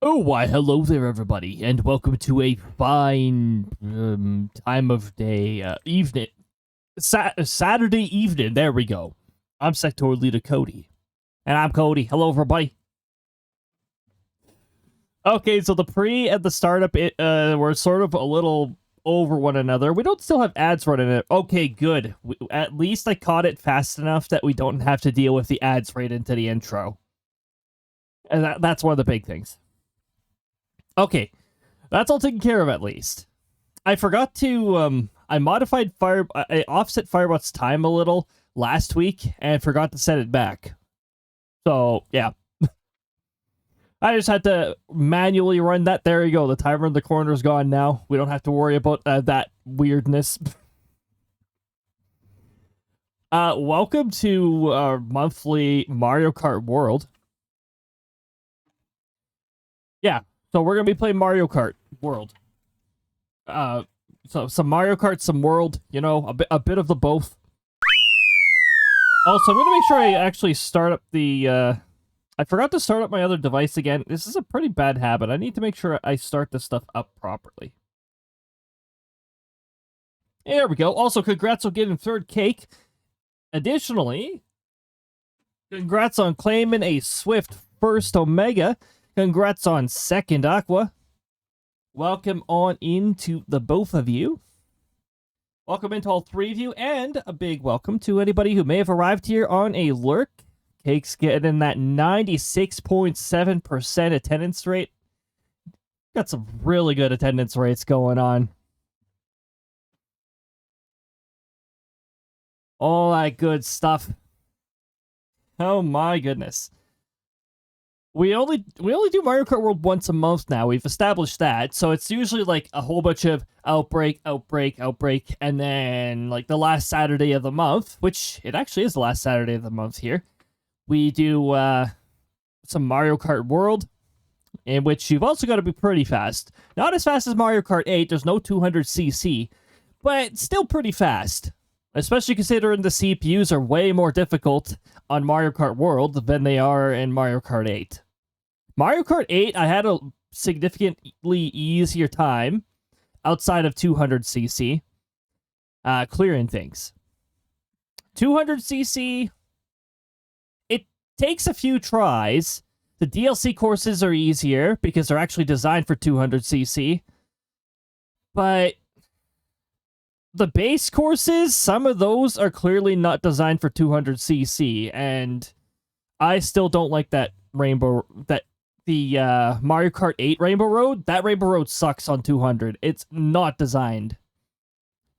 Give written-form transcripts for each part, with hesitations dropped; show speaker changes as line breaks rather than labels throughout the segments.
Oh, why, hello there, everybody, and welcome to a fine time of day, evening, Saturday evening. There we go. I'm sector leader Cody, and I'm Cody. Hello, everybody. Okay, so the pre and the startup, we're sort of a little over one another. We don't still have ads running it. Okay, good. At least I caught it fast enough that we don't have to deal with the ads right into the intro, and that's one of the big things. Okay, that's all taken care of at least. I forgot to I offset Firebot's time a little last week and forgot to set it back. So yeah, I just had to manually run that. There you go. The timer in the corner is gone now. We don't have to worry about that weirdness. Welcome to our monthly Mario Kart World. Yeah, so we're gonna be playing Mario Kart World. So some Mario Kart, some World, a bit of the both. Also, I'm gonna make sure I actually start up the. I forgot to start up my other device again. This is a pretty bad habit. I need to make sure I start this stuff up properly. There we go. Also, congrats on getting third cake. Additionally, congrats on claiming a Swift first Omega. Congrats on second Aqua. Welcome on into the both of you. Welcome into all three of you, and a big welcome to anybody who may have arrived here on a lurk. Cake's getting that 96.7% attendance rate. Got some really good attendance rates going on. All that good stuff. Oh my goodness. We only do Mario Kart World once a month now. We've established that. So it's usually like a whole bunch of outbreak, and then like the last Saturday of the month, which it actually is the last Saturday of the month here. We do some Mario Kart World, in which you've also got to be pretty fast. Not as fast as Mario Kart 8. There's no 200cc, but still pretty fast. Especially considering the CPUs are way more difficult on Mario Kart World than they are in Mario Kart 8. Mario Kart 8, I had a significantly easier time outside of 200cc clearing things. 200cc, it takes a few tries. The DLC courses are easier because they're actually designed for 200cc. But the base courses, some of those are clearly not designed for 200cc, and I still don't like the Mario Kart 8 Rainbow Road. That Rainbow Road sucks on 200. It's not designed.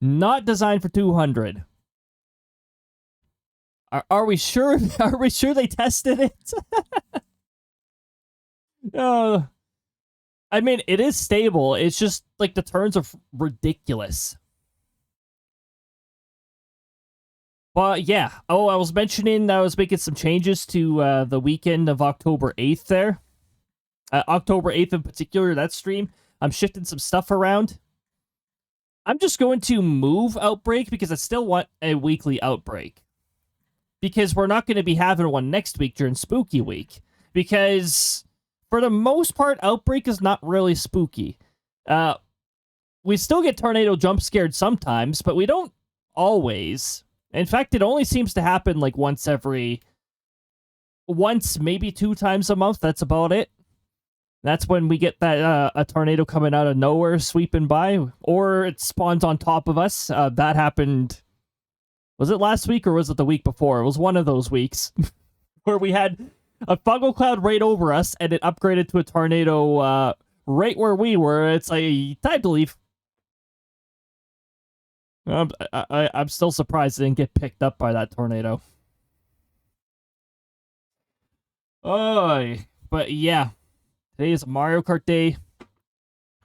Not designed for 200. Are we sure? Are we sure they tested it? I mean, it is stable. It's just like the turns are ridiculous. But yeah. Oh, I was mentioning I was making some changes to the weekend of October 8th there. October 8th in particular, that stream. I'm shifting some stuff around. I'm just going to move Outbreak because I still want a weekly Outbreak. Because we're not going to be having one next week during Spooky Week. Because for the most part, Outbreak is not really spooky. We still get tornado jump scared sometimes, but we don't always. In fact, it only seems to happen like once, maybe 2 times a month. That's about it. That's when we get that a tornado coming out of nowhere, sweeping by, or it spawns on top of us. That happened. Was it last week or was it the week before? It was one of those weeks where we had a fungal cloud right over us, and it upgraded to a tornado right where we were. It's like, time to leave. I'm still surprised it didn't get picked up by that tornado. Oh, but yeah. Today is Mario Kart Day.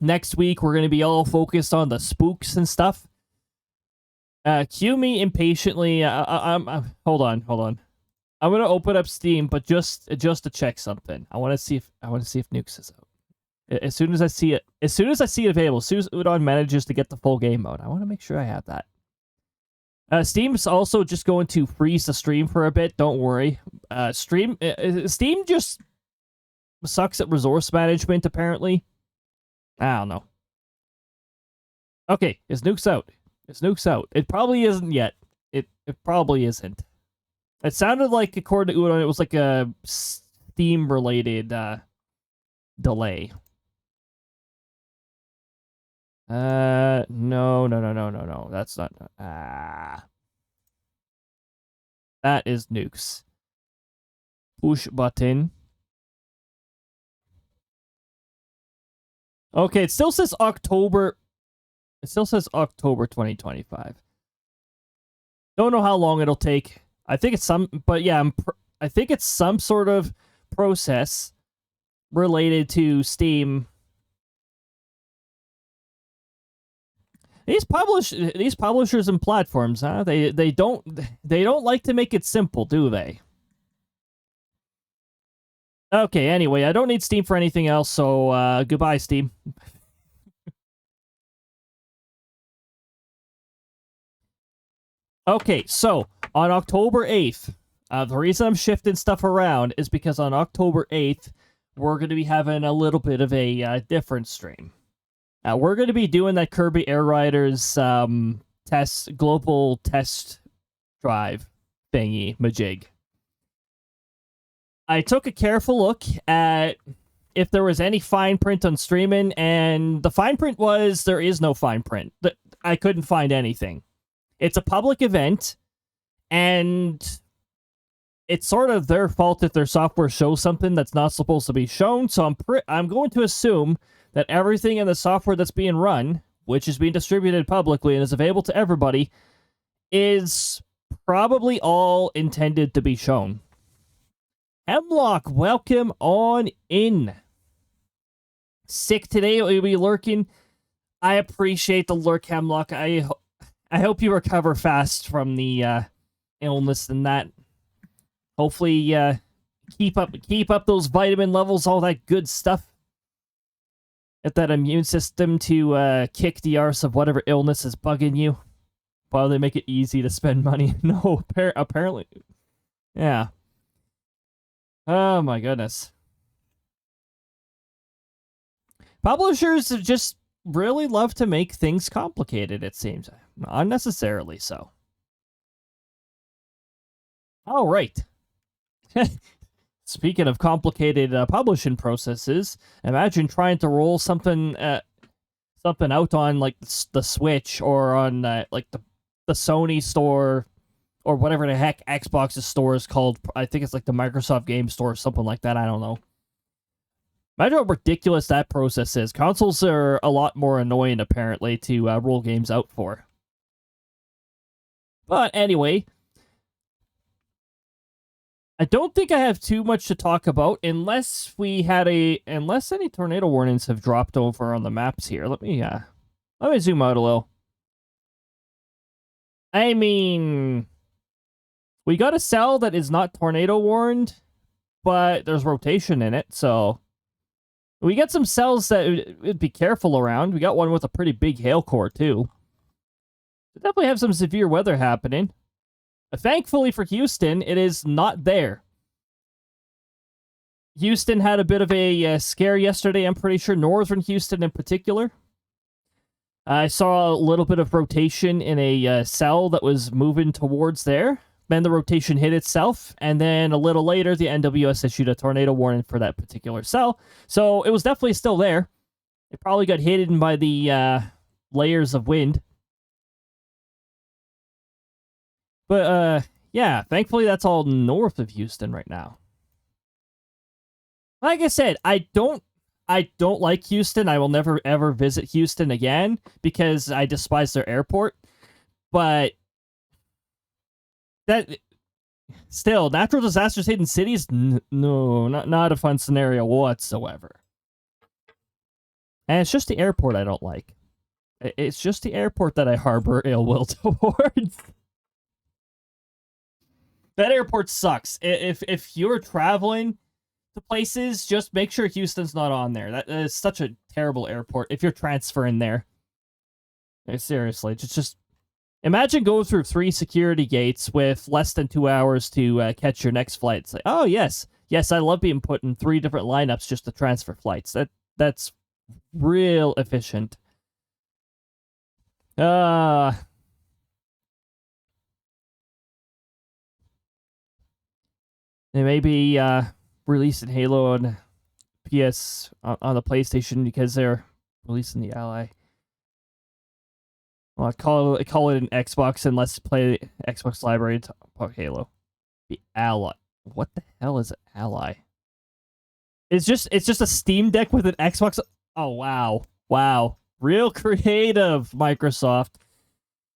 Next week, we're going to be all focused on the spooks and stuff. Cue me impatiently. Hold on. I'm going to open up Steam, but just to check something. I want to see if Nukes is out. As soon as I see it available, as soon as Udon manages to get the full game mode, I want to make sure I have that. Steam's also just going to freeze the stream for a bit. Don't worry. Steam just sucks at resource management, apparently. I don't know. Okay, is Nukes out? Is Nukes out? It probably isn't yet. It probably isn't. It sounded like, according to Udon, it was like a Steam-related delay. No. That's not. That is Nukes. Push button. Okay, it still says October. It still says October 2025. Don't know how long it'll take. I think it's but yeah, I think it's some sort of process related to Steam. These publishers and platforms, huh? They don't like to make it simple, do they? Okay, anyway, I don't need Steam for anything else, so goodbye, Steam. Okay, so on October 8th, the reason I'm shifting stuff around is because on October 8th, we're going to be having a little bit of a different stream. We're going to be doing that Kirby Air Riders global test drive thingy majig. I took a careful look at if there was any fine print on streaming, and the fine print was there is no fine print. I couldn't find anything. It's a public event, and it's sort of their fault if their software shows something that's not supposed to be shown. So I'm going to assume that everything in the software that's being run, which is being distributed publicly and is available to everybody, is probably all intended to be shown. Hemlock, welcome on in. Sick today, will be lurking. I appreciate the lurk, Hemlock. I hope you recover fast from the illness and that. Hopefully, keep up those vitamin levels, all that good stuff. Get that immune system to kick the arse of whatever illness is bugging you. While they make it easy to spend money. No, apparently. Yeah. Oh my goodness. Publishers just really love to make things complicated, it seems. Unnecessarily so. All right. Speaking of complicated publishing processes, imagine trying to roll something out on like the Switch or on like the Sony store or whatever the heck Xbox's store is called. I think it's like the Microsoft Game Store or something like that. I don't know. Imagine how ridiculous that process is. Consoles are a lot more annoying, apparently, to roll games out for. But anyway, I don't think I have too much to talk about unless any tornado warnings have dropped over on the maps here. Let me zoom out a little. I mean, we got a cell that is not tornado warned, but there's rotation in it, so we got some cells that would be careful around. We got one with a pretty big hail core too. We definitely have some severe weather happening. Thankfully for Houston, it is not there. Houston had a bit of a scare yesterday, I'm pretty sure. Northern Houston in particular. I saw a little bit of rotation in a cell that was moving towards there. Then the rotation hit itself, and then a little later, the NWS issued a tornado warning for that particular cell. So it was definitely still there. It probably got hidden by the layers of wind. But, yeah, thankfully that's all north of Houston right now. Like I said, I don't like Houston. I will never, ever visit Houston again because I despise their airport. But that still, natural disasters hitting cities? No, not a fun scenario whatsoever. And it's just the airport I don't like. It's just the airport that I harbor ill will towards. That airport sucks. If you're traveling to places, just make sure Houston's not on there. That is such a terrible airport if you're transferring there. Seriously, just imagine going through 3 security gates with less than 2 hours to catch your next flight. It's like, oh yes, Yes, I love being put in 3 different lineups just to transfer flights. That's real efficient. They may be releasing Halo on PS on the PlayStation because they're releasing the Ally. Well, I call it an Xbox and let's play Xbox library to talk Halo. The Ally. What the hell is Ally? It's just a Steam Deck with an Xbox. Oh wow, wow, real creative, Microsoft.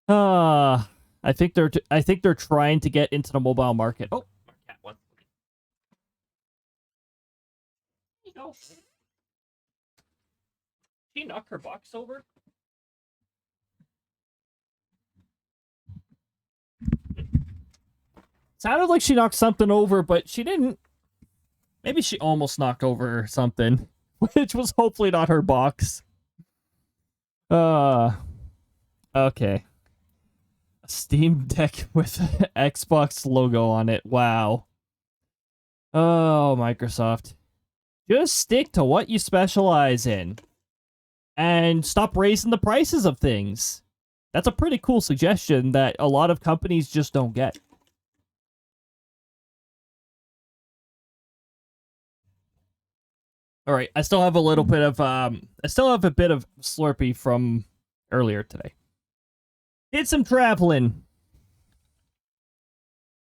I think they're trying to get into the mobile market. Oh, my cat wants. You know, she knocked her box over. Sounded like she knocked something over, but she didn't. Maybe she almost knocked over something, which was hopefully not her box. Okay. A Steam Deck with an Xbox logo on it. Wow. Oh, Microsoft. Just stick to what you specialize in. And stop raising the prices of things. That's a pretty cool suggestion that a lot of companies just don't get. All right, I still have a little bit of Slurpee from earlier today. Did some traveling.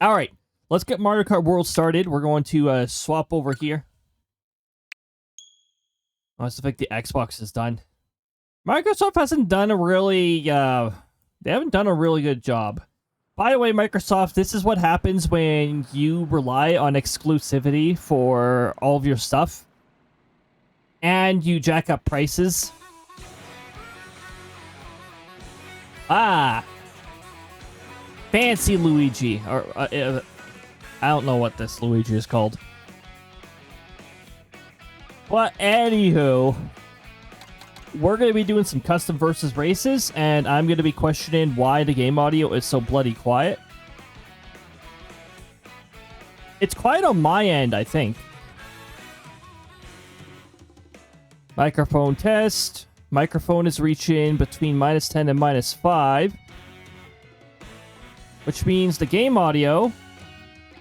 All right, let's get Mario Kart World started. We're going to swap over here. Oh, it's the fact the Xbox is done. Microsoft hasn't done a really they haven't done a really good job. By the way, Microsoft, this is what happens when you rely on exclusivity for all of your stuff. And you jack up prices. Fancy Luigi. Or I don't know what this Luigi is called. But anywho, we're going to be doing some custom versus races, and I'm going to be questioning why the game audio is so bloody quiet. It's quiet on my end, I think. Microphone test. Microphone is reaching between -10 and -5. Which means the game audio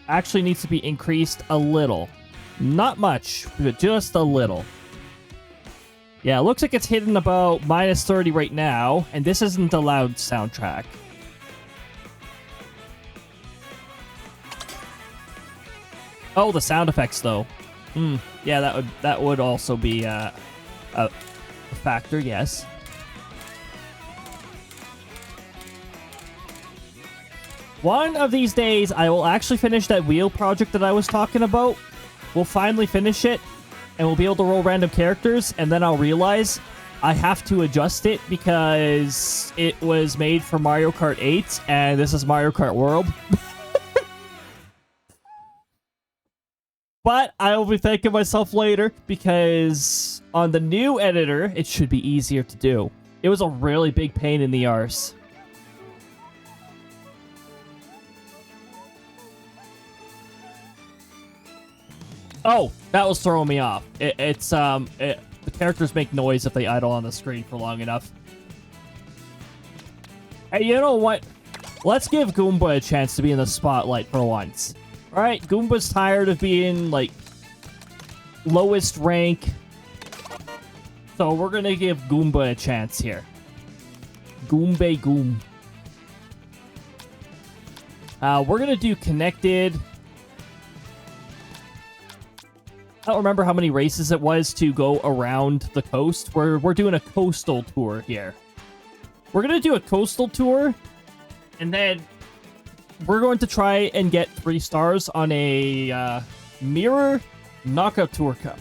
actually needs to be increased a little. Not much, but just a little. Yeah, it looks like it's hitting about -30 right now, and this isn't a loud soundtrack. Oh, the sound effects, though. Yeah, that would also be a factor, yes. One of these days, I will actually finish that wheel project that I was talking about. We'll finally finish it, and we'll be able to roll random characters, and then I'll realize I have to adjust it because it was made for Mario Kart 8, and this is Mario Kart World. But I will be thanking myself later because on the new editor, it should be easier to do. It was a really big pain in the arse. Oh, that was throwing me off. The characters make noise if they idle on the screen for long enough. Hey, you know what? Let's give Goomba a chance to be in the spotlight for once. Alright, Goomba's tired of being, like, lowest rank. So we're gonna give Goomba a chance here. Goombay Goom. We're gonna do connected. I don't remember how many races it was to go around the coast. We're doing a coastal tour here. We're gonna do a coastal tour, and then we're going to try and get 3 stars on a mirror knockout tour cup.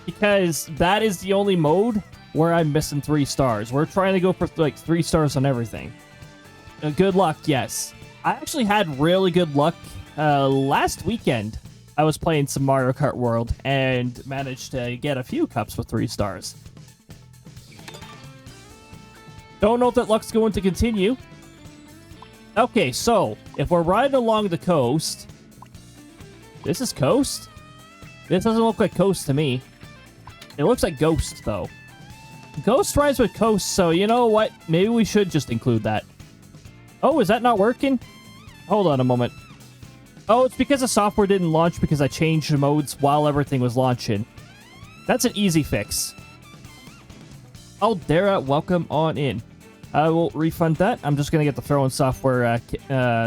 Because that is the only mode where I'm missing 3 stars. We're trying to go for like 3 stars on everything. Good luck, yes. I actually had really good luck last weekend. I was playing some Mario Kart World and managed to get a few cups with 3 stars. Don't know if that luck's going to continue. Okay, so if we're riding along the coast, This is Coast? This doesn't look like Coast to me. It looks like Ghost, though. Ghost rhymes with Coast, so you know what? Maybe we should just include that. Oh, is that not working? Hold on a moment. Oh, it's because the software didn't launch because I changed the modes while everything was launching. That's an easy fix. Oh, Dara, welcome on in. I will refund that. I'm just going to get the throwing software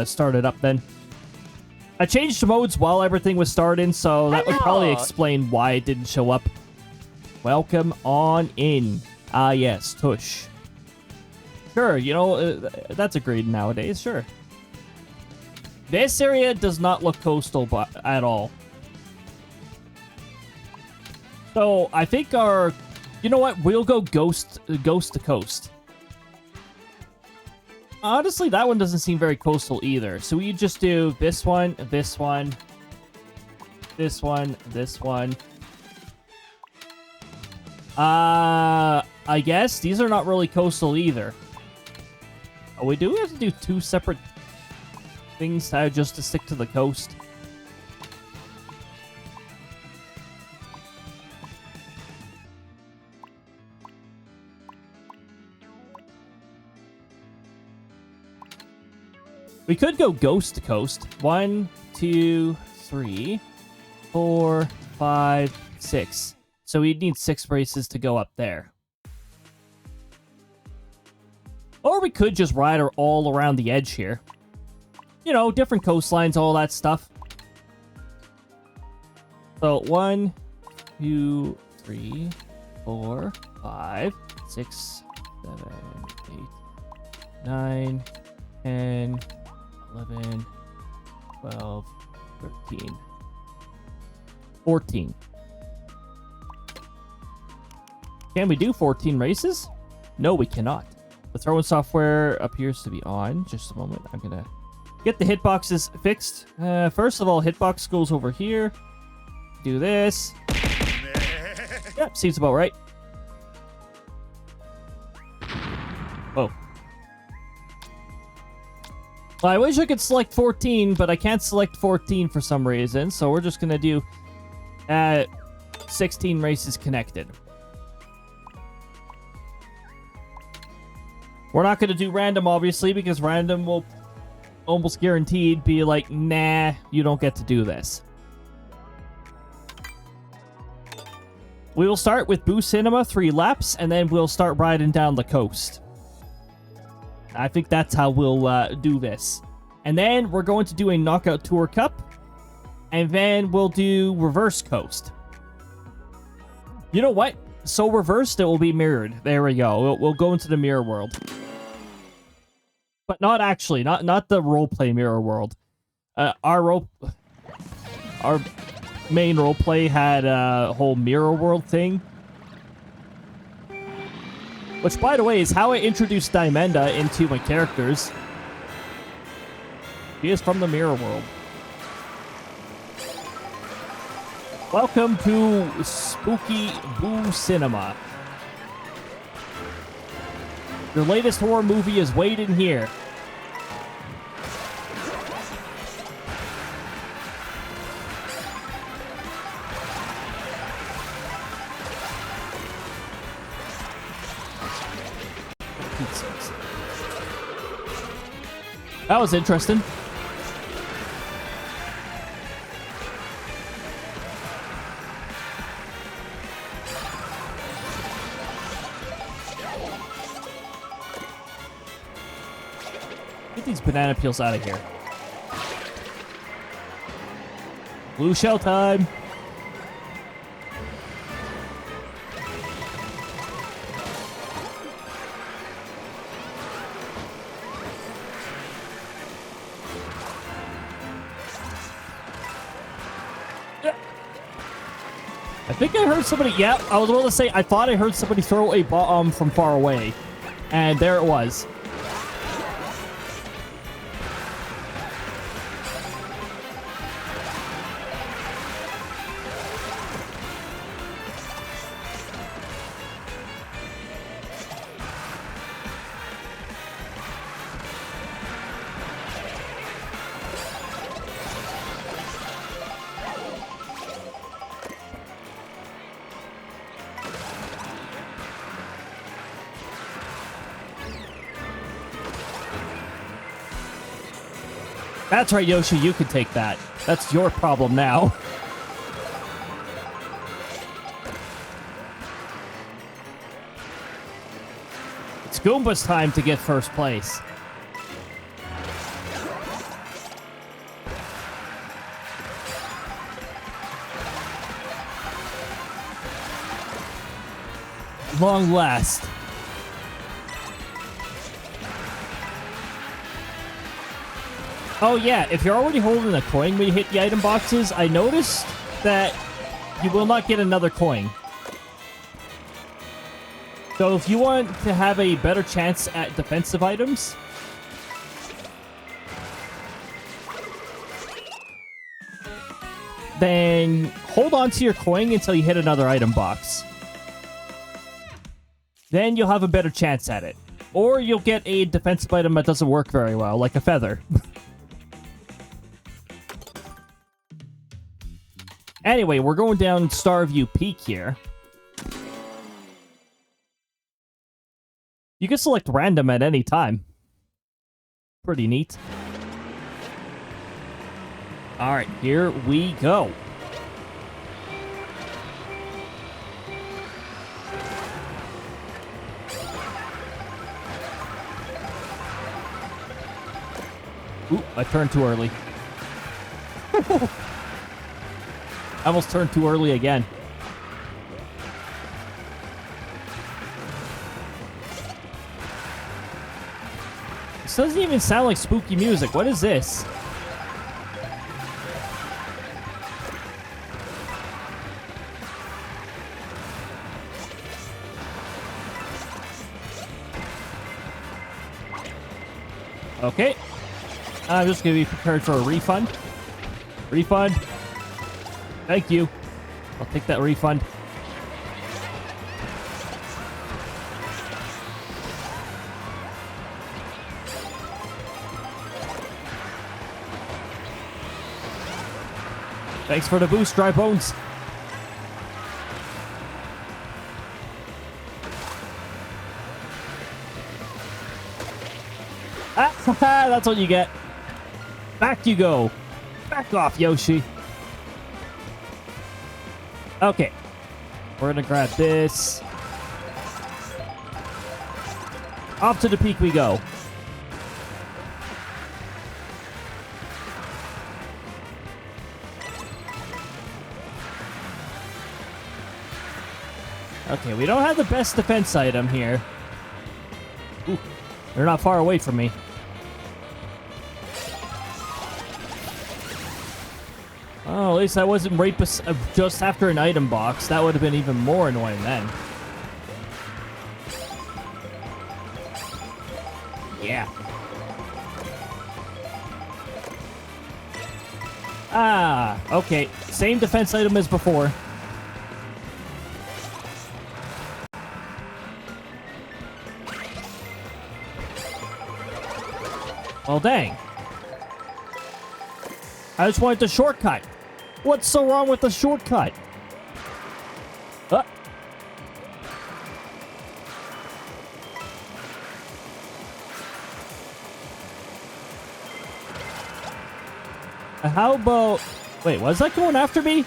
started up then. I changed the modes while everything was starting, so that would probably explain why it didn't show up. Welcome on in. Ah, yes, Tush. Sure, you know, that's agreed nowadays, sure. This area does not look coastal at all. So, I think our... You know what? We'll go ghost to coast. Honestly, that one doesn't seem very coastal either. So we just do this one, this one, this one, this one. I guess these are not really coastal either. Oh, we do have to do two separate things just to stick to the coast. We could go ghost to coast. 1, 2, 3, 4, 5, 6. So we'd need 6 races to go up there. Or we could just ride her all around the edge here. You know, different coastlines, all that stuff. So 1, 2, 3, 4, 5, 6, 7, 8, 9, 10, 11, 12, 13, 14. Can we do 14 races? No, we cannot. The throwing software appears to be on. Just a moment. I'm going to get the hitboxes fixed. First of all, hitbox goes over here. Do this. Yep, seems about right. Oh. Well, I wish I could select 14, but I can't select 14 for some reason. So we're just going to do 16 races connected. We're not going to do random, obviously, because random will almost guaranteed be like, nah, you don't get to do this. We will start with Boo Cinema, 3 laps, and then we'll start riding down the coast. I think that's how we'll do this. And then we're going to do a Knockout Tour Cup, and then we'll do Reverse Coast. You know what? So reversed, it will be mirrored. There we go. We'll go into the mirror world. But not actually, not the roleplay mirror world. Our main roleplay had a whole mirror world thing. Which, by the way, is how I introduced Diamanda into my characters. She is from the mirror world. Welcome to Spooky Boo Cinema. Your latest horror movie is waiting here. That was interesting. Get these banana peels out of here. Blue shell time. I think I heard somebody... Yeah, I was about to say, I thought I heard somebody throw a bomb from far away. And there it was. That's right, Yoshi, you can take that. That's your problem now. It's Goomba's time to get first place. Long last. Oh yeah, if you're already holding a coin when you hit the item boxes, I noticed that you will not get another coin. So if you want to have a better chance at defensive items, then hold on to your coin until you hit another item box. Then you'll have a better chance at it. Or you'll get a defensive item that doesn't work very well, like a feather. Anyway, we're going down Starview Peak here. You can select random at any time. Pretty neat. Alright, here we go. Ooh, I turned too early. I almost turned too early again. This doesn't even sound like spooky music. What is this? Okay. I'm just going to be prepared for a refund. Refund. Thank you. I'll take that refund. Thanks for the boost, Dry Bones. Ah, that's what you get. Back you go. Back off, Yoshi. Okay. We're gonna grab this. Off to the peak we go. Okay, we don't have the best defense item here. Ooh, they're not far away from me. Oh, at least I wasn't right just after an item box. That would have been even more annoying then. Yeah. Ah, okay. Same defense item as before. Well, dang. I just wanted the shortcut. What's so wrong with the shortcut? How about... Wait, was that going after me?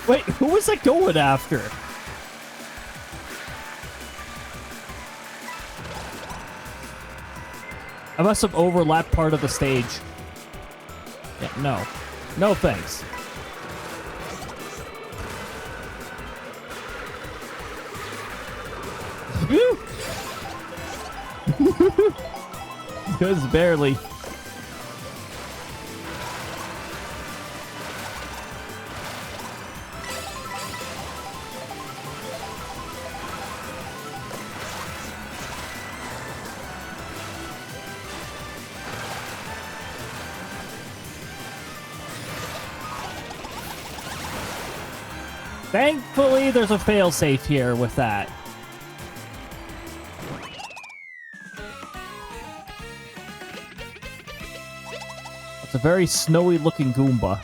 Wait, who was that going after? I must have overlapped part of the stage. Yeah, no. No thanks. Just barely. Thankfully, there's a failsafe here with that. It's a very snowy looking Goomba.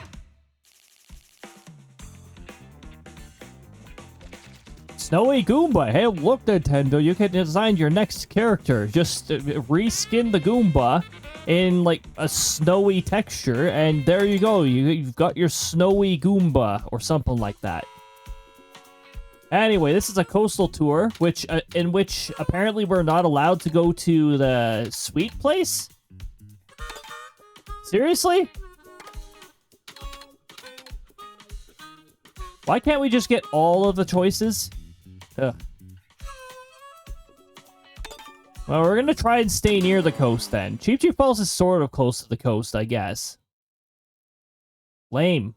Snowy Goomba! Hey, look, Nintendo, you can design your next character. Just reskin the Goomba in like a snowy texture, and there you go. You've got your snowy Goomba or something like that. Anyway, this is a coastal tour, which in which apparently we're not allowed to go to the sweet place. Seriously? Why can't we just get all of the choices? Ugh. Well, we're gonna try and stay near the coast then. Cheep Cheep Falls is sort of close to the coast, I guess. Lame.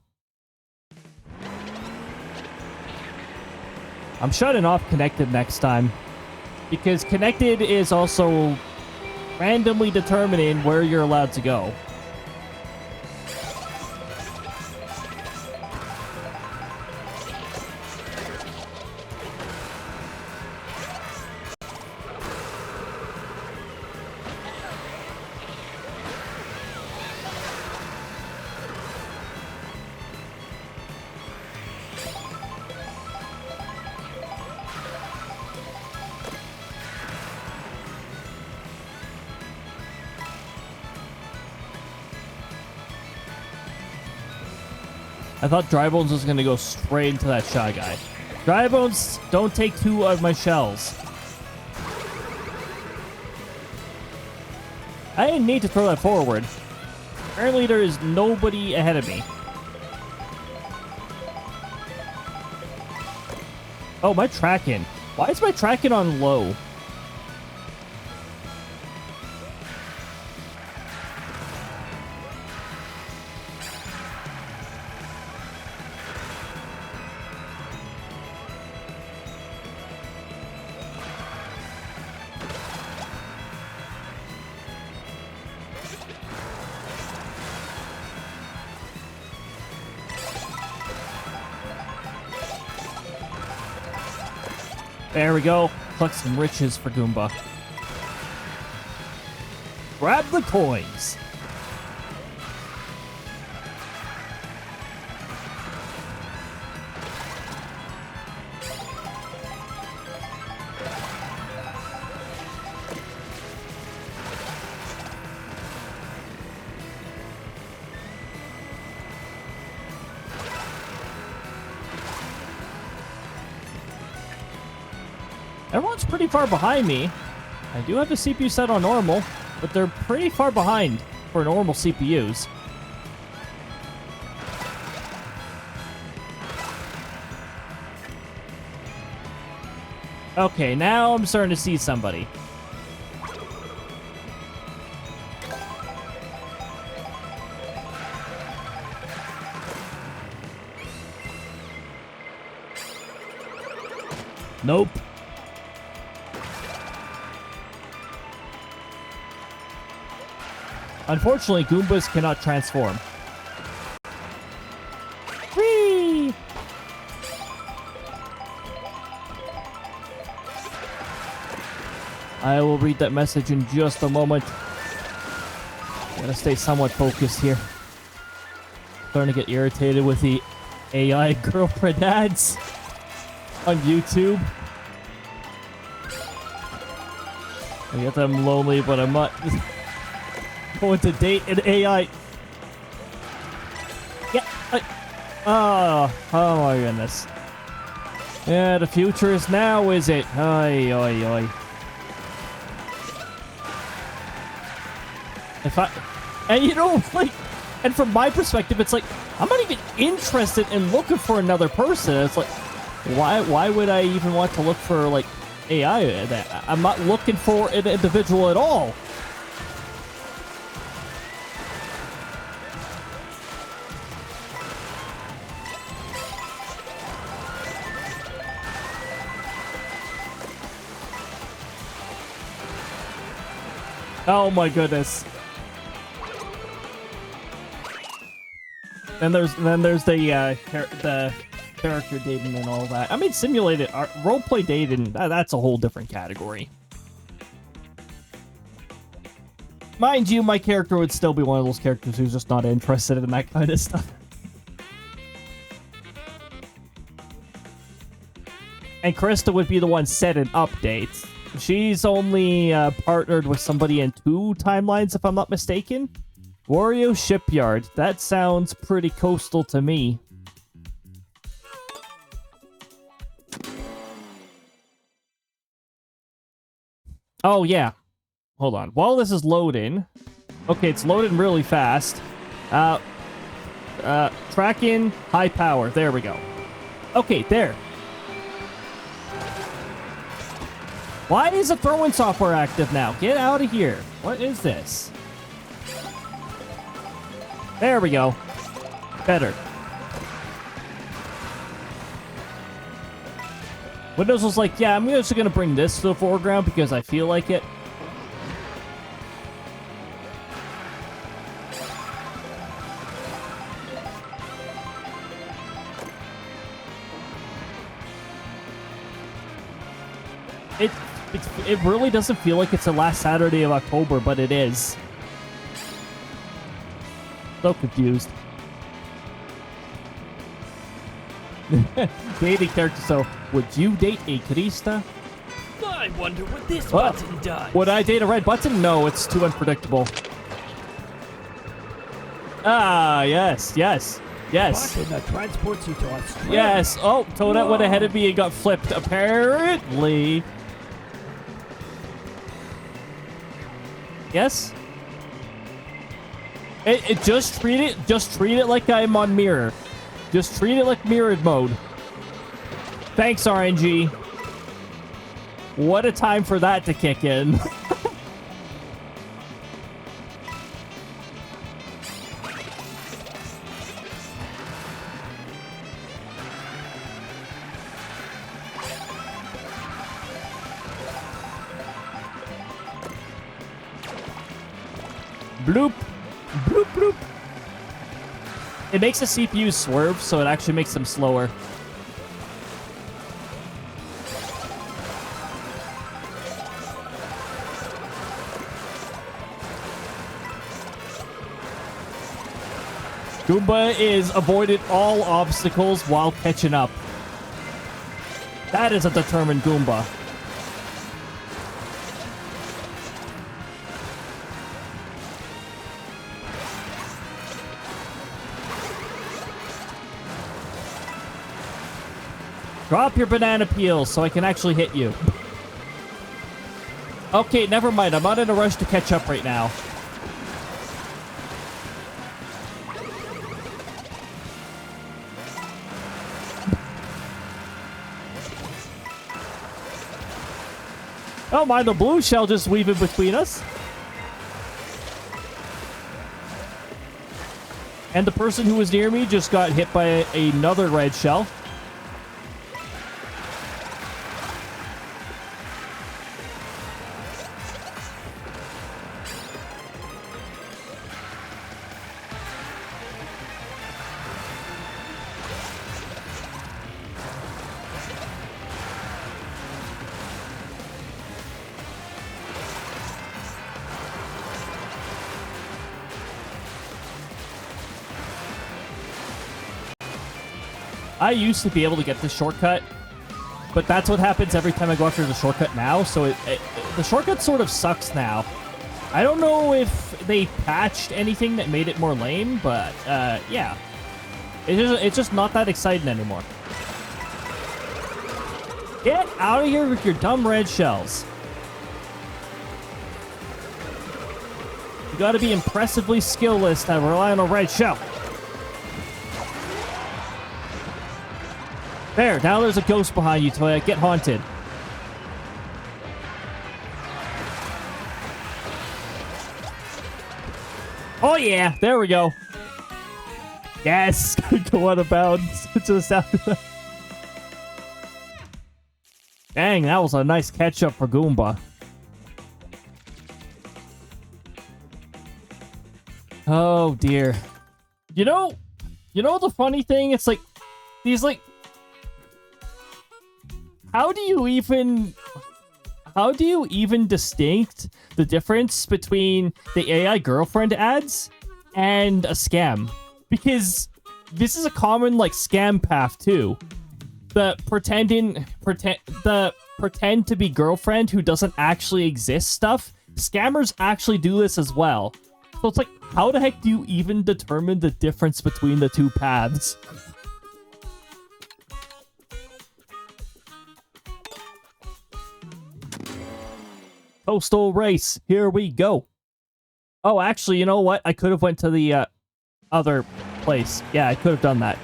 I'm shutting off Connected next time, because Connected is also randomly determining where you're allowed to go. I thought Drybones was gonna go straight into that Shy Guy. Drybones, don't take 2 of my shells. I didn't need to throw that forward. Apparently there is nobody ahead of me. Oh, my tracking. Why is my tracking on low? There we go. Collect some riches for Goomba. Grab the coins. Everyone's pretty far behind me. I do have the CPU set on normal, but they're pretty far behind for normal CPUs. Okay, now I'm starting to see somebody. Nope. Unfortunately, Goombas cannot transform. Whee! I will read that message in just a moment. Gotta stay somewhat focused here. Starting to get irritated with the AI girlfriend ads on YouTube. I get that I'm lonely, but I'm not going to date an AI. Yeah. Oh my goodness. Yeah, the future is now, is it? Oi, oi, oi. And you know, like, and from my perspective, it's like, I'm not even interested in looking for another person. It's like, why would I even want to look for, like, AI? I'm not looking for an individual at all. Oh my goodness. Then there's the character dating and all that. I mean, simulated roleplay dating, that's a whole different category. Mind you, my character would still be one of those characters who's just not interested in that kind of stuff. And Krista would be the one setting updates. she's only partnered with somebody in 2 timelines, if I'm not mistaken. Wario Shipyard. That sounds pretty coastal to me. Oh, yeah. Hold on. While this is loading... Okay, it's loading really fast. Track in, high power. There we go. Okay, there. Why is the throw-in software active now? Get out of here. What is this? There we go. Better. Windows was like, yeah, I'm just going to bring this to the foreground because I feel like it. It really doesn't feel like it's the last Saturday of October, but it is. So confused. Dating character, so would you date a Krista?
I wonder what this button does.
Would I date a red button? No, it's too unpredictable. Ah, yes.
Button that transports you to Australia.
Yes. Oh, Toadette went ahead of me and got flipped, apparently. Yes? It just treat it like I'm on mirror. Just treat it like mirrored mode. Thanks, RNG. What a time for that to kick in. Bloop. Bloop, bloop. It makes the CPU swerve, so it actually makes them slower. Goomba is avoided all obstacles while catching up. That is a determined Goomba. Drop your banana peel so I can actually hit you. Okay, never mind. I'm not in a rush to catch up right now. Oh, mind the blue shell just weaving between us. And the person who was near me just got hit by another red shell. I used to be able to get this shortcut, but that's what happens every time I go after the shortcut now, so the shortcut sort of sucks now. I don't know if they patched anything that made it more lame, but yeah. It's just not that exciting anymore. Get out of here with your dumb red shells. You gotta be impressively skillless to rely on a red shell. There, now there's a ghost behind you, Toya. Get haunted. Oh yeah, there we go. Yes, go out of bounds to the sound of that. Dang, that was a nice catch-up for Goomba. Oh dear. You know the funny thing? It's like these like. How do you even distinct the difference between the AI girlfriend ads and a scam? Because this is a common like scam path too. The pretend to be girlfriend who doesn't actually exist stuff, scammers actually do this as well. So it's like, how the heck do you even determine the difference between the two paths? Coastal race, here we go. Oh, actually, you know what? I could have went to the other place. Yeah, I could have done that.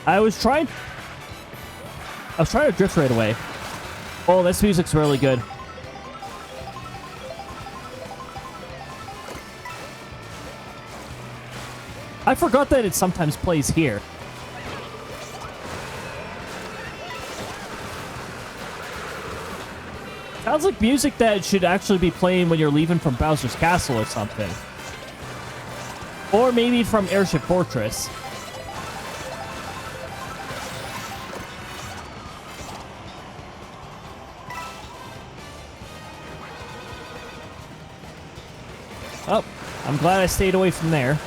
I was trying to drift right away. Oh, this music's really good. I forgot that it sometimes plays here. Sounds like music that should actually be playing when you're leaving from Bowser's Castle or something. Or maybe from Airship Fortress. Oh, I'm glad I stayed away from there.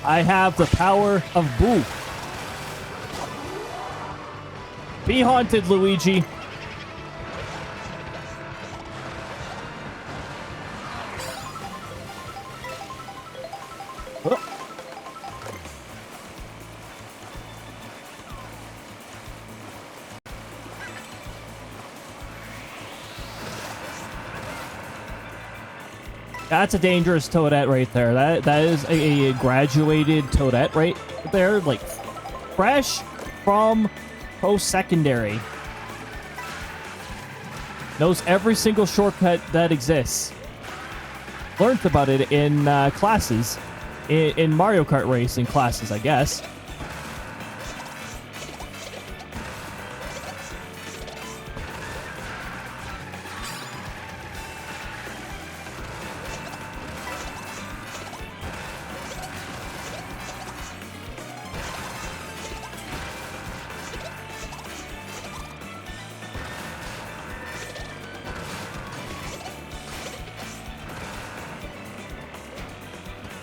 I have the power of Boo. Be haunted, Luigi. Oh. That's a dangerous toadette right there. That is a graduated toadette right there, like fresh from post-secondary. Knows every single shortcut that exists. Learned about it in classes, in Mario Kart racing classes, I guess.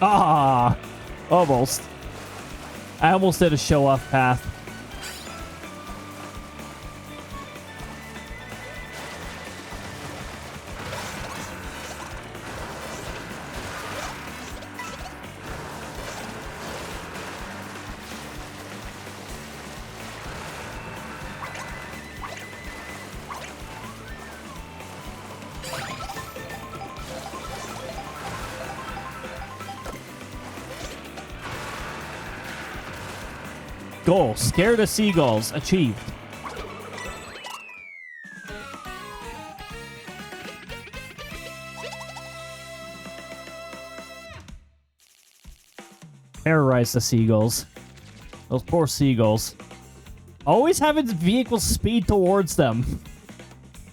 Ah, almost. I almost did a show-off path. Goal, scare the seagulls, achieved. Terrorize the seagulls. Those poor seagulls. Always having vehicles speed towards them.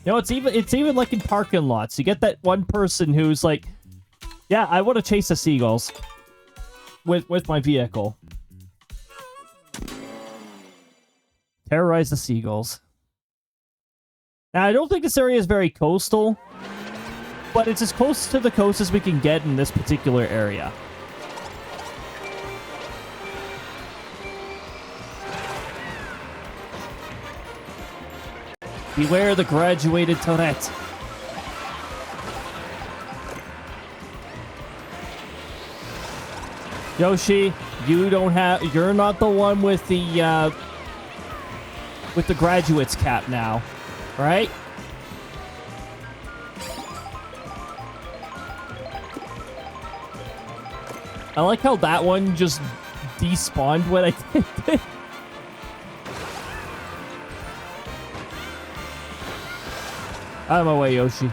You know, it's even like in parking lots. You get that one person who's like, yeah, I want to chase the seagulls with my vehicle. Terrorize the seagulls. Now, I don't think this area is very coastal, but it's as close to the coast as we can get in this particular area. Beware the graduated toadette. Yoshi, you're not the one with the graduate's cap now, right? I like how that one just despawned when I did it. Out of my way, Yoshi.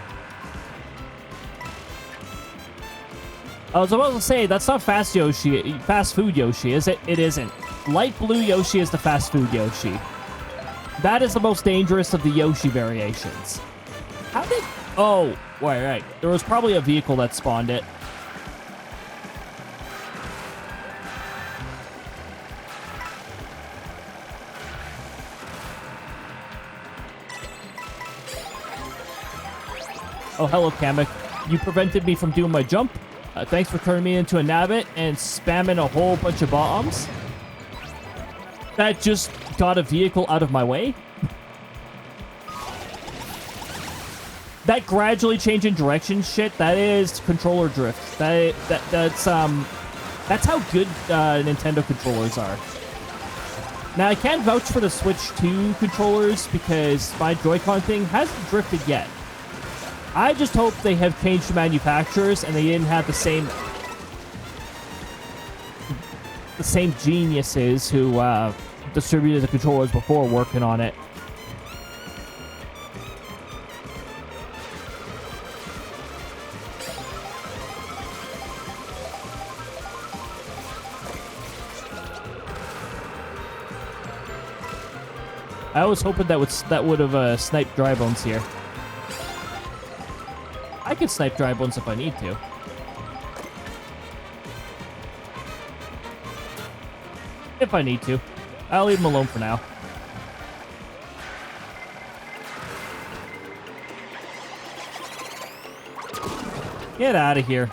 I was about to say, that's not fast food Yoshi, is it? It isn't. Light blue Yoshi is the fast food Yoshi. That is the most dangerous of the Yoshi variations. How did... Oh, right. There was probably a vehicle that spawned it. Oh, hello, Kamek. You prevented me from doing my jump. Thanks for turning me into a nabbit and spamming a whole bunch of bombs. That just got a vehicle out of my way. That gradually changing direction shit, that is controller drift. That's how good Nintendo controllers are. Now, I can't vouch for the Switch 2 controllers because my Joy-Con thing hasn't drifted yet. I just hope they have changed manufacturers and they didn't have the same geniuses who distributed the controllers before working on it. I was hoping that would have sniped Dry Bones here. I can snipe Dry Bones if I need to. If I need to. I'll leave him alone for now. Get out of here.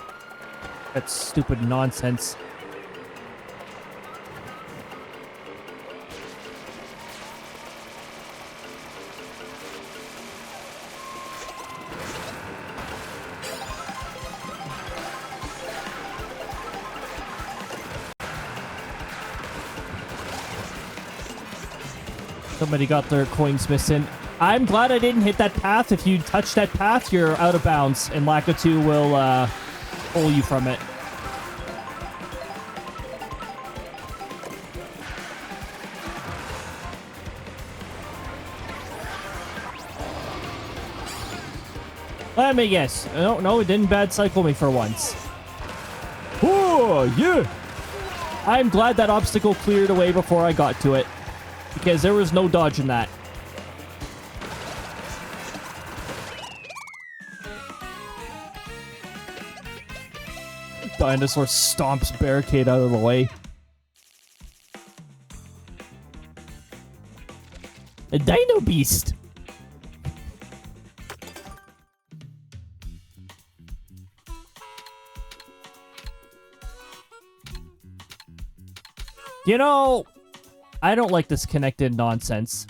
That stupid nonsense. Somebody got their coins missing. I'm glad I didn't hit that path. If you touch that path, you're out of bounds, and Lakitu will pull you from it. Let me guess. No, it didn't bad cycle me for once. Oh, yeah! I'm glad that obstacle cleared away before I got to it. Because there was no dodging that. Dinosaur stomps barricade out of the way. A dino beast. You know, I don't like this connected nonsense.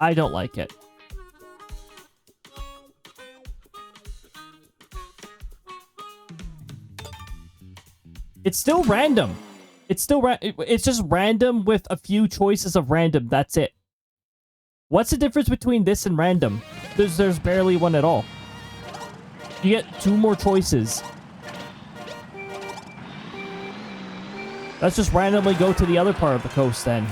I don't like it. It's still random. It's just random with a few choices of random. That's it. What's the difference between this and random? There's barely one at all. You get 2 more choices. Let's just randomly go to the other part of the coast then.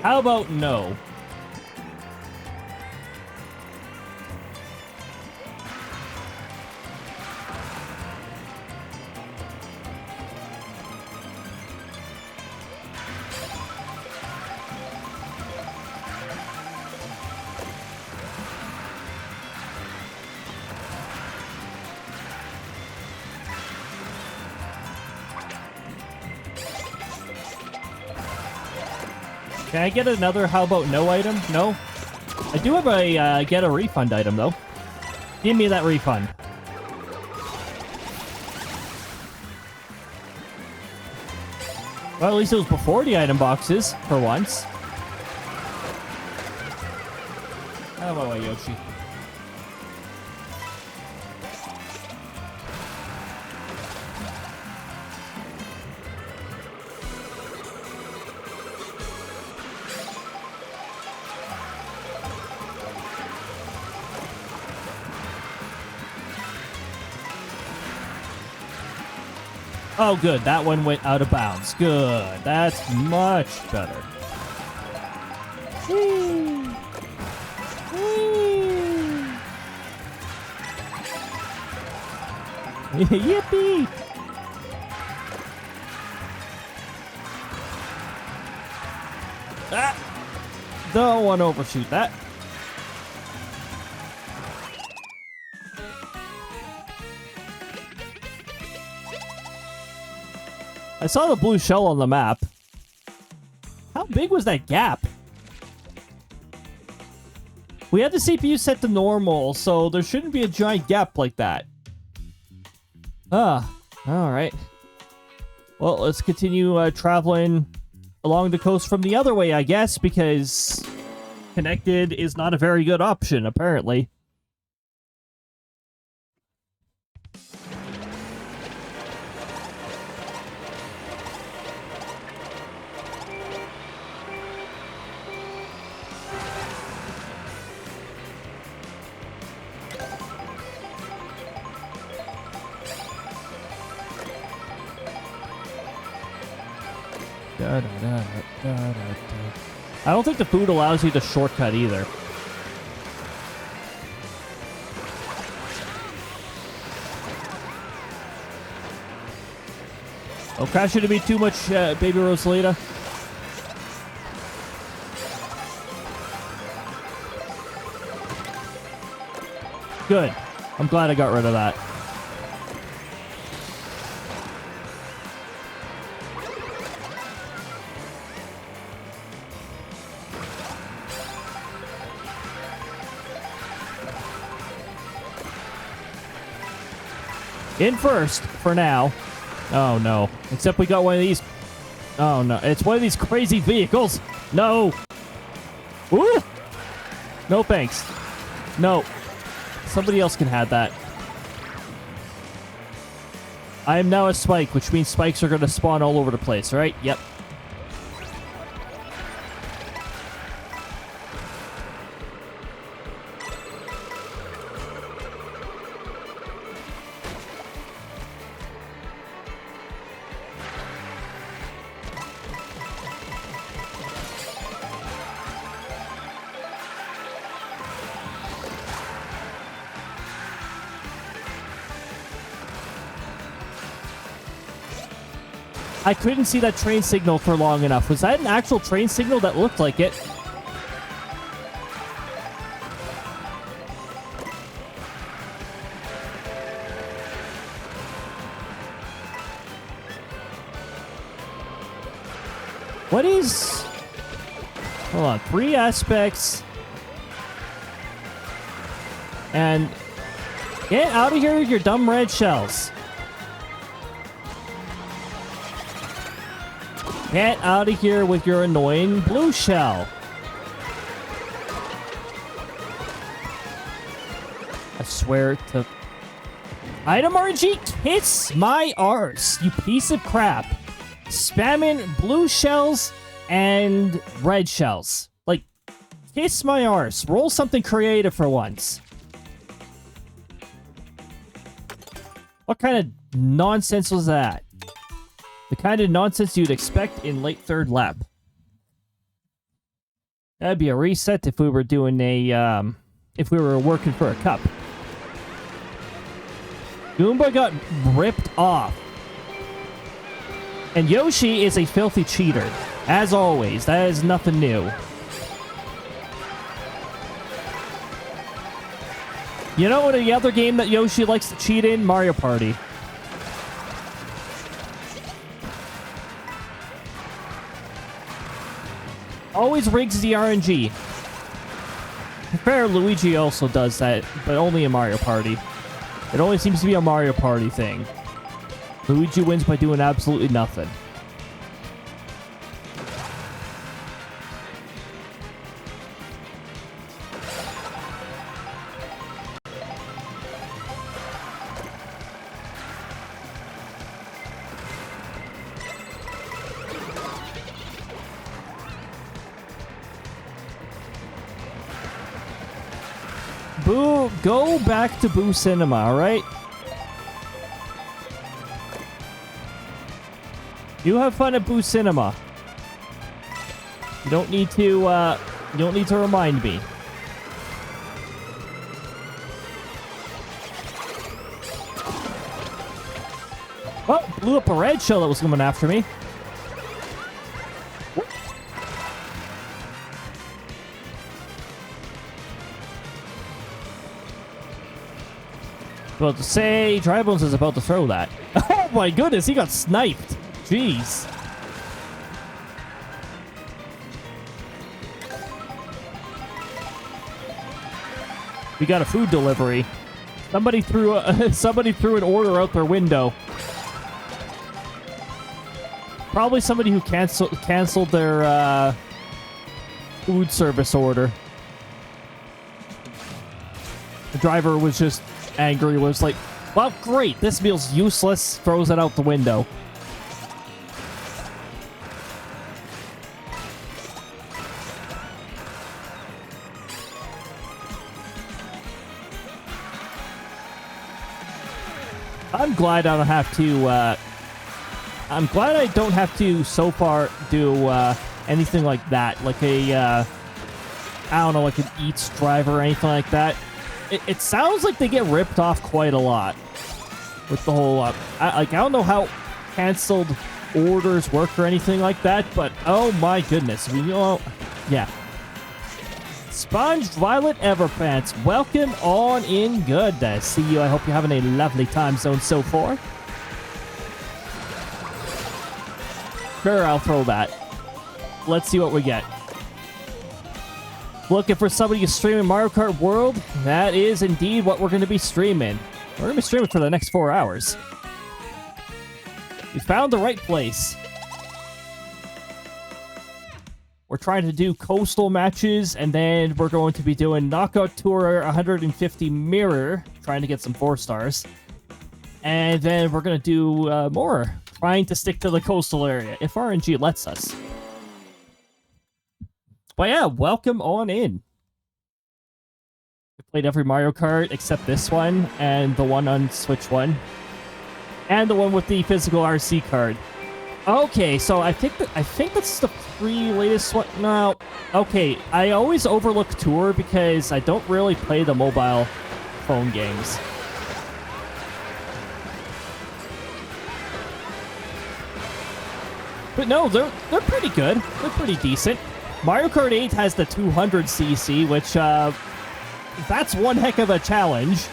How about no? Can I get another how about no item? No? I do have a get a refund item, though. Give me that refund. Well, at least it was before the item boxes, for once. How about Yoshi? Oh, good. That one went out of bounds. Good. That's much better. Whee! Whee! Yippee! Ah! Don't want to overshoot that. I saw the blue shell on the map. How big was that gap? We had the CPU set to normal, so there shouldn't be a giant gap like that. Alright. Well, let's continue traveling along the coast from the other way, I guess, because connected is not a very good option, apparently. I don't think the food allows you to shortcut either. Oh, crash into me too much, baby Rosalita. Good. I'm glad I got rid of that. In first, for now. Oh, no. Except we got one of these. Oh, no. It's one of these crazy vehicles. No. Woo! No, thanks. No. Somebody else can have that. I am now a spike, which means spikes are going to spawn all over the place, right? Yep. I couldn't see that train signal for long enough. Was that an actual train signal? That looked like it. What is... Hold on. 3 aspects. And... Get out of here with your dumb red shells. Get out of here with your annoying blue shell. I swear to... Item RNG, kiss my arse, you piece of crap. Spamming blue shells and red shells. Like, kiss my arse. Roll something creative for once. What kind of nonsense was that? The kind of nonsense you'd expect in late third lap. That'd be a reset if we were doing a, if we were working for a cup. Goomba got ripped off. And Yoshi is a filthy cheater. As always, that is nothing new. You know what the other game that Yoshi likes to cheat in? Mario Party. Always rigs the RNG. Fair, Luigi also does that, but only in Mario Party. It only seems to be a Mario Party thing. Luigi wins by doing absolutely nothing. Boo, go back to Boo Cinema, alright? You have fun at Boo Cinema. You don't need to remind me. Oh, blew up a red shell that was coming after me. About to say, Dry Bones is about to throw that. Oh my goodness, he got sniped. Jeez. We got a food delivery. Somebody threw an order out their window. Probably somebody who canceled their food service order. The driver was just angry, was like, well, great, this meal's useless, throws it out the window. I'm glad I don't have to, I'm glad I don't have to, so far, do, anything like that. Like I don't know, like an Eats driver or anything like that. It sounds like they get ripped off quite a lot. With the whole, I don't know how canceled orders work or anything like that, but oh my goodness. Yeah. Sponge Violet Everpants, welcome on in. Good to see you. I hope you're having a lovely time zone so far. Sure, I'll throw that. Let's see what we get. Looking for somebody to stream in Mario Kart World? That is indeed what we're going to be streaming. We're going to be streaming for the next 4 hours. We found the right place. We're trying to do coastal matches, and then we're going to be doing Knockout Tour 150 Mirror, trying to get some 4 stars. And then we're going to do more, trying to stick to the coastal area, if RNG lets us. But yeah, welcome on in. I played every Mario Kart except this one, and the one on Switch 1. And the one with the physical RC card. Okay, so I think that's the latest one. No, okay. I always overlook Tour because I don't really play the mobile phone games. But no, they're pretty good. They're pretty decent. Mario Kart 8 has the 200cc, which that's one heck of a challenge.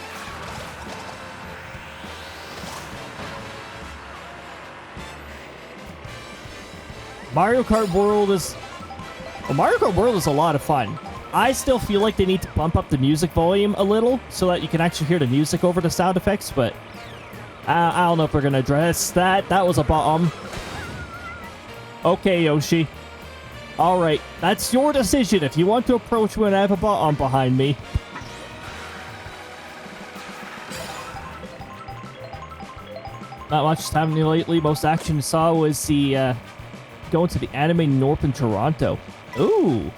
Mario Kart World is a lot of fun. I still feel like they need to bump up the music volume a little so that you can actually hear the music over the sound effects, but I don't know if we're going to address that. That was a bomb. Okay, Yoshi. Alright, that's your decision if you want to approach when I have a bomb behind me. Not much happening lately. Most action I saw was the going to the Anime North in Toronto. Ooh.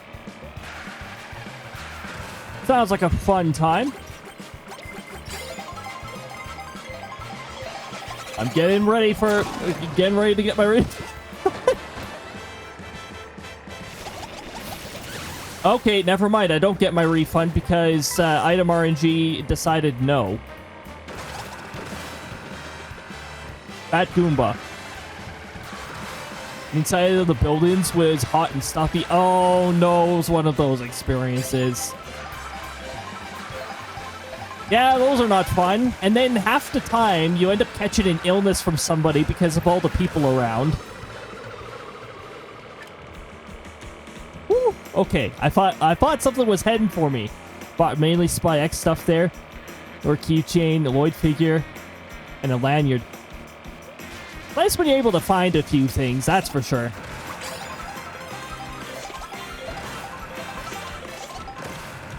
Sounds like a fun time. I'm getting ready to get my Okay, never mind. I don't get my refund because item RNG decided no. That Goomba. Inside of the buildings was hot and stuffy. Oh no, it was one of those experiences. Yeah, those are not fun. And then half the time, you end up catching an illness from somebody because of all the people around. Woo. Okay, I thought something was heading for me. Bought mainly Spy X stuff there. Or keychain, a Lloyd figure, and a lanyard. Nice when you're able to find a few things, that's for sure.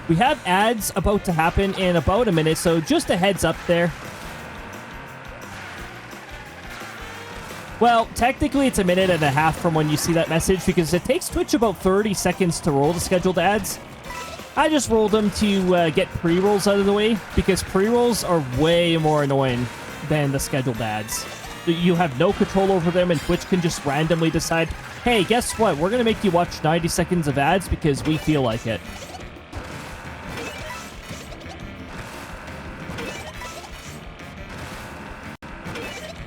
We have ads about to happen in about a minute, so just a heads up there. Well, technically it's a minute and a half from when you see that message because it takes Twitch about 30 seconds to roll the scheduled ads. I just rolled them to get pre-rolls out of the way because pre-rolls are way more annoying than the scheduled ads. You have no control over them, and Twitch can just randomly decide, hey, guess what? We're going to make you watch 90 seconds of ads because we feel like it.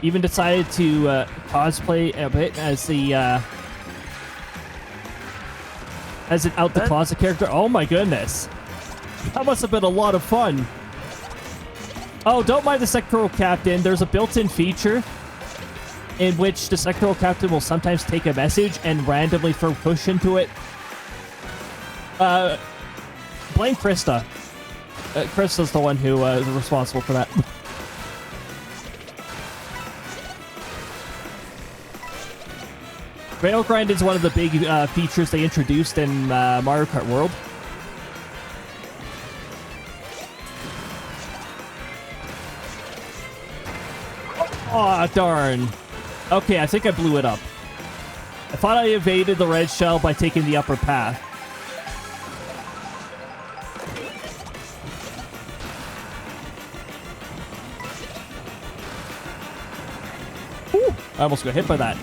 Even decided to cosplay a bit as the as an out the closet character. Oh my goodness, that must have been a lot of fun. Oh, don't mind the sectoral captain. There's a built-in feature in which the sectoral captain will sometimes take a message and randomly throw push into it. Blame Krista. Krista's the one who is responsible for that. Rail grind is one of the big features they introduced in Mario Kart World. Aw, darn. Okay, I think I blew it up. I thought I evaded the red shell by taking the upper path. Whew, I almost got hit by that.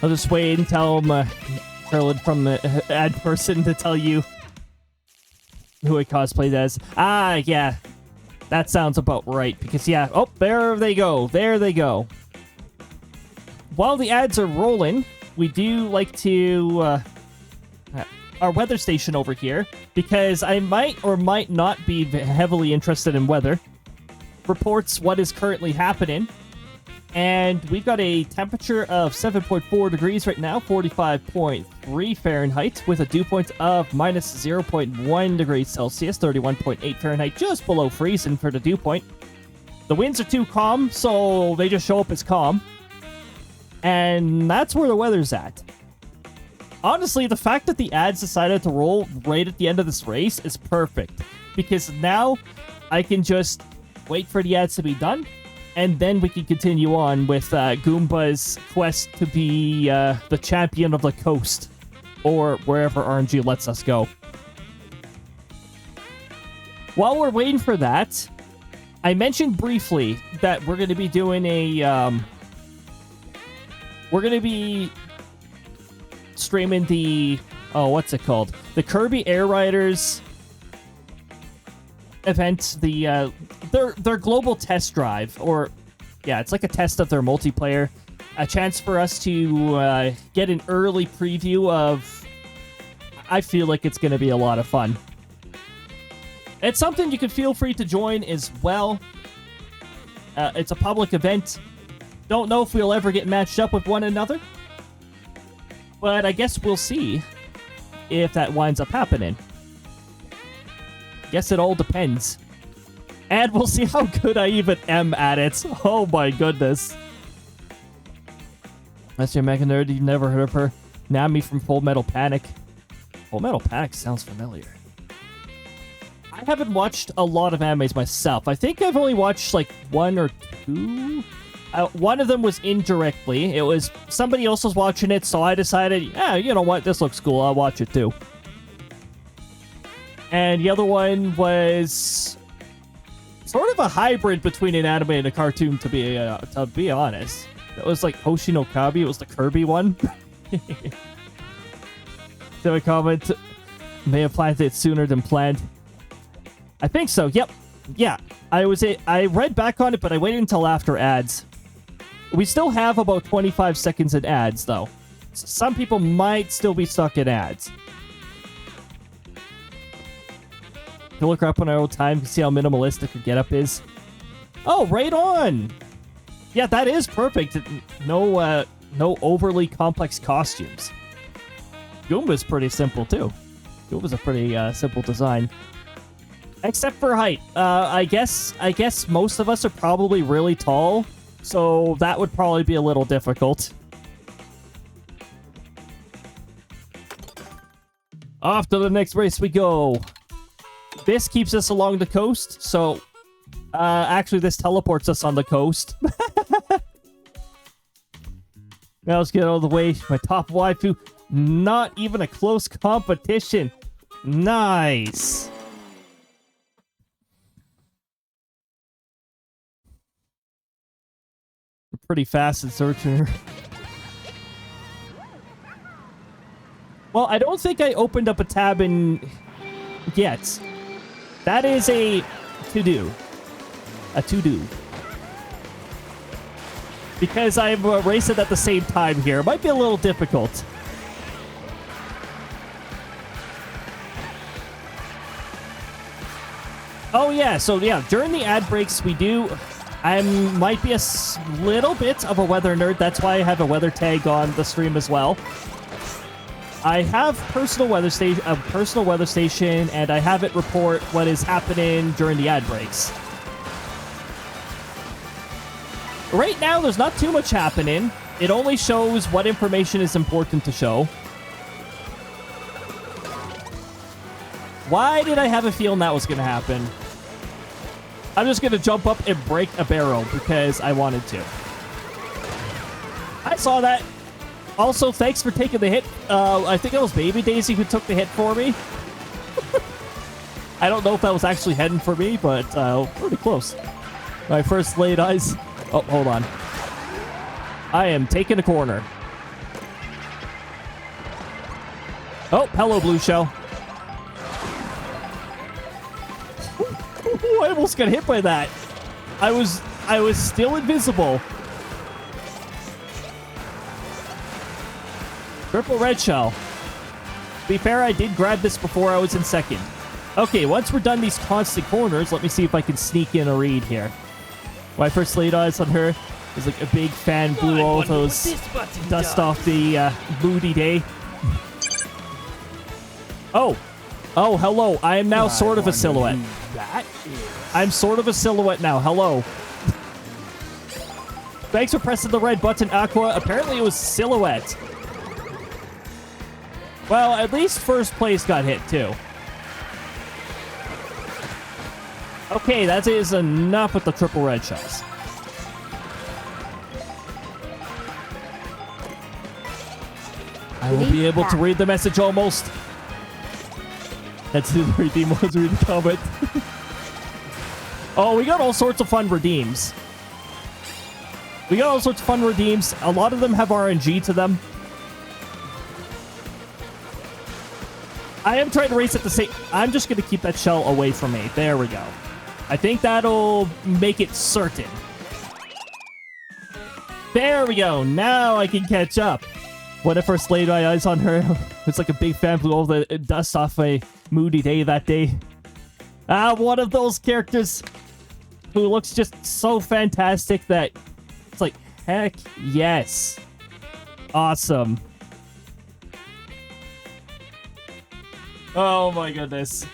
I'll just wait and tell Charlotte from the ad person to tell you who I cosplayed as. Ah, yeah. That sounds about right. Because, yeah. Oh, there they go. There they go. While the ads are rolling, we do like to... our weather station over here. Because I might or might not be heavily interested in weather. Reports what is currently happening. And we've got a temperature of 7.4 degrees right now, 45.3 Fahrenheit, with a dew point of minus 0.1 degrees Celsius, 31.8 Fahrenheit, just below freezing for the dew point. The winds are too calm, so they just show up as calm. And that's where the weather's at. Honestly, the fact that the ads decided to roll right at the end of this race is perfect. Because now I can just wait for the ads to be done. And then we can continue on with Goomba's quest to be the champion of the coast. Or wherever RNG lets us go. While we're waiting for that, I mentioned briefly that we're going to be doing a... we're going to be streaming the... Oh, what's it called? The Kirby Air Riders event, the their global test drive, or yeah, it's like a test of their multiplayer, a chance for us to get an early preview of. I feel like it's going to be a lot of fun. It's something you can feel free to join as well. It's a public event. Don't know if we'll ever get matched up with one another, but I guess we'll see if that winds up happening. Guess it all depends. And we'll see how good I even am at it. Oh my goodness. That's your mega nerd. You've never heard of her. Nami from Full Metal Panic. Full Metal Panic sounds familiar. I haven't watched a lot of animes myself. I think I've only watched like one or two. One of them was indirectly. It was somebody else was watching it, so I decided, yeah, you know what? This looks cool. I'll watch it too. And the other one was sort of a hybrid between an anime and a cartoon, to be honest. It was like Hoshi no Kabi. It was the Kirby one. So a comment, may have planned it sooner than planned. I think so. Yep. Yeah. I read back on it, but I waited until after ads. We still have about 25 seconds in ads, though. Some people might still be stuck in ads. You look her up on our old time to see how minimalistic her getup is. Oh, right on! Yeah, that is perfect. No overly complex costumes. Goomba's pretty simple, too. Goomba's a pretty simple design. Except for height. I guess most of us are probably really tall, so that would probably be a little difficult. Off to the next race we go. This keeps us along the coast, so actually this teleports us on the coast. Now let's get out of the way. My top waifu. Not even a close competition. Nice. We're pretty fast at searching her. Well, I don't think I opened up a tab in yet. That is a to-do. A to-do. Because I'm racing at the same time here. It might be a little difficult. Oh, yeah. So, yeah, during the ad breaks, we do... I might be a little bit of a weather nerd. That's why I have a weather tag on the stream as well. I have a personal weather station, and I have it report what is happening during the ad breaks. Right now, there's not too much happening. It only shows what information is important to show. Why did I have a feeling that was going to happen? I'm just going to jump up and break a barrel because I wanted to. I saw that. Also, thanks for taking the hit. I think it was Baby Daisy who took the hit for me. I don't know if that was actually heading for me, but pretty close. My first laid eyes. Oh, hold on. I am taking a corner. Oh, hello, Blue Shell. Ooh, I almost got hit by that. I was still invisible. Triple red shell. To be fair, I did grab this before I was in second. Okay, once we're done these constant corners, let me see if I can sneak in a read here. When I first laid eyes on her, was like a big fan, blew all those dust off the moody day. Oh, hello. I am now sort of a silhouette. I'm sort of a silhouette now. Hello. Thanks for pressing the red button, Aqua. Apparently it was silhouette. Well, at least first place got hit, too. Okay, that is enough with the triple red shells. I will be able to read the message almost. That's the redeem was read the comment. Oh, we got all sorts of fun redeems. We got all sorts of fun redeems. A lot of them have RNG to them. I am trying to race at the same... I'm just going to keep that shell away from me. There we go. I think that'll make it certain. There we go. Now I can catch up. When I first laid my eyes on her, it's like a big fan blew all the dust off a moody day that day. One of those characters who looks just so fantastic that it's like, heck yes. Awesome. Oh my goodness.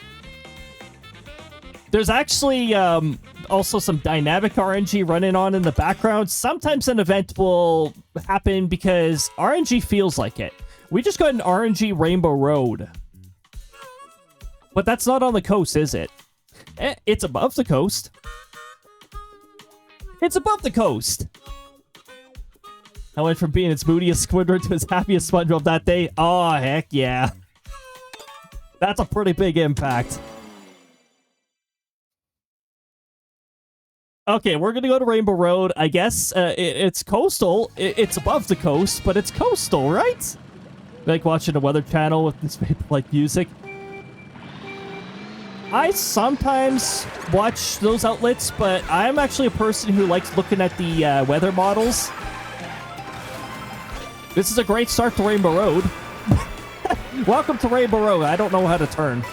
There's actually also some dynamic RNG running on in the background. Sometimes an event will happen because RNG feels like it. We just got an RNG Rainbow Road. But that's not on the coast, is it? It's above the coast. It's above the coast. I went from being its moodiest Squidward to his happiest SpongeBob that day. Oh, heck yeah. That's a pretty big impact. Okay, we're gonna go to Rainbow Road. I guess it's coastal. It's above the coast, but it's coastal, right? Like watching a weather channel with this like music. I sometimes watch those outlets, but I'm actually a person who likes looking at the weather models. This is a great start to Rainbow Road. Welcome to Rainbow Road. I don't know how to turn.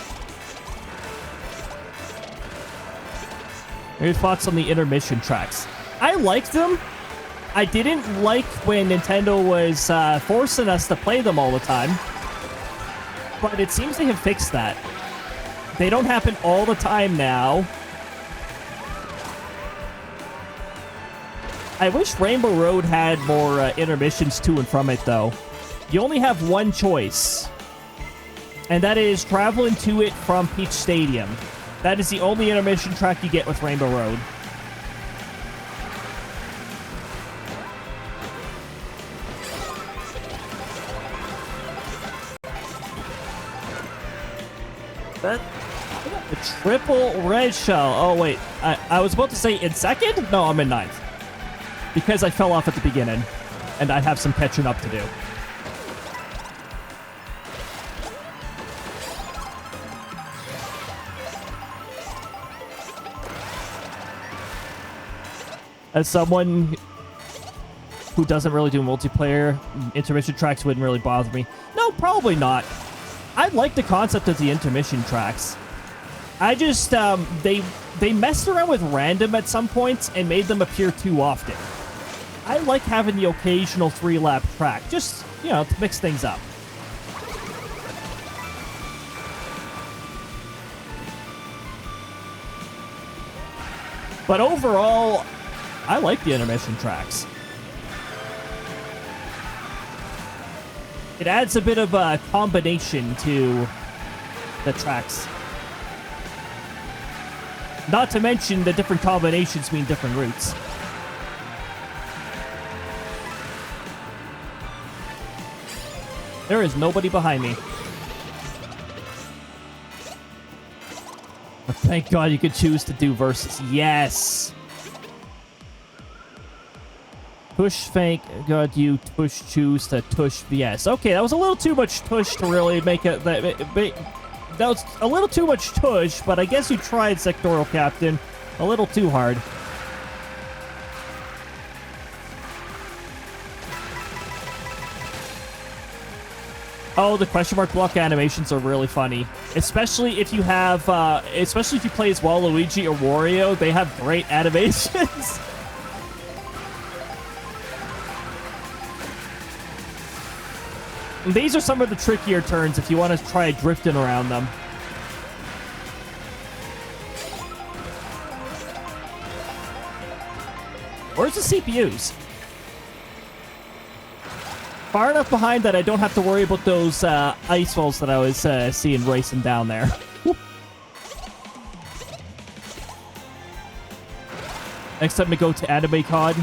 Your thoughts on the intermission tracks? I liked them. I didn't like when Nintendo was forcing us to play them all the time. But it seems they have fixed that. They don't happen all the time now. I wish Rainbow Road had more intermissions to and from it, though. You only have one choice. And that is traveling to it from Peach Stadium. That is the only intermission track you get with Rainbow Road. A triple red shell. Oh, wait. I was about to say in second? No, I'm in ninth. Because I fell off at the beginning. And I have some catching up to do. As someone who doesn't really do multiplayer, intermission tracks wouldn't really bother me. No, probably not. I like the concept of the intermission tracks. I just, they messed around with random at some points and made them appear too often. I like having the occasional 3-lap track, just, you know, to mix things up. But overall, I like the intermission tracks. It adds a bit of a combination to the tracks. Not to mention the different combinations mean different routes. There is nobody behind me. But thank God you could choose to do versus. Yes! Tush, thank God you tush choose to tush yes. Okay, that was a little too much tush to really make it... That was a little too much tush, but I guess you tried, Sectoral Captain. A little too hard. Oh, the question mark block animations are really funny. Especially if you have, especially if you play as Waluigi or Wario, they have great animations. These are some of the trickier turns if you want to try drifting around them. Where's the CPUs? Far enough behind that I don't have to worry about those ice walls that I was seeing racing down there. Whoop. Next time to go to AnimeCon,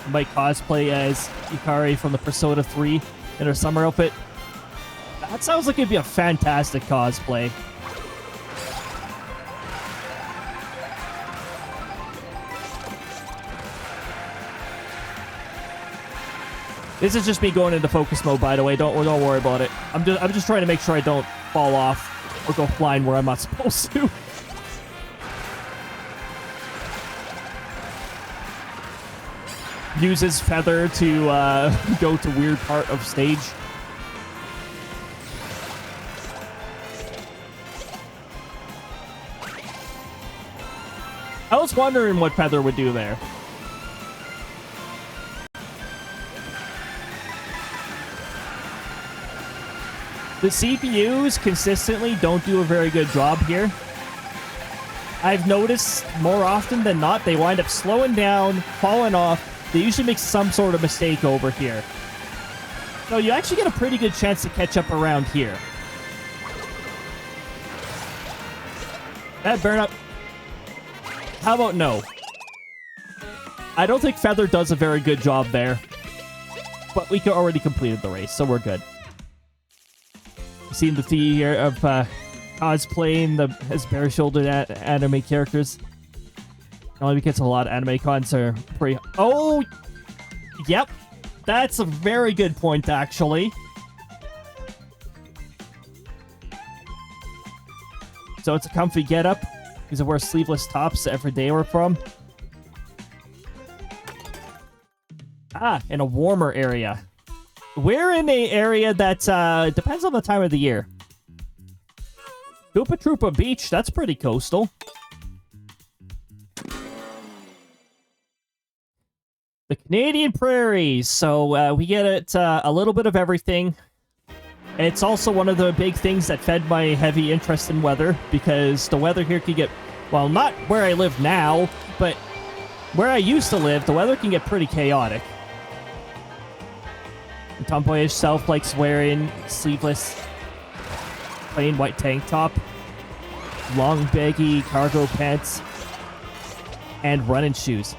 I might cosplay as Ikari from the Persona 3 in her summer outfit. That sounds like it'd be a fantastic cosplay. This is just me going into focus mode, by the way. Don't worry about it. I'm just trying to make sure I don't fall off or go flying where I'm not supposed to. Uses feather to go to weird part of stage. I was wondering what feather would do there. The CPUs consistently don't do a very good job here. I've noticed more often than not, they wind up slowing down, falling off. They usually make some sort of mistake over here. So you actually get a pretty good chance to catch up around here. That burn up. How about no? I don't think Feather does a very good job there. But we already completed the race, so we're good. Seen the theme here of cosplaying as bare-shouldered anime characters. Only because a lot of anime cons are pretty... Oh! Yep. That's a very good point, actually. So it's a comfy get-up. Because I wear sleeveless tops every day we're from. Ah, in a warmer area. We're in an area that depends on the time of the year. Koopa Troopa Beach, that's pretty coastal. The Canadian prairies. So we get it a little bit of everything. It's also one of the big things that fed my heavy interest in weather, because the weather here can get, well, not where I live now, but where I used to live, the weather can get pretty chaotic. The tomboyish self likes wearing sleeveless, plain white tank top, long baggy cargo pants, and running shoes.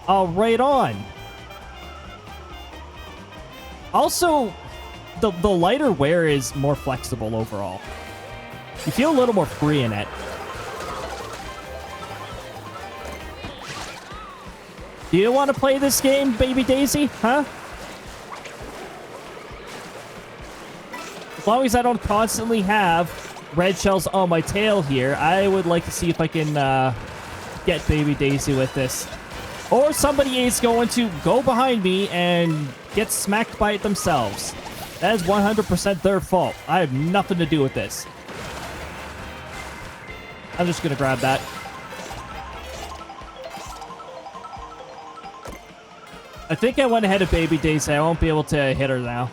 Oh, right on. Also, the lighter wear is more flexible overall. You feel a little more free in it. Do you want to play this game, Baby Daisy? Huh? As long as I don't constantly have red shells on my tail here, I would like to see if I can get Baby Daisy with this. Or somebody is going to go behind me and get smacked by it themselves. That is 100% their fault. I have nothing to do with this. I'm just gonna grab that. I think I went ahead of Baby Daisy. I won't be able to hit her now.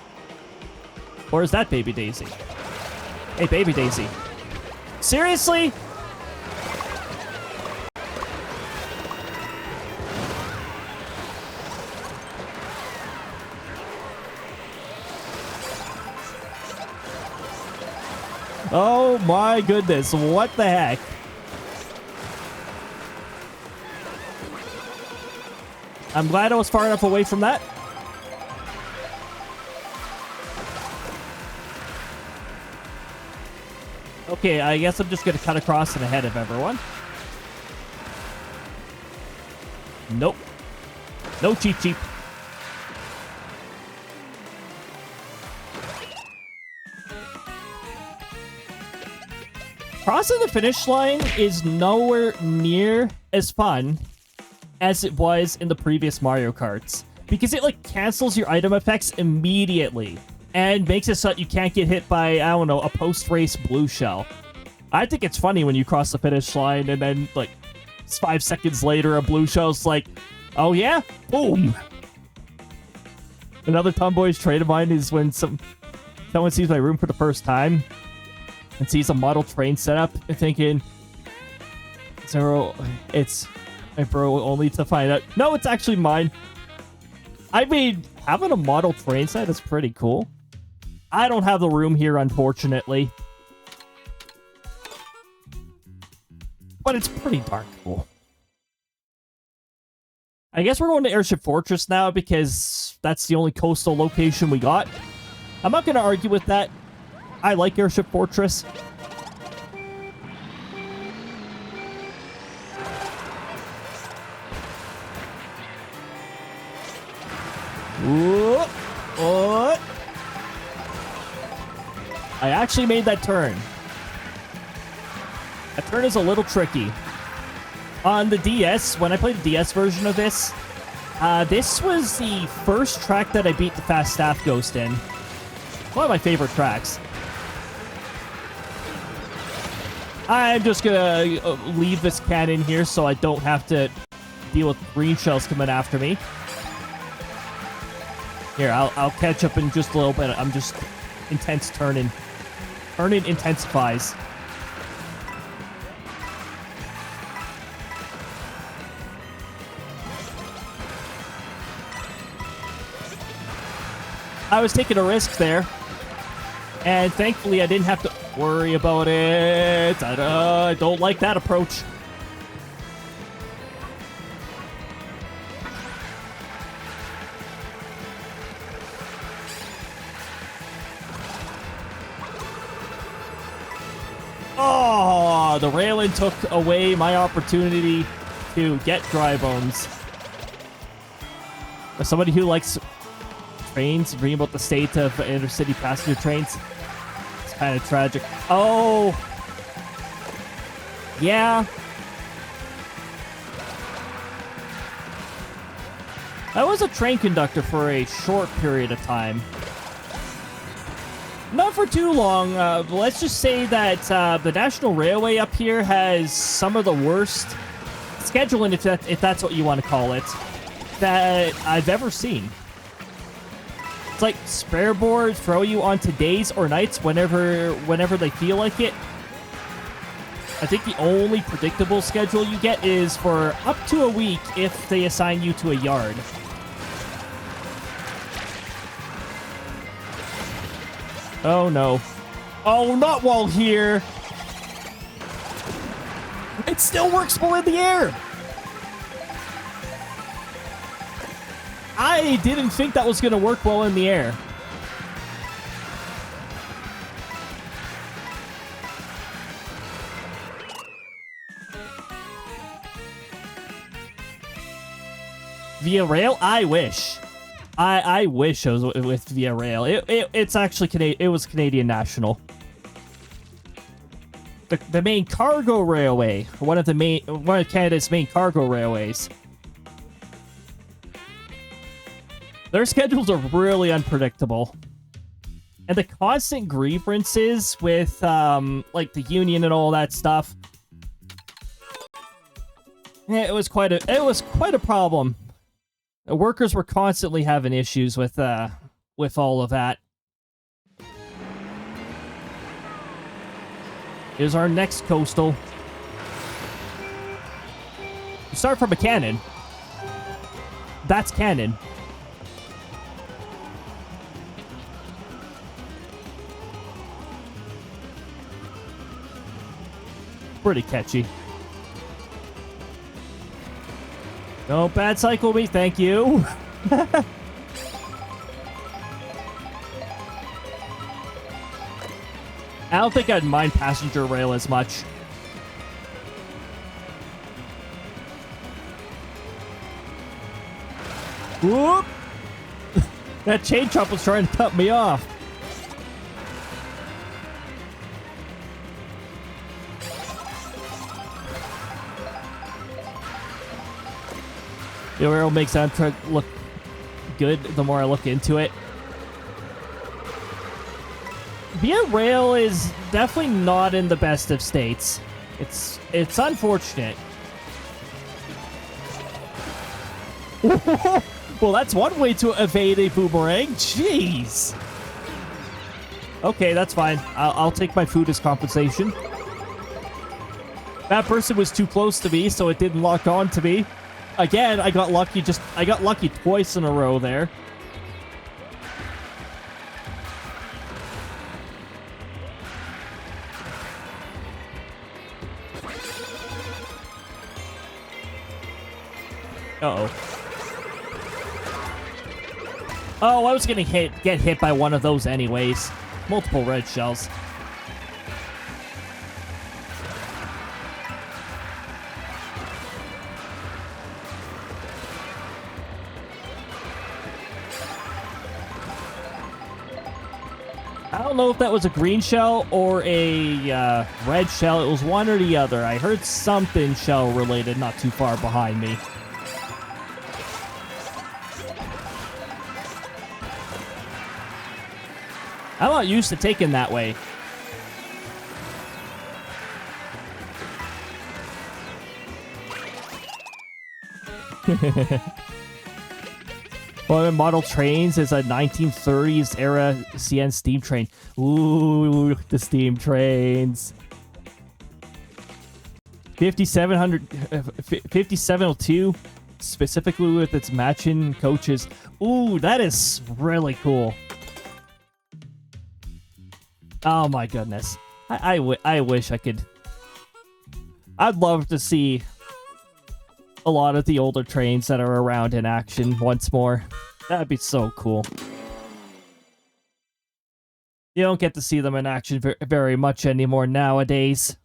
Or is that Baby Daisy? Hey, Baby Daisy. Seriously? Oh my goodness, what the heck? I'm glad I was far enough away from that. Okay, I guess I'm just gonna cut across and ahead of everyone. Nope. No cheap cheap. Crossing the finish line is nowhere near as fun as it was in the previous Mario Karts, because it like cancels your item effects immediately and makes it so that you can't get hit by, I don't know, a post-race blue shell. I think it's funny when you cross the finish line and then like 5 seconds later a blue shell's like, oh yeah, boom. Another tomboyish trait of mine is when someone sees my room for the first time and sees a model train setup and thinking, it's my bro, only to find out, no, it's actually mine. I mean, having a model train set is pretty cool. I don't have the room here, unfortunately. But it's pretty darn cool. I guess we're going to Airship Fortress now because that's the only coastal location we got. I'm not going to argue with that. I like Airship Fortress. Whoop. What? I actually made that turn. That turn is a little tricky. On the DS, when I played the DS version of this, this was the first track that I beat the Fast Staff Ghost in. One of my favorite tracks. I'm just gonna leave this cannon here so I don't have to deal with green shells coming after me. Here, I'll catch up in just a little bit. I'm just intense turning. Turning intensifies. I was taking a risk there, and thankfully I didn't have to worry about it. I don't like that approach. Oh, the railing took away my opportunity to get dry bones. As somebody who likes trains, reading about the state of intercity passenger trains, it's kind of tragic. Oh, yeah. I was a train conductor for a short period of time. Not for too long. Let's just say that the National Railway up here has some of the worst scheduling, if that's what you want to call it, that I've ever seen. It's like spare board, throw you onto days or nights whenever they feel like it. I think the only predictable schedule you get is for up to a week if they assign you to a yard. Oh no. Oh, not while here. It still works well in the air. I didn't think that was going to work well in the air. Via rail? I wish. I wish I was with Via Rail. It's actually it was Canadian National. The main cargo railway, one of Canada's main cargo railways. Their schedules are really unpredictable. And the constant grievances with like the union and all that stuff Yeah, it was quite a problem. The workers were constantly having issues with all of that. Here's our next coastal. You start from a cannon. That's cannon. Pretty catchy. Don't bad cycle me, thank you. I don't think I'd mind passenger rail as much. Whoop! That chain chomp was trying to cut me off. The rail makes Amtrak look good the more I look into it. Via Rail is definitely not in the best of states. It's unfortunate. Well, that's one way to evade a boomerang. Jeez. Okay, that's fine. I'll take my food as compensation. That person was too close to me, so it didn't lock on to me. Again, I got lucky. I got lucky twice in a row there. Uh-oh. Oh, I was gonna get hit by one of those anyways. Multiple red shells. I don't know if that was a green shell or a red shell. It was one or the other. I heard something shell related not too far behind me. I'm not used to taking that way. One of the model trains is a 1930s era CN steam train. Ooh, the steam trains. 5702, specifically with its matching coaches. Ooh, that is really cool. Oh my goodness. I wish I could. I'd love to see a lot of the older trains that are around in action once more. That'd be so cool. You don't get to see them in action very much anymore nowadays.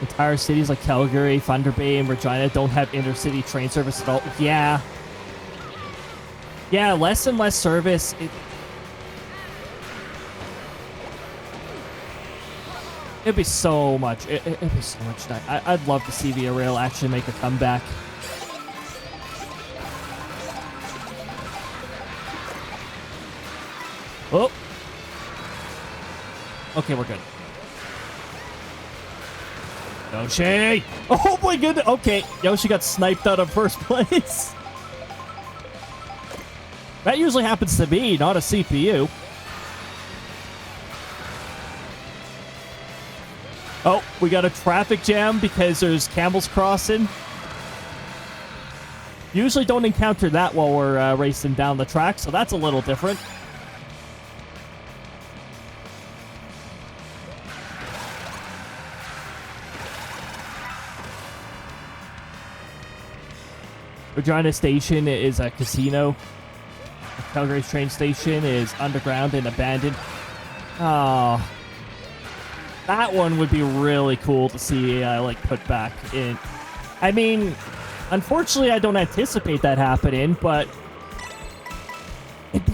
Entire cities like Calgary, Thunder Bay, and Regina don't have intercity train service at all. Yeah. Yeah, less and less service. It'd be so much. It'd be so much nice. I'd love to see Via Rail actually make a comeback. Oh. Okay, we're good. Yoshi! Oh my goodness! Okay, Yoshi got sniped out of first place. That usually happens to me, not a CPU. Oh, we got a traffic jam because there's camels crossing. Usually don't encounter that while we're racing down the track, so that's a little different. Regina Station is a casino. Calgary's train station is underground and abandoned. Oh, that one would be really cool to see, like, put back in. I mean, unfortunately, I don't anticipate that happening, but it'd be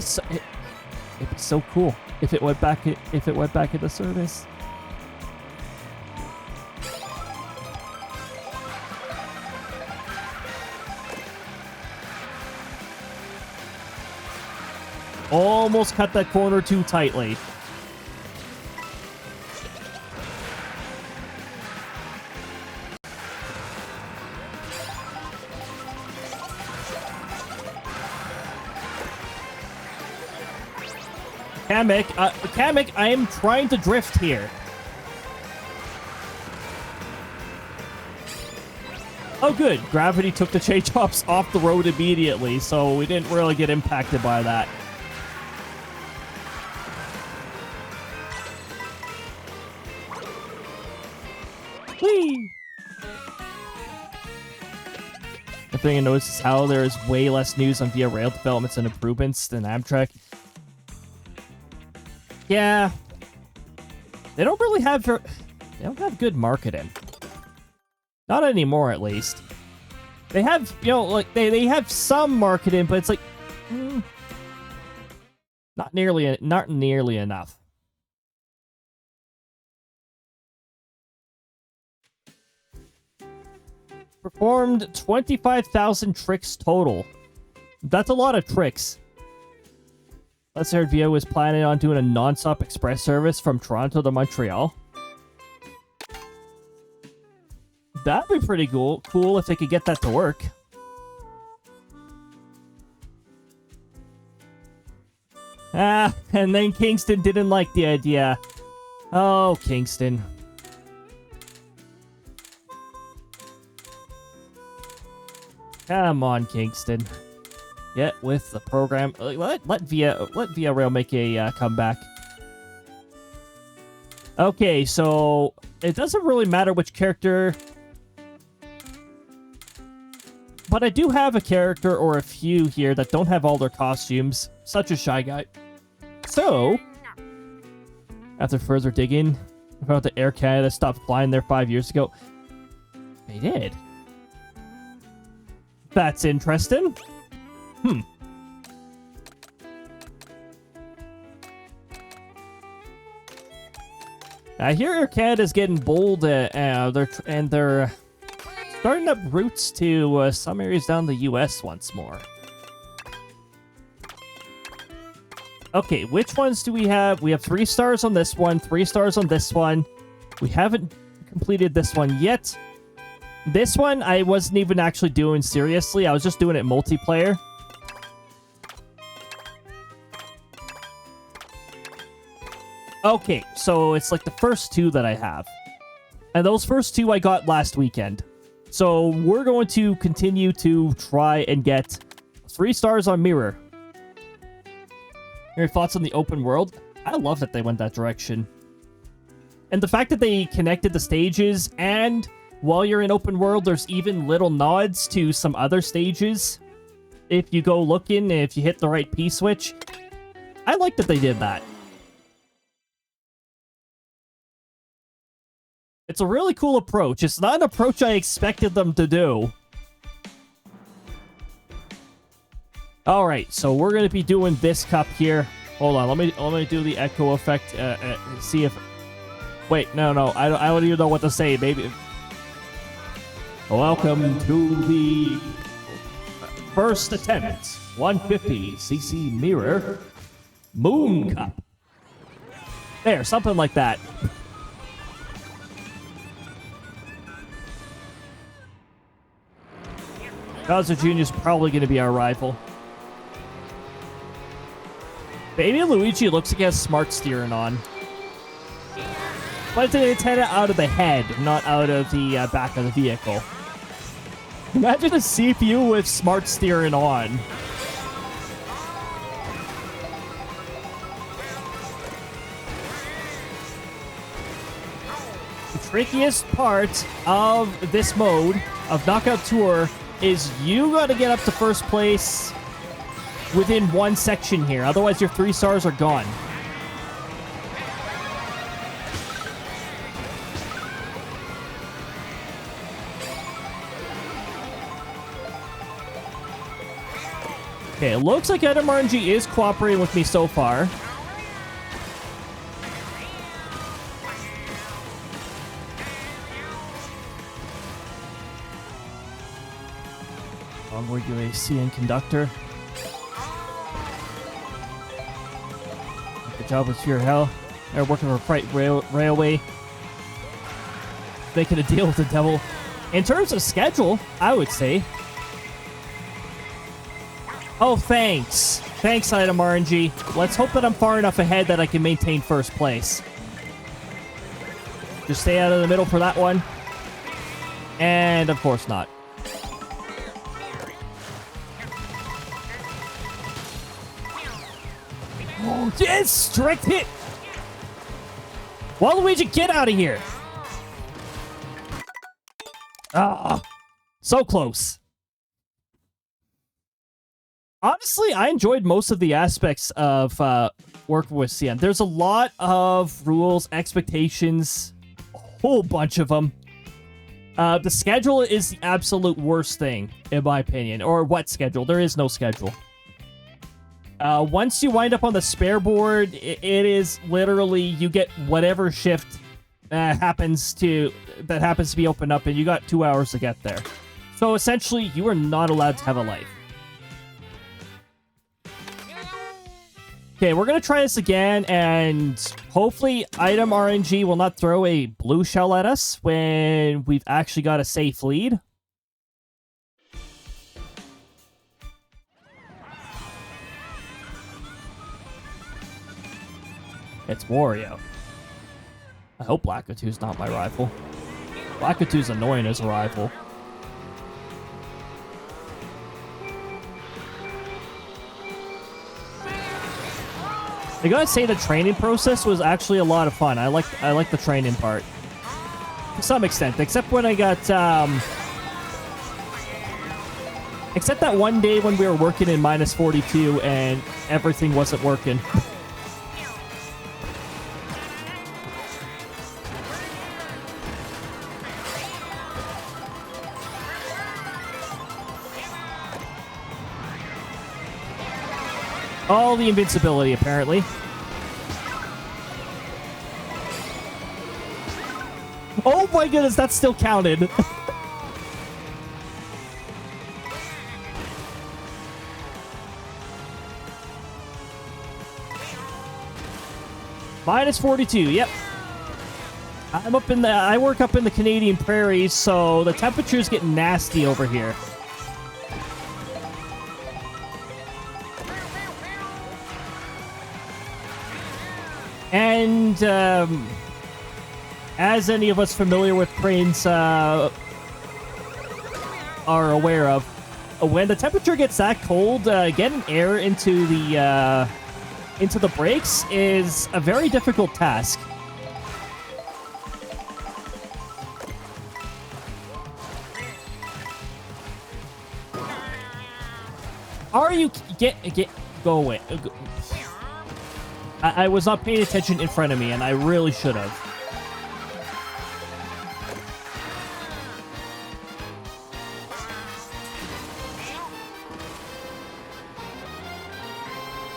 so cool if it went back into service. Almost cut that corner too tightly. Kamek, I am trying to drift here. Oh, good. Gravity took the J-Tops off the road immediately, so we didn't really get impacted by that. Whee! The thing I noticed is how there is way less news on Via Rail developments and improvements than Amtrak. Yeah. They don't really have... They don't have good marketing. Not anymore, at least. They have, you know, like, they have some marketing, but it's like... not nearly enough. Performed 25,000 tricks total. That's a lot of tricks. Let's hear Via was planning on doing a non-stop express service from Toronto to Montreal. That'd be pretty cool if they could get that to work. And then Kingston didn't like the idea. Oh, Kingston. Come on, Kingston. Get with the program. Let Via Rail make a comeback. Okay, so it doesn't really matter which character, but I do have a character or a few here that don't have all their costumes, such as Shy Guy. So, after further digging, I found out that Air Canada stopped flying there 5 years ago. They did. That's interesting. I hear Air Canada's getting bold, they're starting up routes to some areas down the U.S. once more. Okay, which ones do we have? We have 3 stars on this one, 3 stars on this one. We haven't completed this one yet. This one, I wasn't even actually doing seriously. I was just doing it multiplayer. Okay, so it's like the first 2 that I have. And those first 2 I got last weekend. So we're going to continue to try and get 3 stars on Mirror. Your thoughts on the open world? I love that they went that direction. And the fact that they connected the stages, and while you're in open world, there's even little nods to some other stages. If you go looking, if you hit the right P-switch. I like that they did that. It's a really cool approach. It's not an approach I expected them to do. Alright, so we're going to be doing this cup here. Hold on, let me do the echo effect. See if... Wait, no, I don't even know what to say. Maybe... Welcome to the first attempt. 150cc Mirror Moon Cup. There, something like that. Bowser Jr. is probably going to be our rival. Baby Luigi looks like he has smart steering on. But it's an antenna out of the head, not out of the back of the vehicle. Imagine a CPU with smart steering on. The trickiest part of this mode, of Knockout Tour, is you gotta get up to first place within one section here. Otherwise, your 3 stars are gone. Okay, it looks like NMRNG is cooperating with me so far. Onward UAC and conductor. Good job with Pure Hell. They're working for Freight Railway. Making a deal with the devil. In terms of schedule, I would say. Oh, thanks. Thanks, item RNG. Let's hope that I'm far enough ahead that I can maintain first place. Just stay out of the middle for that one. And of course not. Oh, yes! Strike hit! Waluigi, get out of here! Ah, so close. Honestly, I enjoyed most of the aspects of working with CM. There's a lot of rules, expectations, a whole bunch of them. The schedule is the absolute worst thing, in my opinion. Or what schedule? There is no schedule. Once you wind up on the spare board, it is literally you get whatever shift happens to be opened up, and you got 2 hours to get there. So essentially, you are not allowed to have a life. Okay, we're gonna try this again, and hopefully item RNG will not throw a blue shell at us when we've actually got a safe lead. It's Wario. I hope Lakitu's not my rival. Lakitu's annoying as a rival. I gotta say the training process was actually a lot of fun. I like the training part. To some extent. Except when I got, except that one day when we were working in -42 and everything wasn't working. All the invincibility, apparently. Oh my goodness, that still counted. -42, yep. I work up in the Canadian prairies, so the temperatures get nasty over here. And, as any of us familiar with cranes are aware of, when the temperature gets that cold, getting air into the brakes is a very difficult task. Are you go away? I was not paying attention in front of me, and I really should have.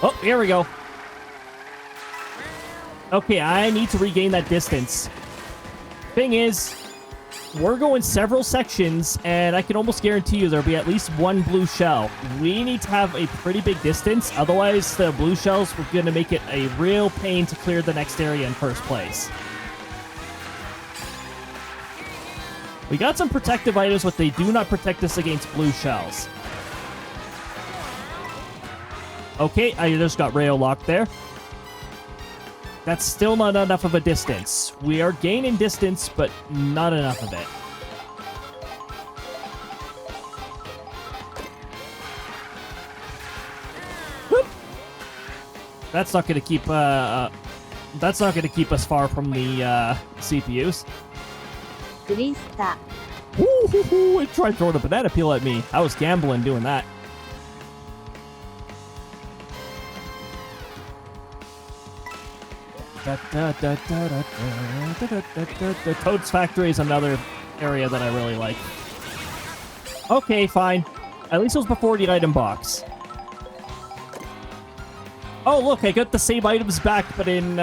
Oh, here we go. Okay, I need to regain that distance. Thing is, we're going several sections, and I can almost guarantee you there'll be at least one blue shell. We need to have a pretty big distance, otherwise the blue shells are going to make it a real pain to clear the next area in first place. We got some protective items, but they do not protect us against blue shells. Okay, I just got rail locked there. That's still not enough of a distance. We are gaining distance, but not enough of it. Whoop. That's not going to keep. That's not going to keep us far from the CPUs. Woo-hoo-hoo! It tried throwing a banana peel at me. I was gambling doing that. Toad's Factory is another area that I really like. Okay, fine. At least it was before the item box. Oh, look, I got the same items back, but in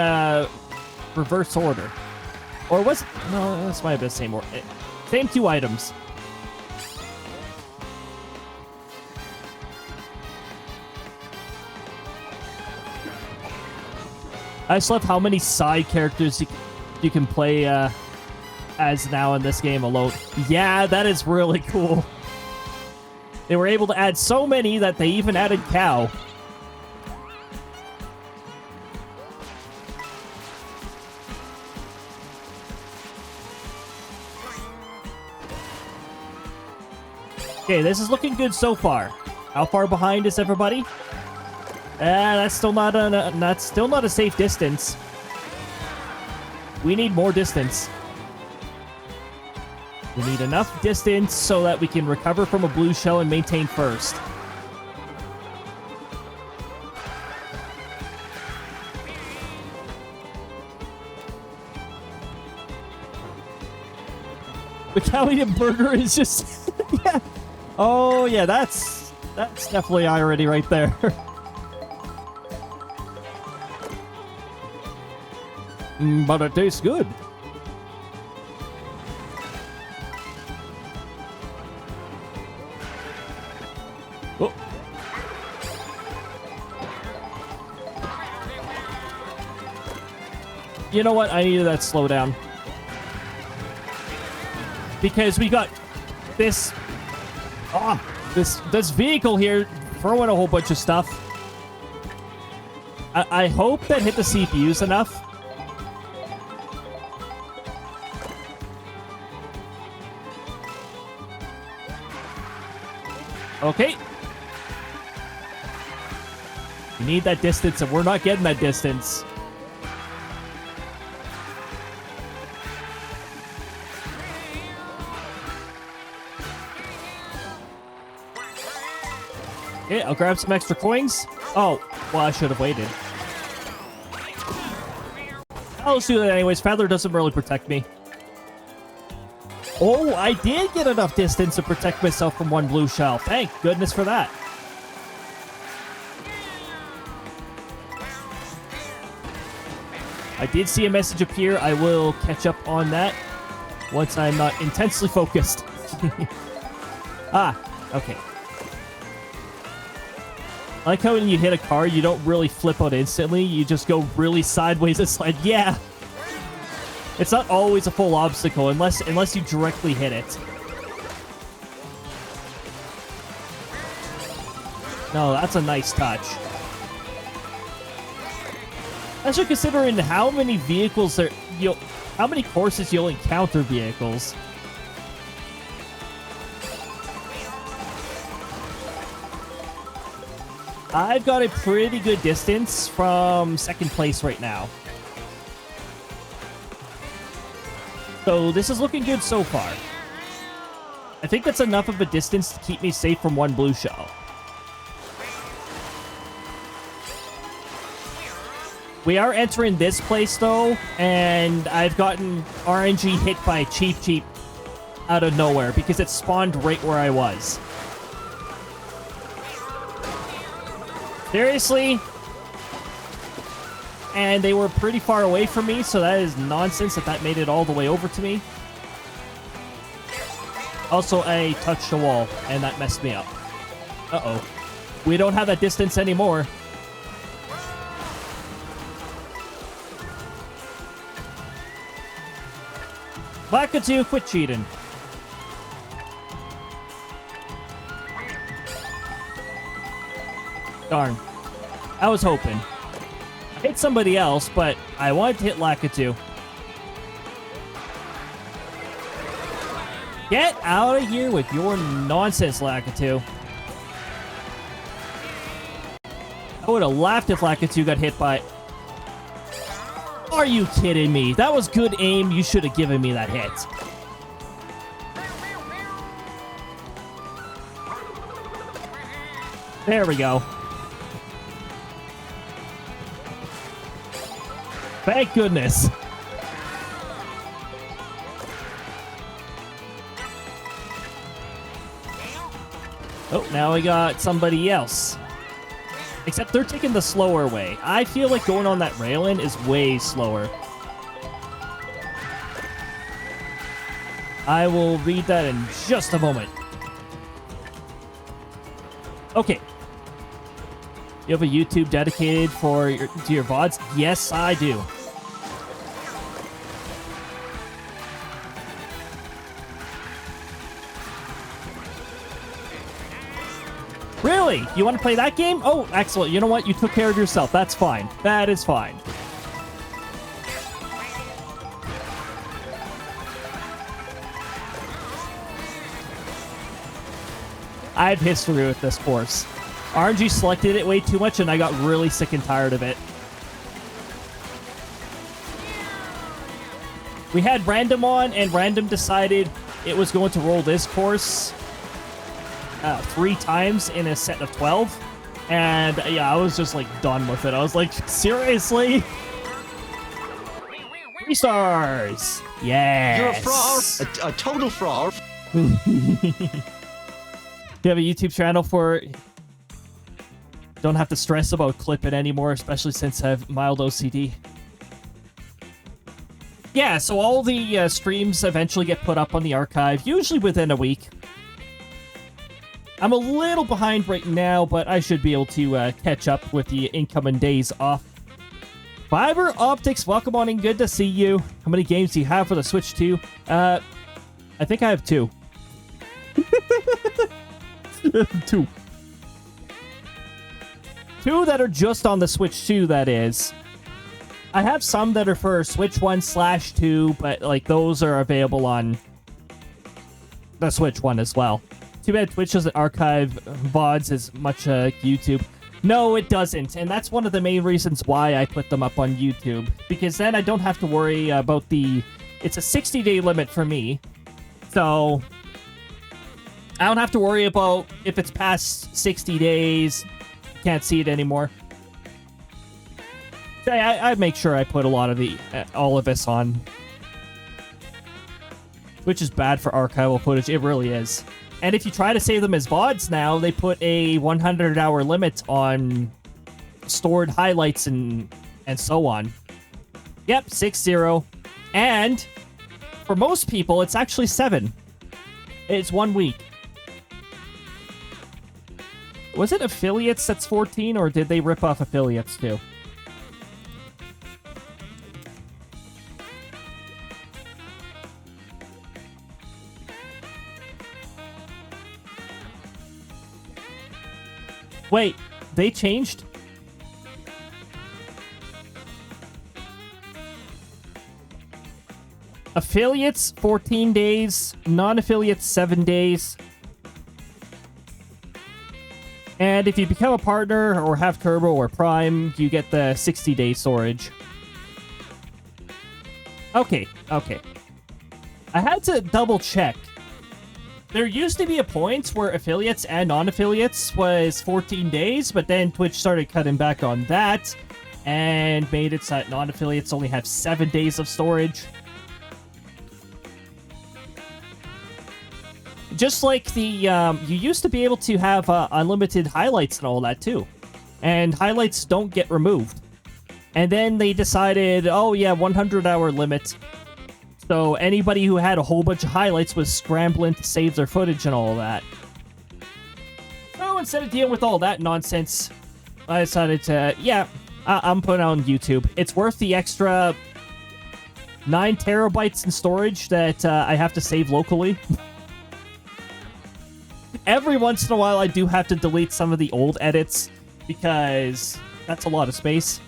reverse order. Or was it? No, this might have been the same order. Same two items. I just love how many side characters you can play as now in this game alone. Yeah, that is really cool. They were able to add so many that they even added Cow. Okay, this is looking good so far. How far behind is everybody? That's still not a safe distance. We need more distance. We need enough distance so that we can recover from a blue shell and maintain first. Italian burger is just... yeah. Oh, yeah, that's definitely irony right there. But it tastes good. Oh. You know what? I needed that slowdown. Because we got this this vehicle here throwing a whole bunch of stuff. I hope that hit the CPUs enough. Okay. We need that distance, and we're not getting that distance. Okay, I'll grab some extra coins. Oh, well, I should have waited. I'll just do that anyways. Feather doesn't really protect me. Oh, I did get enough distance to protect myself from one blue shell. Thank goodness for that. I did see a message appear. I will catch up on that once I'm not intensely focused. Okay. I like how when you hit a car, you don't really flip out instantly. You just go really sideways and slide. Yeah. It's not always a full obstacle unless you directly hit it. No, that's a nice touch. Especially considering how many vehicles there, how many courses you'll encounter vehicles. I've got a pretty good distance from second place right now. So this is looking good so far. I think that's enough of a distance to keep me safe from one blue shell. We are entering this place though, and I've gotten RNG hit by Cheep out of nowhere because it spawned right where I was. Seriously? And they were pretty far away from me, so that is nonsense that made it all the way over to me. Also, I touched a wall, and that messed me up. Uh-oh. We don't have that distance anymore. Lakitu, quit cheating. Darn. I was hoping. I hit somebody else, but I wanted to hit Lakitu. Get out of here with your nonsense, Lakitu. I would have laughed if Lakitu got hit by... Are you kidding me? That was good aim. You should have given me that hit. There we go. Thank goodness. Oh, now we got somebody else. Except they're taking the slower way. I feel like going on that railing is way slower. I will read that in just a moment. Okay. You have a YouTube dedicated to your VODs? Yes, I do. Really? You want to play that game? Oh, excellent. You know what? You took care of yourself. That's fine. That is fine. I have history with this course. RNG selected it way too much, and I got really sick and tired of it. We had Random on, and Random decided it was going to roll this course 3 times in a set of 12. And yeah, I was just like done with it. I was like, seriously? 3 stars! Yes!
You're a fraud. A total fraud.
You have a YouTube channel for... Don't have to stress about clipping anymore, especially since I have mild OCD. Yeah, so all the streams eventually get put up on the archive, usually within a week. I'm a little behind right now, but I should be able to catch up with the incoming days off. Fiber Optics, welcome on in. Good to see you. How many games do you have for the Switch 2? I think I have 2. 2. 2 that are just on the Switch 2, that is. I have some that are for Switch 1/2, but like those are available on the Switch 1 as well. Too bad Twitch doesn't archive VODs as much YouTube. No, it doesn't, and that's one of the main reasons why I put them up on YouTube, because then I don't have to worry about the... It's a 60-day limit for me, so I don't have to worry about if it's past 60 days, can't see it anymore. So I make sure I put a lot of the all of this on, which is bad for archival footage. It really is. And if you try to save them as VODs now, they put a 100-hour limit on stored highlights and so on. Yep, 6-0. And for most people, it's actually 7. It's 1 week. Was it affiliates that's 14, or did they rip off affiliates too? Wait, they changed? Affiliates, 14 days. Non-affiliates, 7 days. And if you become a partner or have Turbo or Prime, you get the 60-day storage. Okay. I had to double check. There used to be a point where affiliates and non-affiliates was 14 days, but then Twitch started cutting back on that and made it so that non-affiliates only have 7 days of storage. Just like the, you used to be able to have unlimited highlights and all that too. And highlights don't get removed. And then they decided, oh yeah, 100-hour limit. So anybody who had a whole bunch of highlights was scrambling to save their footage and all that. So instead of dealing with all that nonsense, I decided to, yeah, I'm putting it on YouTube. It's worth the extra 9 terabytes in storage that I have to save locally. Every once in a while, I do have to delete some of the old edits because that's a lot of space.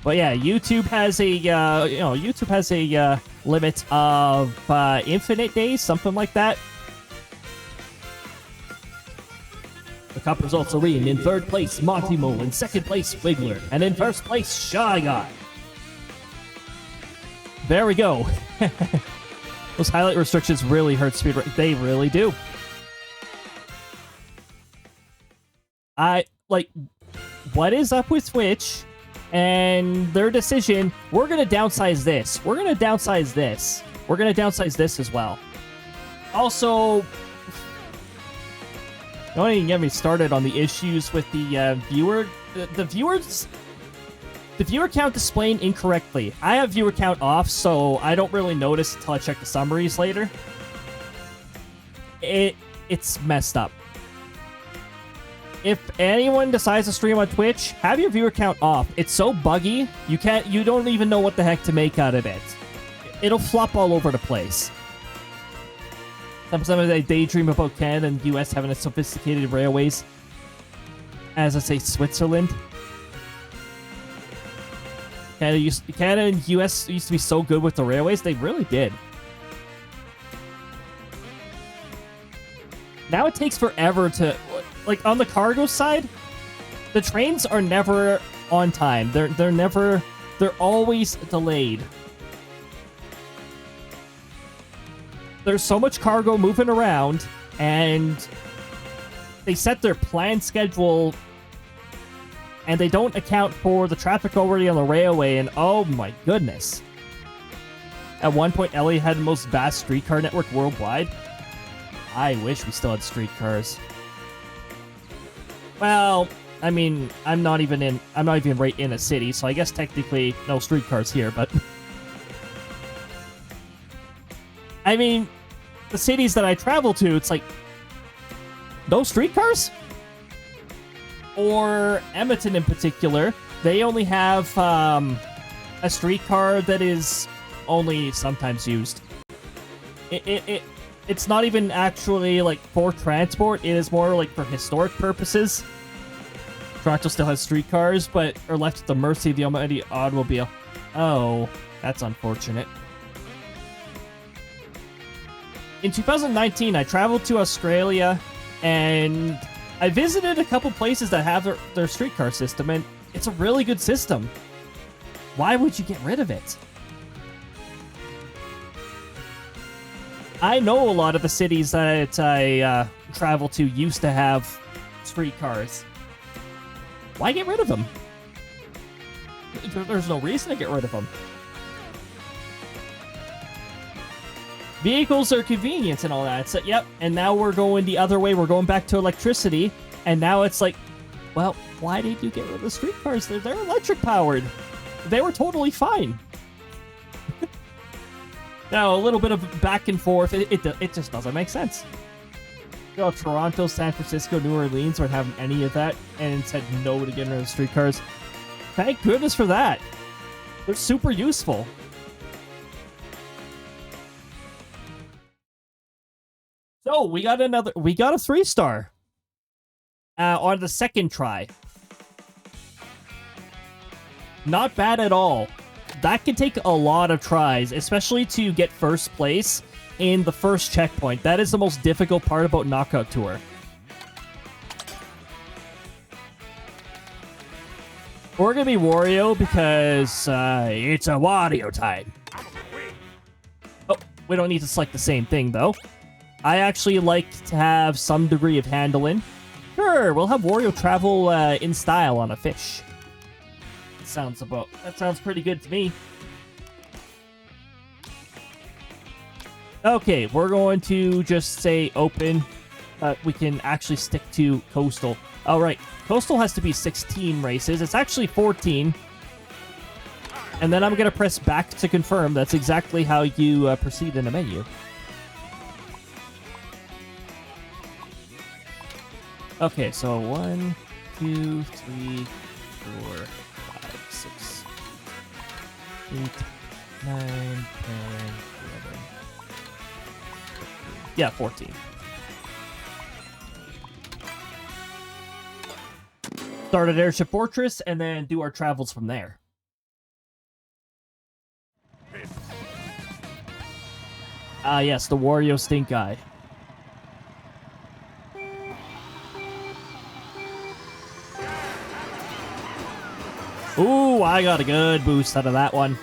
But yeah, YouTube has a YouTube has a limit of infinite days, something like that. The cup results are reading. In 3rd place, Monty Mole. In 2nd place, Wiggler. And in 1st place, Shy Guy. There we go. Those highlight restrictions really hurt speedrun. They really do. What is up with Twitch and their decision? We're going to downsize this. We're going to downsize this. We're going to downsize this as well. Also, don't even get me started on the issues with the viewer. The viewer count displaying incorrectly. I have viewer count off, so I don't really notice until I check the summaries later. It's messed up. If anyone decides to stream on Twitch, have your viewer count off. It's so buggy, you don't even know what the heck to make out of it. It'll flop all over the place. Sometimes I daydream about Canada and the US having a sophisticated railways. As I say, Switzerland. Canada and US used to be so good with the railways. They really did. Now it takes forever to, like, on the cargo side, the trains are never on time. They're always delayed. There's so much cargo moving around, and they set their planned schedule, and they don't account for the traffic already on the railway, and oh my goodness. At one point, LA had the most vast streetcar network worldwide. I wish we still had streetcars. Well, I mean, I'm not even right in a city, so I guess technically no streetcars here, but I mean, the cities that I travel to, it's like no streetcars? Or Edmonton in particular, they only have a streetcar that is only sometimes used. It's not even actually like for transport, it is more like for historic purposes. Toronto still has streetcars, but are left at the mercy of the almighty automobile. Oh, that's unfortunate. In 2019, I traveled to Australia, and I visited a couple places that have their streetcar system, and it's a really good system. Why would you get rid of it? I know a lot of the cities that I travel to used to have streetcars. Why get rid of them? There's no reason to get rid of them. Vehicles are convenient and all that. So, yep, and now we're going the other way. We're going back to electricity, and now it's like, well, why did you get rid of the streetcars? They're electric powered. They were totally fine. Now, a little bit of back and forth, it just doesn't make sense. You know, Toronto, San Francisco, New Orleans weren't having any of that and said no to getting rid of streetcars. Thank goodness for that. They're super useful. So, we got a 3-star on the second try. Not bad at all. That can take a lot of tries, especially to get first place in the first checkpoint. That is the most difficult part about Knockout Tour. We're gonna be Wario because it's a Wario time. Oh, we don't need to select the same thing though. I actually like to have some degree of handling. Sure, we'll have Wario travel in style on a fish. That sounds pretty good to me. Okay, we're going to just say open. We can actually stick to Coastal. All right, Coastal has to be 16 races. It's actually 14. And then I'm going to press back to confirm. That's exactly how you proceed in a menu. Okay, so 1, 2, 3, 4, 5, 6, 8, 9, 10, 11. Yeah, 14. Start at Airship Fortress and then do our travels from there. Ah, yes, the Wario Stink Eye. Ooh, I got a good boost out of that one.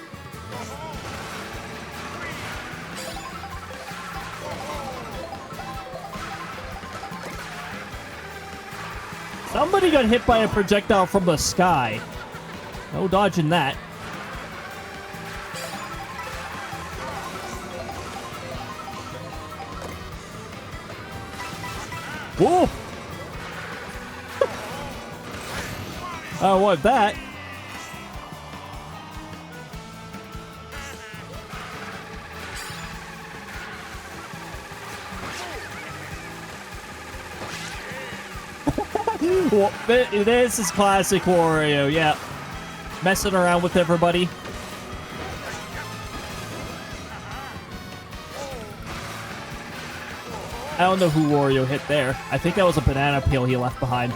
Somebody got hit by a projectile from the sky. No dodging that. Whoa! I want that. Well, this is classic Wario, yeah. Messing around with everybody. I don't know who Wario hit there. I think that was a banana peel he left behind.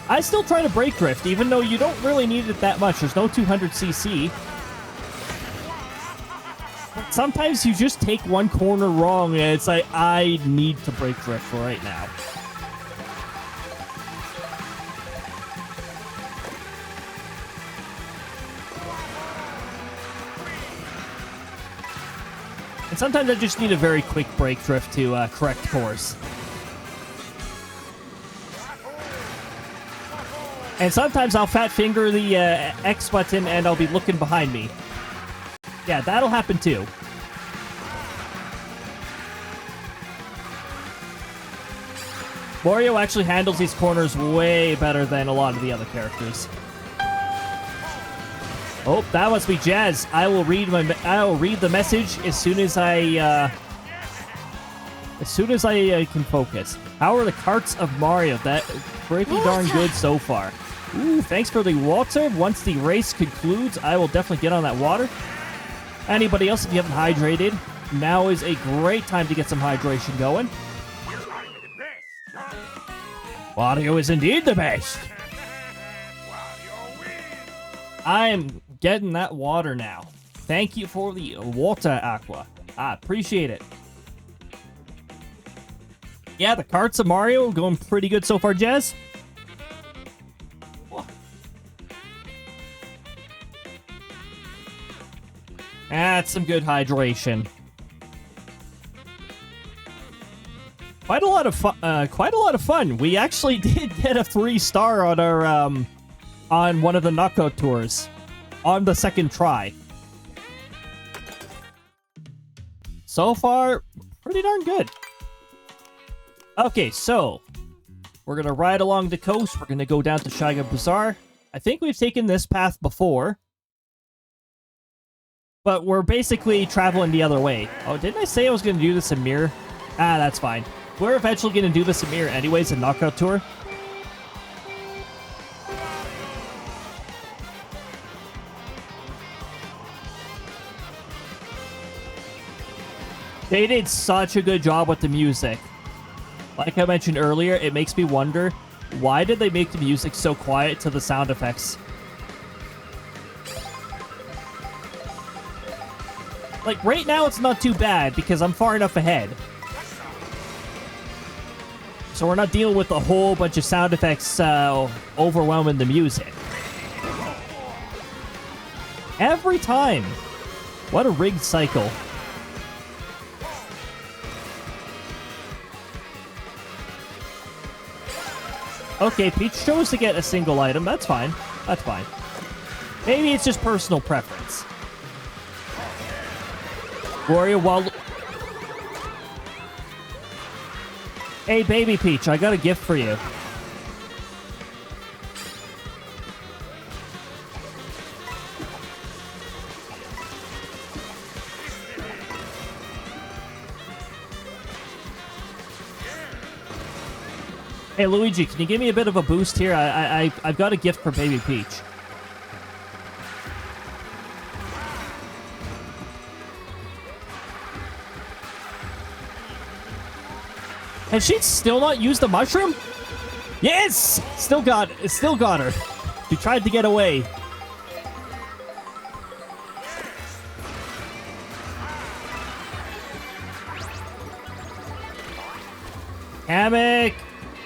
I still try to brake drift, even though you don't really need it that much. There's no 200cc. But sometimes you just take one corner wrong, and it's like, I need to brake drift right now. And sometimes I just need a very quick brake drift to correct course. And sometimes I'll fat finger the X button and I'll be looking behind me. Yeah, that'll happen too. Mario actually handles these corners way better than a lot of the other characters. Oh, that must be Jazz. I will read the message as soon as I can focus. How are the carts of Mario? That pretty darn good so far. Ooh, thanks for the water. Once the race concludes, I will definitely get on that water. Anybody else, if you haven't hydrated, now is a great time to get some hydration going. Wario is indeed the best. I'm getting that water now. Thank you for the water, Aqua. I appreciate it. Yeah, the carts of Mario going pretty good so far, Jazz. That's some good hydration. Quite a lot of fun. We actually did get a 3-star on our on one of the knockout tours on the second try. So far, pretty darn good. Okay, so we're gonna ride along the coast. We're gonna go down to Shiga Bazaar. I think we've taken this path before, but we're basically traveling the other way. Oh, didn't I say I was gonna do this in Mirror? Ah, that's fine. We're eventually gonna do this in Mirror anyways, a knockout tour. They did such a good job with the music. Like I mentioned earlier, it makes me wonder, why did they make the music so quiet to the sound effects? Like, right now it's not too bad, because I'm far enough ahead. So we're not dealing with a whole bunch of sound effects overwhelming the music. Every time! What a rigged cycle. Okay, Peach chose to get a single item. That's fine. That's fine. Maybe it's just personal preference. Wario, while... Hey, baby Peach, I got a gift for you. Hey, Luigi, can you give me a bit of a boost here? I've got a gift for Baby Peach. Has she still not used the mushroom? Yes! Still got her. She tried to get away. Hammock!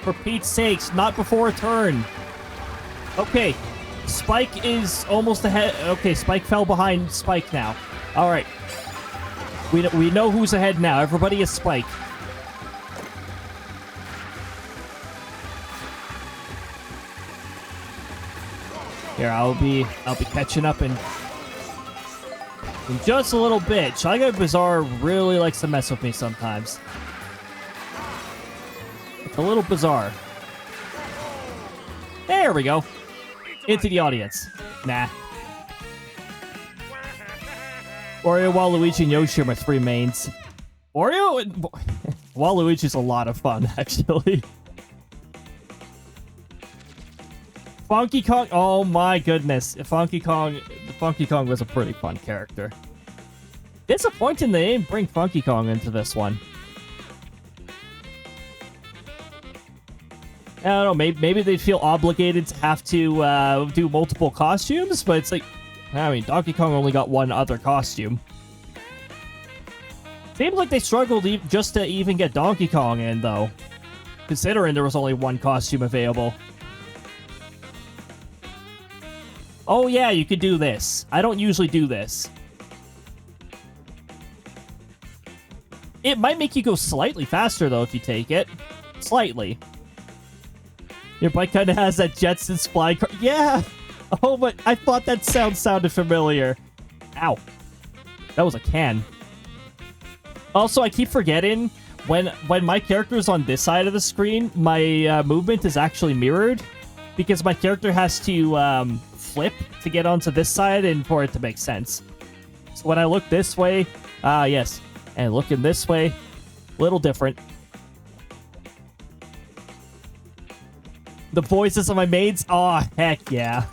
For Pete's sakes, not before a turn. Okay, Spike is almost ahead. Okay, Spike fell behind Spike now. All right. We know who's ahead now. Everybody is Spike. Here, I'll be catching up in just a little bit. Shiga Bazaar really likes to mess with me sometimes. It's a little bizarre. There we go. Into the audience. Nah. Wario, Waluigi, and Yoshi are my 3 mains. Wario and Waluigi's a lot of fun, actually. Funky Kong, oh my goodness. Funky Kong was a pretty fun character. Disappointing they didn't bring Funky Kong into this one. I don't know, maybe they feel obligated to have to do multiple costumes, but it's like, I mean, Donkey Kong only got one other costume. Seems like they struggled just to even get Donkey Kong in, though, considering there was only one costume available. Oh yeah, you could do this. I don't usually do this. It might make you go slightly faster, though, if you take it. Slightly. Your bike kind of has that Jetsons flying car. Yeah! Oh, but I thought that sounded familiar. Ow. That was a can. Also, I keep forgetting, when my character's on this side of the screen, my movement is actually mirrored, because my character has to flip to get onto this side and for it to make sense. So when I look this way, yes, and looking this way, a little different. The voices of my mates, oh heck yeah.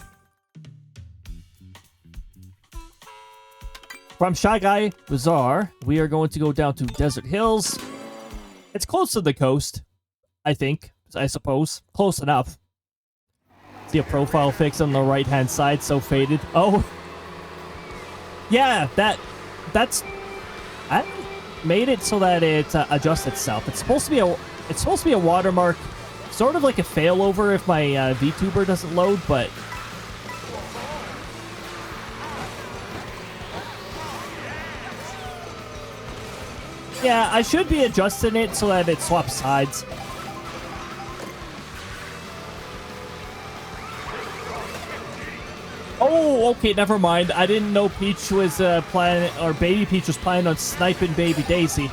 From Shy Guy Bazaar, we are going to go down to Desert Hills. It's close to the coast, I think, I suppose. Close enough. See a profile fix on the right-hand side, so faded. Oh. Yeah, that's... I made it so that it adjusts itself. It's supposed to be a watermark, sort of like a failover if my VTuber doesn't load, but... Yeah, I should be adjusting it so that it swaps sides. Oh, okay, never mind. I didn't know Peach was planning, or Baby Peach was planning on sniping Baby Daisy.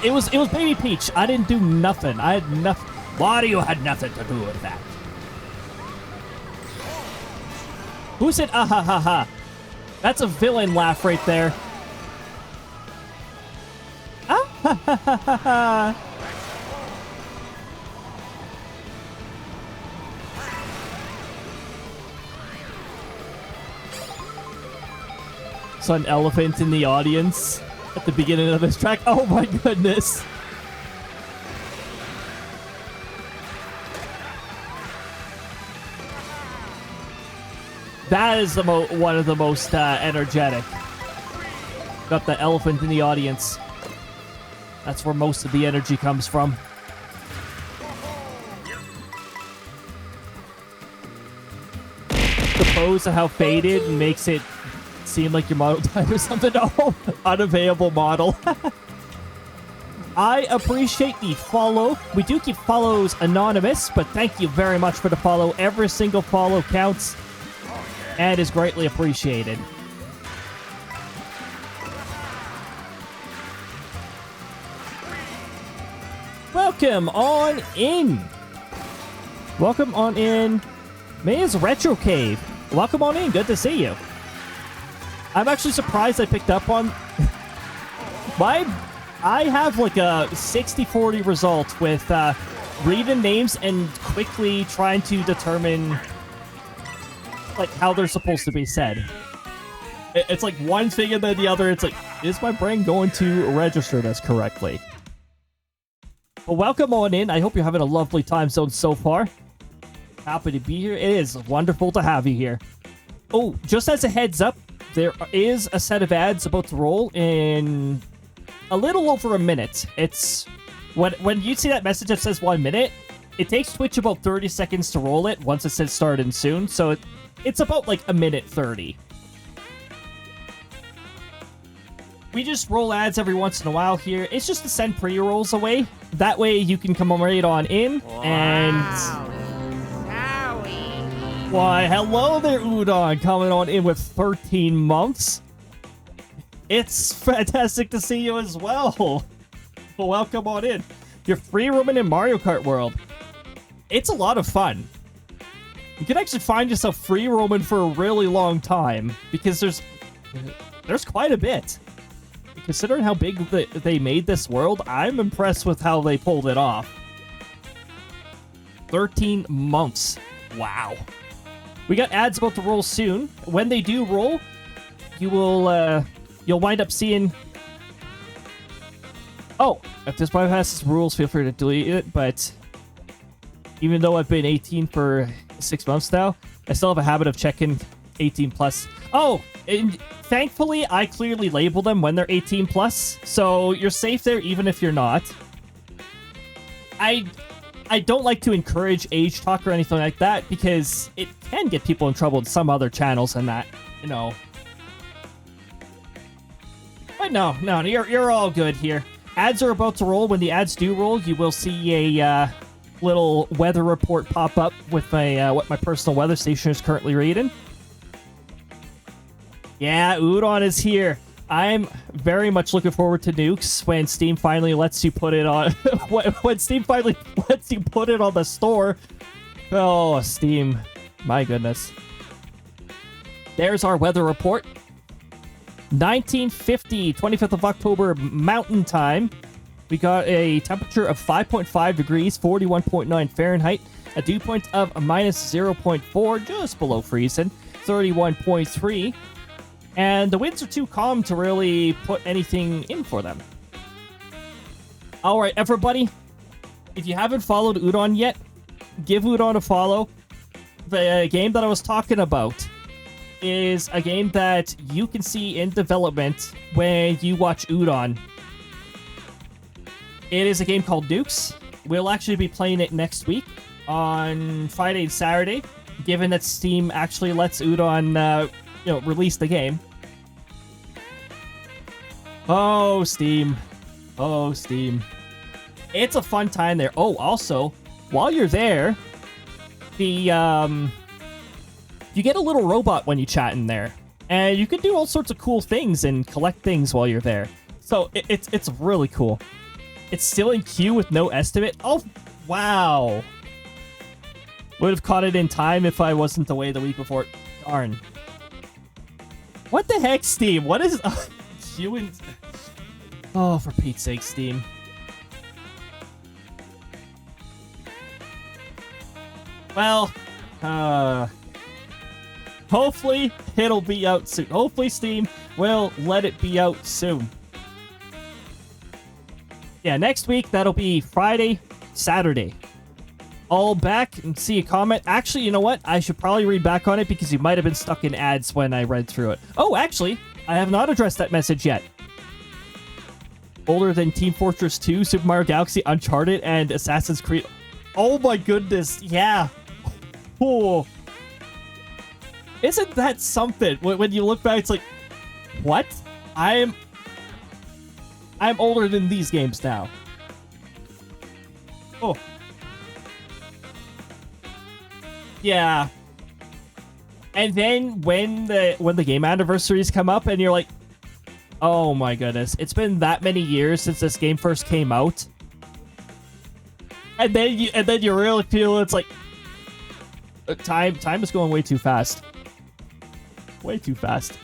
It was Baby Peach. I didn't do nothing. I had nothing. Mario had nothing to do with that. Who said ah ha ha ha? That's a villain laugh right there. Ah ha ha ha ha ha. Saw an elephant in the audience at the beginning of this track. Oh my goodness. That is one of the most energetic. Got the elephant in the audience. That's where most of the energy comes from. The pose of how faded makes it seem like your model died or something. Oh, unavailable model. I appreciate the follow. We do keep follows anonymous, but thank you very much for the follow. Every single follow counts and is greatly appreciated. Welcome on in. Welcome on in. May's Retro Cave. Welcome on in. Good to see you. I'm actually surprised I picked up on... I have like a 60-40 result with reading names and quickly trying to determine like how they're supposed to be said. It's like one thing and then the other. It's like, is my brain going to register this correctly? Well, welcome on in. I hope you're having a lovely time zone so far. Happy to be here. It is wonderful to have you here. Oh, just as a heads up, there is a set of ads about to roll in a little over a minute. It's when you see that message that says 1 minute, it takes Twitch about 30 seconds to roll it once it says starting soon. So it's about like a minute 30. We just roll ads every once in a while here. It's just to send pre-rolls away. That way you can come right on in and... Why, hello there, Udon, coming on in with 13 months. It's fantastic to see you as well. Well, welcome on in. You're free roaming in Mario Kart World. It's a lot of fun. You can actually find yourself free roaming for a really long time because there's quite a bit. Considering how big they made this world, I'm impressed with how they pulled it off. 13 months. Wow. We got ads about to roll soon. When they do roll, you will, you'll wind up seeing... Oh, if this bypasses rules, feel free to delete it, but... Even though I've been 18 for 6 months now, I still have a habit of checking 18 plus. Oh, and thankfully, I clearly label them when they're 18 plus, so you're safe there even if you're not. I don't like to encourage age talk or anything like that because it can get people in trouble in some other channels and that, you know. But no, you're all good here. Ads are about to roll. When the ads do roll, you will see a little weather report pop up with my what my personal weather station is currently reading. Yeah, Udon is here. I'm very much looking forward to nukes when Steam finally lets you put it on. When Steam finally lets you put it on the store. Oh, Steam. My goodness. There's our weather report. 1950, 25th of October, Mountain Time. We got a temperature of 5.5 degrees, 41.9 Fahrenheit. A dew point of minus 0.4, just below freezing. 31.3. And the winds are too calm to really put anything in for them. Alright, everybody. If you haven't followed Udon yet, give Udon a follow. The game that I was talking about is a game that you can see in development when you watch Udon. It is a game called Nukes. We'll actually be playing it next week on Friday and Saturday, given that Steam actually lets Udon release the game. Oh, Steam. Oh, Steam. It's a fun time there. Oh, also, while you're there, you get a little robot when you chat in there. And you can do all sorts of cool things and collect things while you're there. So it's really cool. It's still in queue with no estimate. Oh, wow. Would have caught it in time if I wasn't away the week before. Darn. What the heck, Steam? What is... you and... Oh, for Pete's sake, Steam. Well, hopefully it'll be out soon. Hopefully Steam will let it be out soon. Yeah, next week, that'll be Friday, Saturday. I'll back and see a comment. Actually, you know what? I should probably read back on it because you might have been stuck in ads when I read through it. Oh, actually, I have not addressed that message yet. Older than Team Fortress 2, Super Mario Galaxy, Uncharted, and Assassin's Creed. Oh my goodness, yeah. Oh. Isn't that something? When you look back, it's like, what? I'm older than these games now. Oh. Yeah. And then when the game anniversaries come up and you're like, oh my goodness, it's been that many years since this game first came out. And then you really feel it's like time is going way too fast. Way too fast.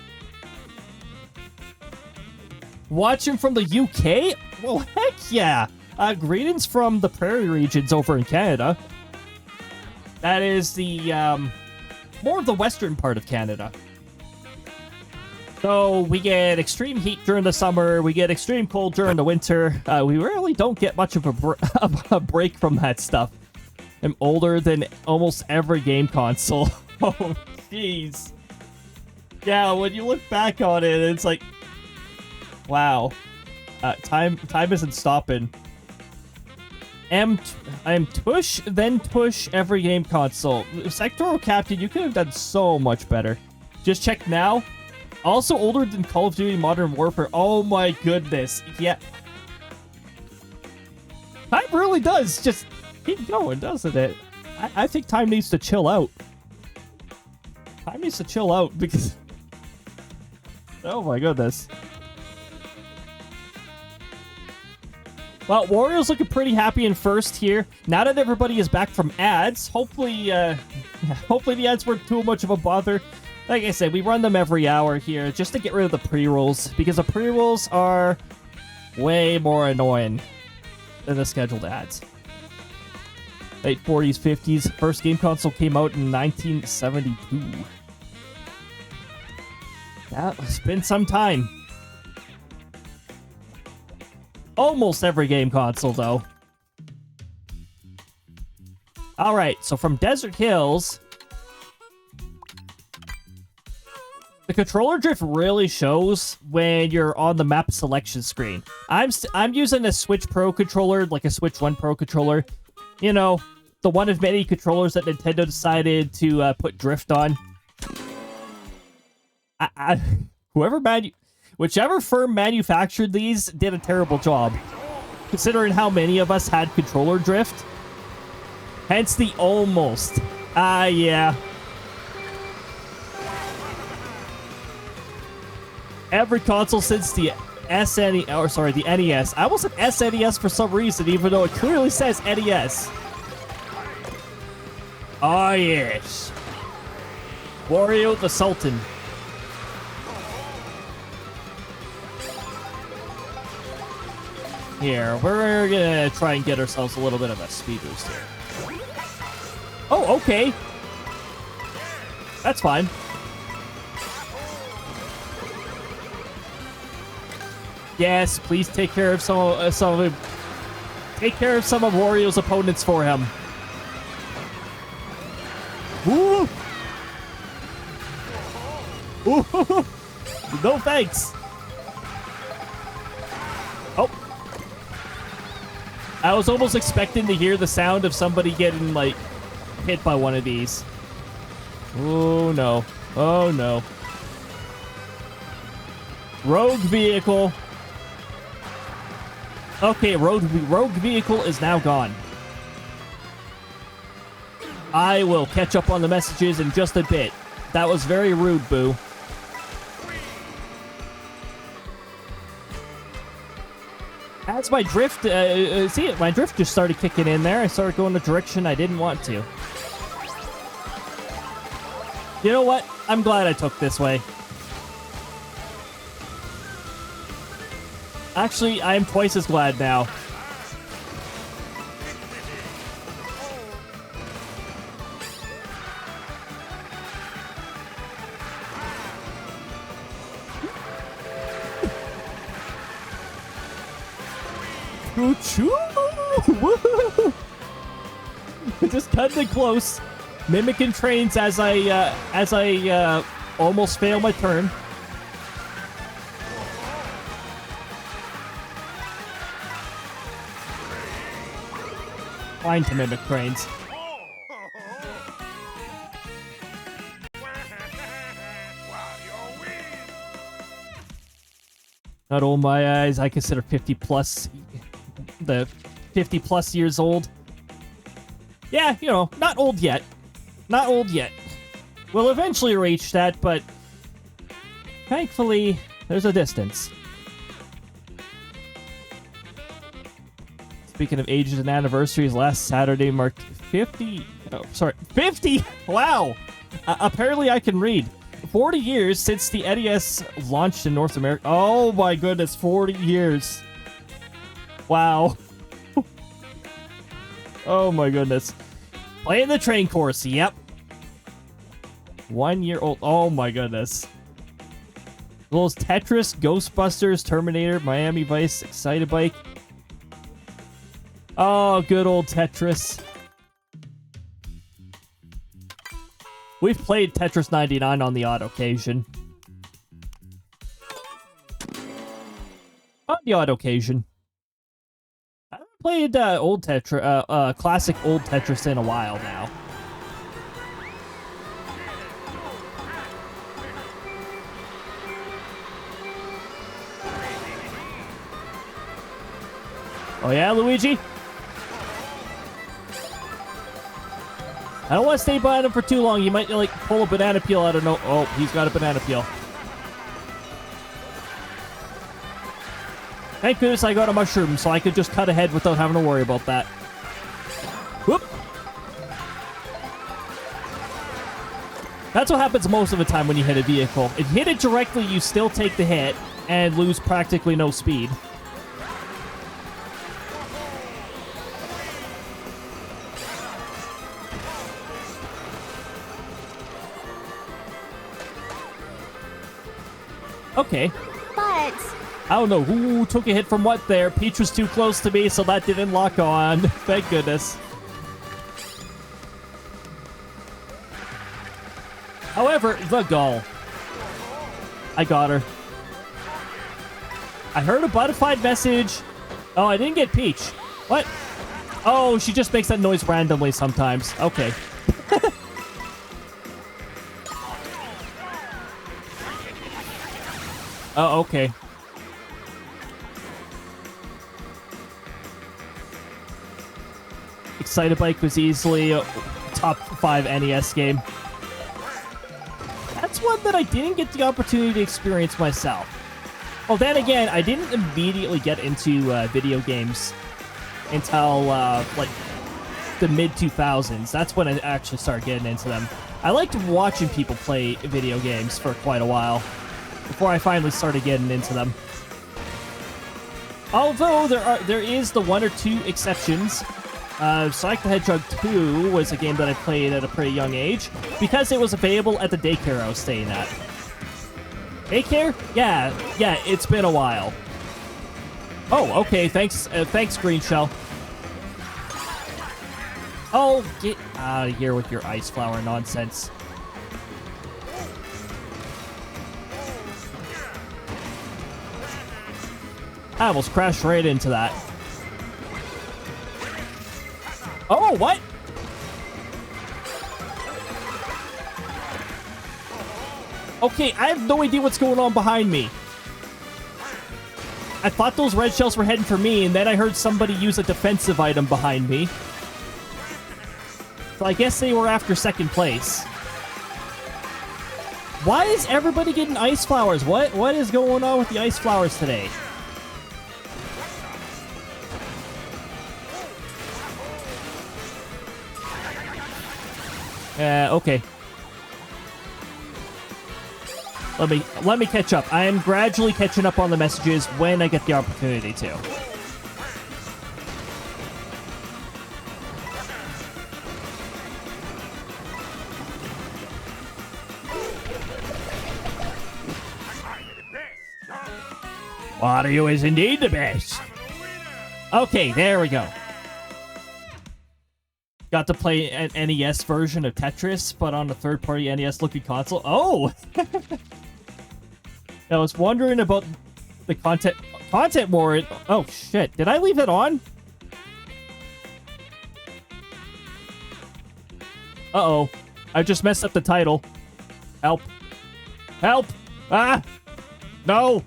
Watching from the UK? Well, heck yeah. Greetings from the prairie regions over in Canada. That is the more of the western part of Canada. So we get extreme heat during the summer, we get extreme cold during the winter. We really don't get much of a break from that stuff. I'm older than almost every game console. Oh, jeez. Yeah, when you look back on it, it's like, wow. Time isn't stopping. I'm tush, then tush every game console. Sectoral Captain, you could have done so much better. Just check now. Also older than Call of Duty Modern Warfare. Oh my goodness. Yeah. Time really does just keep going, doesn't it? I think time needs to chill out. Time needs to chill out because... Oh my goodness. Well, Wario's looking pretty happy in first here. Now that everybody is back from ads, hopefully the ads weren't too much of a bother. Like I said, we run them every hour here just to get rid of the pre-rolls, because the pre-rolls are way more annoying than the scheduled ads. Late 40s, 50s. First game console came out in 1972. It's been some time. Almost every game console, though. All right, so from Desert Hills, the controller drift really shows when you're on the map selection screen. I'm using a Switch Pro controller, like a Switch 1 Pro controller. You know, the one of many controllers that Nintendo decided to put drift on. Whichever firm manufactured these did a terrible job, considering how many of us had controller drift. Hence the almost. Yeah. Every console since the the NES. I almost said SNES for some reason, even though it clearly says NES. Oh, yes. Wario the Sultan. Here, we're gonna try and get ourselves a little bit of a speed boost here. Oh, okay. That's fine. Yes, please take care of some of Wario's opponents for him. Ooh. Ooh. No thanks. Oh. I was almost expecting to hear the sound of somebody getting, like, hit by one of these. Oh, no. Oh, no. Rogue vehicle. Okay, rogue vehicle is now gone. I will catch up on the messages in just a bit. That was very rude, Boo. As my drift, my drift just started kicking in there. I started going the direction I didn't want to. You know what? I'm glad I took this way. Actually, I am twice as glad now. Just cutting it close, mimicking trains as I almost fail my turn. Fine to mimic trains. Not all my eyes. I consider 50 plus years old. Yeah, you know, not old yet. Not old yet. We'll eventually reach that, but thankfully, there's a distance. Speaking of ages and anniversaries, last Saturday marked 50... Oh, sorry. 50? Wow! Apparently I can read. 40 years since the NES launched in North America. Oh my goodness, 40 years. Wow. Oh my goodness. Playing the train course, yep. 1 year old. Oh my goodness. Those Tetris, Ghostbusters, Terminator, Miami Vice, Excitebike. Oh, good old Tetris. We've played Tetris 99 on the odd occasion. On the odd occasion. I haven't played old Tetris, classic old Tetris in a while now. Oh yeah, Luigi? I don't want to stay behind him for too long. He might, like, pull a banana peel out of no... Oh, he's got a banana peel. Thank goodness I got a mushroom, so I could just cut ahead without having to worry about that. Whoop! That's what happens most of the time when you hit a vehicle. If you hit it directly, you still take the hit and lose practically no speed. Okay.
But...
I don't know who took a hit from what there. Peach was too close to me, so that didn't lock on. Thank goodness. However, the goal. I got her. I heard a butterflied message. Oh, I didn't get Peach. What? Oh, she just makes that noise randomly sometimes. Okay. Oh, okay. Excitebike was easily a top 5 NES game. That's one that I didn't get the opportunity to experience myself. Well, then again, I didn't immediately get into video games until, like, the mid-2000s. That's when I actually started getting into them. I liked watching people play video games for quite a while before I finally started getting into them. Although there is the one or two exceptions. Sonic the Hedgehog 2 was a game that I played at a pretty young age because it was available at the daycare I was staying at. Daycare? Yeah, it's been a while. Oh, okay, thanks Green Shell. Oh, get out of here with your ice flower nonsense. I almost crashed right into that. Oh, what? Okay, I have no idea what's going on behind me. I thought those red shells were heading for me, and then I heard somebody use a defensive item behind me. So I guess they were after second place. Why is everybody getting ice flowers? What is going on with the ice flowers today? Okay. Let me catch up. I am gradually catching up on the messages when I get the opportunity to. Mario is indeed the best. Okay, there we go. Got to play an NES version of Tetris, but on a third-party NES-looking console. Oh! I was wondering about the content more. Oh, shit. Did I leave it on? Uh-oh. I just messed up the title. Help. Help! Ah! No!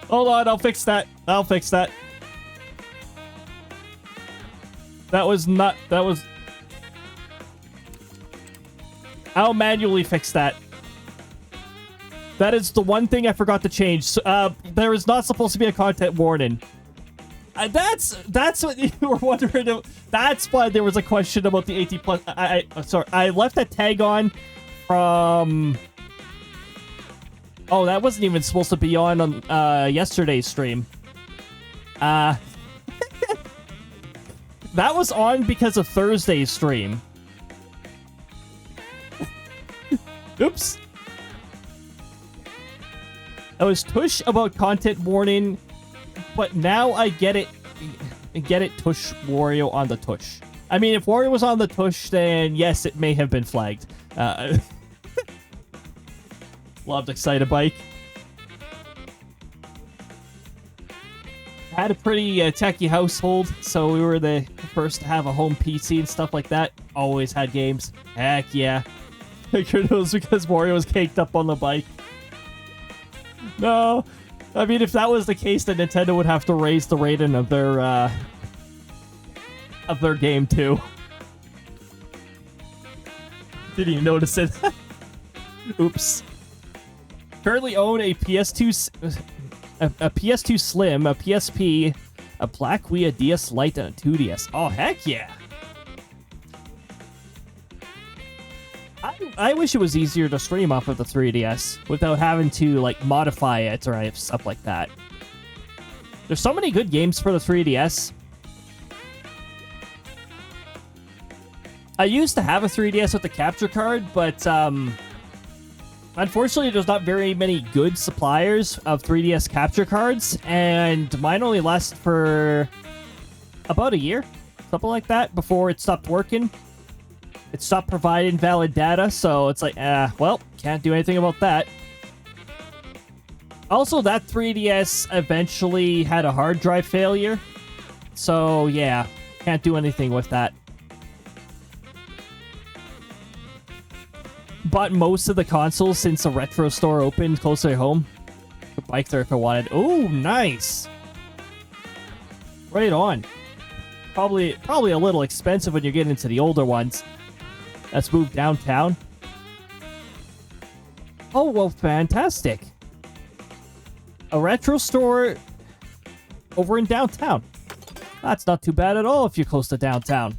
Hold on, I'll fix that. I'll fix that. That was... I'll manually fix that. That is the one thing I forgot to change. So, there is not supposed to be a content warning. That's what you were wondering. That's why there was a question about the 18 plus. Sorry, I left that tag on from... Oh, that wasn't even supposed to be on yesterday's stream. That was on because of Thursday's stream. Oops. I was tush about content warning, but now I get it. Get it, tush Wario on the tush. I mean, if Wario was on the tush, then yes, it may have been flagged. Loved Excitebike. Had a pretty techie household, so we were the first to have a home PC and stuff like that. Always had games. Heck yeah. Figured it was because Wario was caked up on the bike. No. I mean, if that was the case, then Nintendo would have to raise the rating of their game too. Didn't even notice it. Oops. Currently own a PS2, a PS2 Slim, a PSP, a Black Wii, a DS Lite, and a 2DS. Oh, heck yeah. I wish it was easier to stream off of the 3DS without having to, like, modify it or stuff like that. There's so many good games for the 3DS. I used to have a 3DS with the capture card, but, unfortunately, there's not very many good suppliers of 3DS capture cards, and mine only lasted for about a year, something like that, before it stopped working. It stopped providing valid data, so it's like, well, can't do anything about that. Also, that 3DS eventually had a hard drive failure. So, yeah, can't do anything with that. Bought most of the consoles since the retro store opened closer to home. Could bike there if I wanted. Oh, nice. Right on. Probably a little expensive when you get into the older ones. Let's move downtown. Oh, well, fantastic. A retro store over in downtown. That's not too bad at all if you're close to downtown.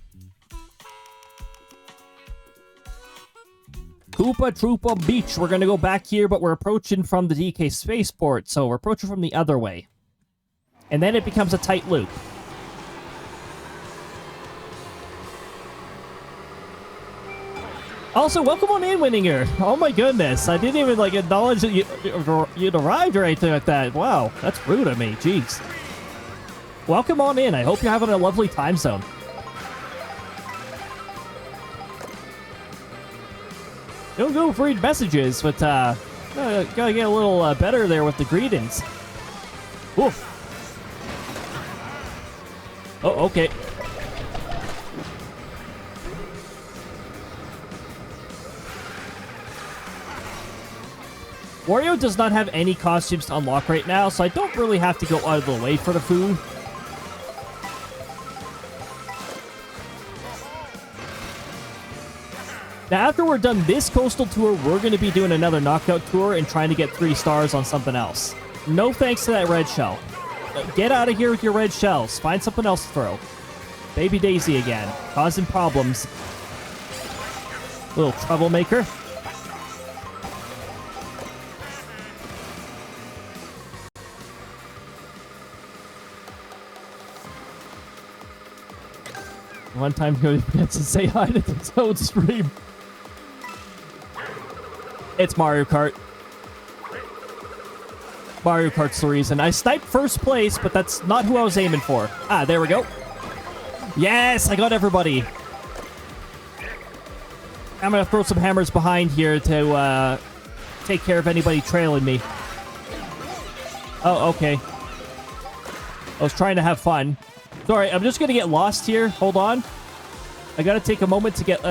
Koopa Troopa Beach. We're going to go back here, but we're approaching from the DK Spaceport, so we're approaching from the other way. And then it becomes a tight loop. Also, welcome on in, Winninger. Oh my goodness, I didn't even acknowledge that you'd arrived or anything like that. Wow, that's rude of me. Jeez. Welcome on in. I hope you're having a lovely time zone. Don't go for read messages, but gotta get a little better there with the greetings. Oof. Oh, okay. Wario does not have any costumes to unlock right now, so I don't really have to go out of the way for the food. Now, after we're done this coastal tour, we're going to be doing another knockout tour and trying to get 3 stars on something else. No thanks to that red shell. Get out of here with your red shells. Find something else to throw. Baby Daisy again, causing problems. Little troublemaker. One time he gets to say hi to the Toad stream. It's Mario Kart. Mario Kart's the reason. I sniped first place, but that's not who I was aiming for. Ah, there we go. Yes, I got everybody. I'm gonna throw some hammers behind here to take care of anybody trailing me. Oh, okay. I was trying to have fun. Sorry, I'm just gonna get lost here. Hold on. I gotta take a moment to get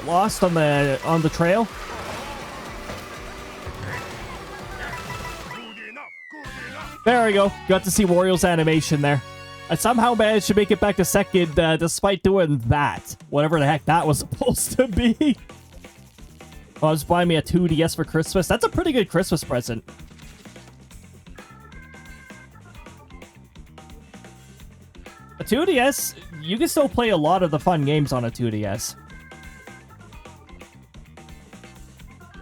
lost on the trail. There we go. Got to see Wario's animation there. I somehow managed to make it back to second despite doing that. Whatever the heck that was supposed to be. Oh, I was buying me a 2DS for Christmas. That's a pretty good Christmas present. A 2DS, you can still play a lot of the fun games on a 2DS.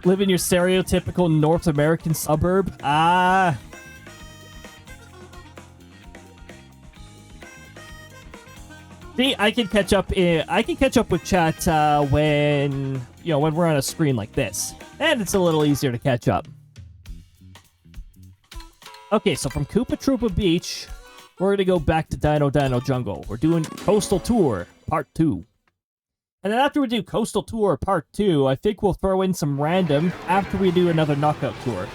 Live in your stereotypical North American suburb? Ah. See, I can catch up with chat when we're on a screen like this. And it's a little easier to catch up. Okay, so from Koopa Troopa Beach, we're going to go back to Dino Dino Jungle. We're doing Coastal Tour Part 2. And then after we do Coastal Tour Part 2, I think we'll throw in some random after we do another Knockout Tour.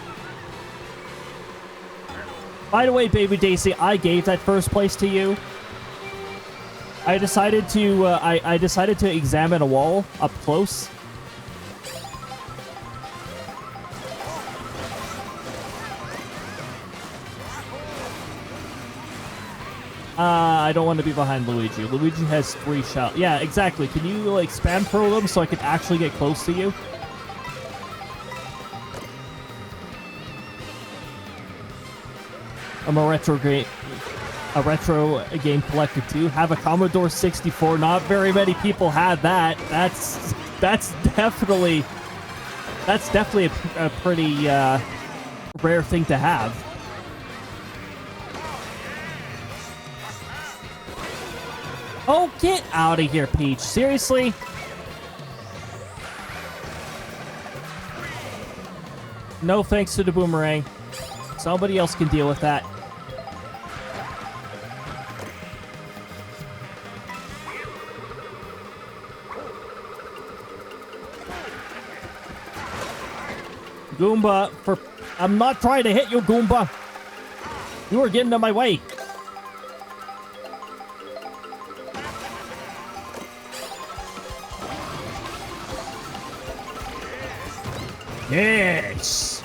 By the way, Baby Daisy, I gave that first place to you. I decided to examine a wall up close. I don't want to be behind Luigi. Luigi has 3 shells. Yeah, exactly. Can you spam throw them so I can actually get close to you? I'm a retro game collector too. Have a Commodore 64. Not very many people have that. That's definitely a pretty rare thing to have. Oh, get out of here, Peach. Seriously? No thanks to the boomerang. Somebody else can deal with that. Goomba, I'm not trying to hit you, Goomba. You are getting in my way. Yes.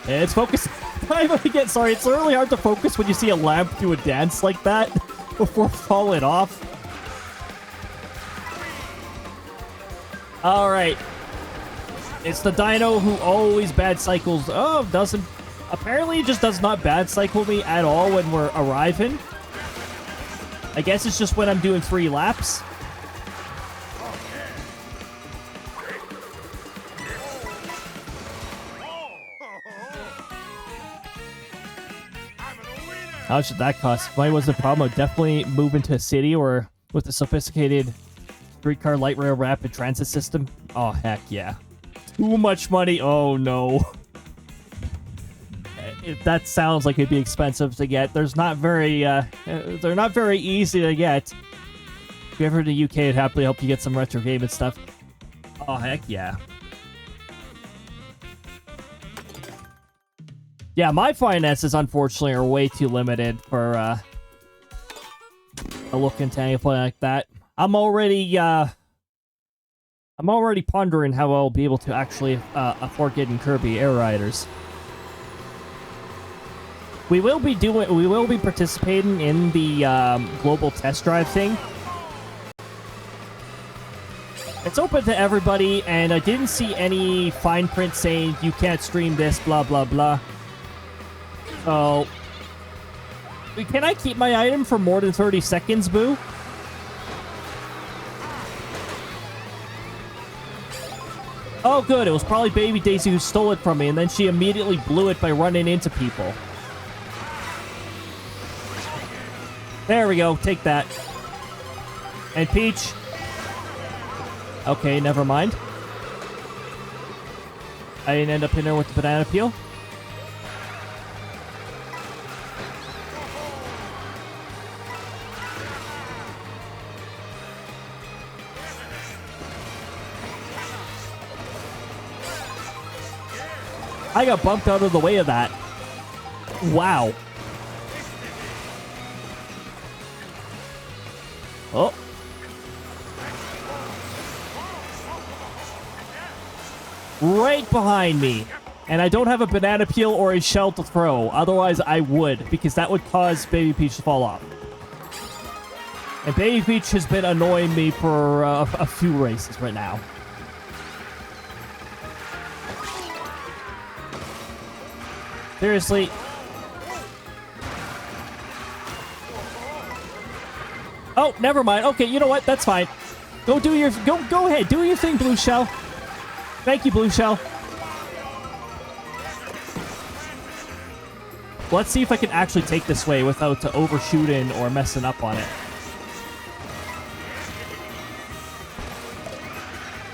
It's focus time again. Sorry, it's really hard to focus when you see a lamp do a dance like that before falling off. All right. It's the dino who always bad cycles. Oh, doesn't. Apparently, it just does not bad cycle me at all when we're arriving. I guess it's just when I'm doing 3 laps. How much did that cost? Mine wasn't a problem. I'd definitely move into a city or with a sophisticated streetcar light rail rapid transit system. Oh, heck yeah. Too much money. Oh, no. That sounds like it'd be expensive to get. They're not very easy to get. If you're ever in the UK, I'd happily help you get some retro game and stuff. Oh, heck yeah. Yeah, my finances, unfortunately, are way too limited for a look into anything like that. I'm already pondering how I'll be able to actually afford getting Kirby Air Riders. We will be participating in the global test drive thing. It's open to everybody, and I didn't see any fine print saying you can't stream this, blah blah blah. So, can I keep my item for more than 30 seconds, Boo? Oh, good. It was probably Baby Daisy who stole it from me, and then she immediately blew it by running into people. There we go. Take that. And Peach. Okay, never mind. I didn't end up in there with the banana peel. I got bumped out of the way of that. Wow. Oh. Right behind me. And I don't have a banana peel or a shell to throw. Otherwise, I would, because that would cause Baby Peach to fall off. And Baby Peach has been annoying me for a few races right now. Seriously. Oh, never mind. Okay, you know what? That's fine. Go ahead. Do your thing, Blue Shell. Thank you, Blue Shell. Let's see if I can actually take this way without overshooting or messing up on it.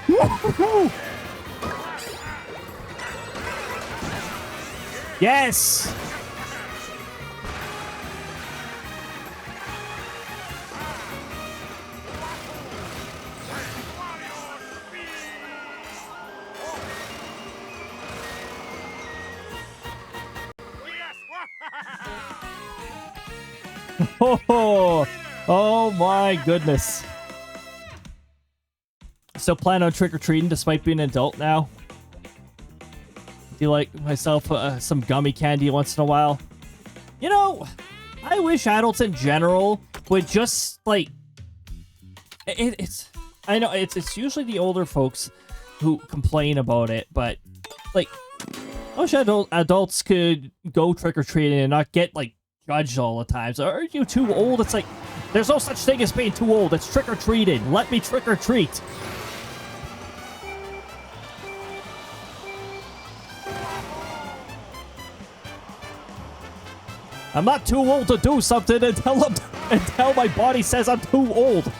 Woo-hoo-hoo! Yes! Oh my goodness. Still plan on trick-or-treating despite being an adult now. Do like myself some gummy candy once in a while. You know, I wish adults in general would just like I know it's usually the older folks who complain about it, but like I wish adults could go trick-or-treating and not get like judged all the time. So, are you too old? It's like there's no such thing as being too old. It's trick-or-treating. Let me trick-or-treat. I'm not too old to do something until my body says I'm too old.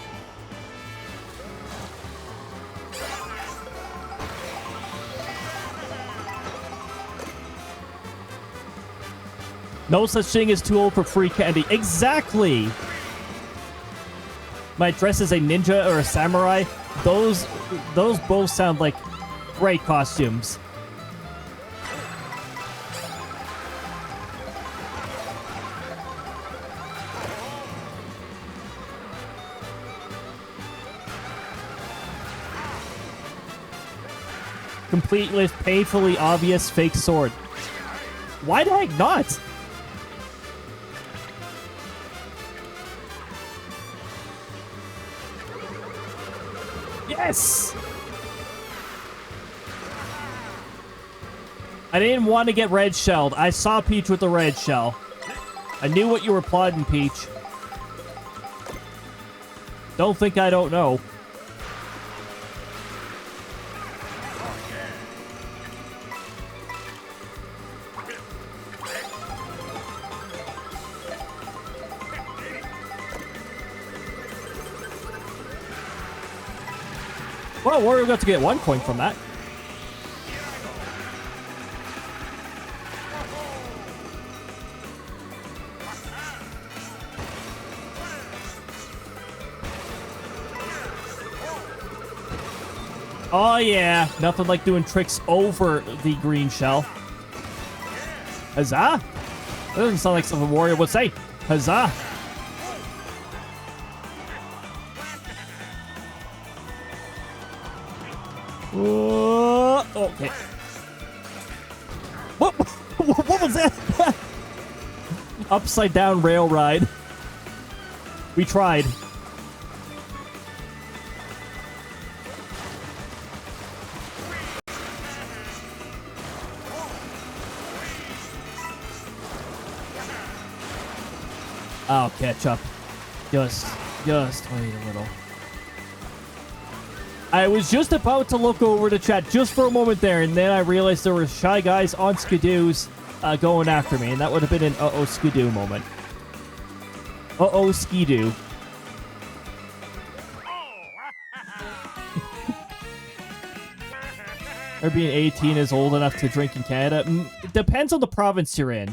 No such thing as too old for free candy. Exactly. My dress is a ninja or a samurai. Those both sound like great costumes. Complete with painfully obvious fake sword. Why the heck not? Yes! I didn't want to get red shelled. I saw Peach with the red shell. I knew what you were plotting, Peach. Don't think I don't know. Well, we're about to get 1 coin from that. Oh yeah, nothing like doing tricks over the green shell. Huzzah! That doesn't sound like something a warrior would say. Huzzah! Okay. What? What was that? Upside down rail ride. We tried. I'll catch up. Just wait a little. I was just about to look over the chat just for a moment there, and then I realized there were shy guys on skidoos going after me, and that would have been an uh-oh skidoo moment. Uh-oh skidoo. Or being 18 is old enough to drink in Canada. It depends on the province you're in.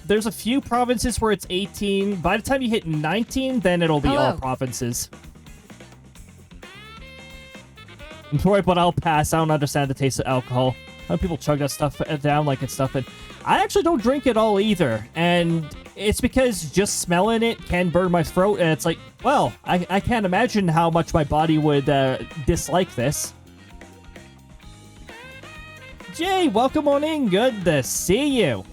There's a few provinces where it's 18. By the time you hit 19, then it'll be all provinces. I'm sorry, but I'll pass. I don't understand the taste of alcohol. How people chug that stuff down like it's nothing. I actually don't drink it all either. And it's because just smelling it can burn my throat. And it's like, well, I can't imagine how much my body would dislike this. Jay, welcome on in. Good to see you.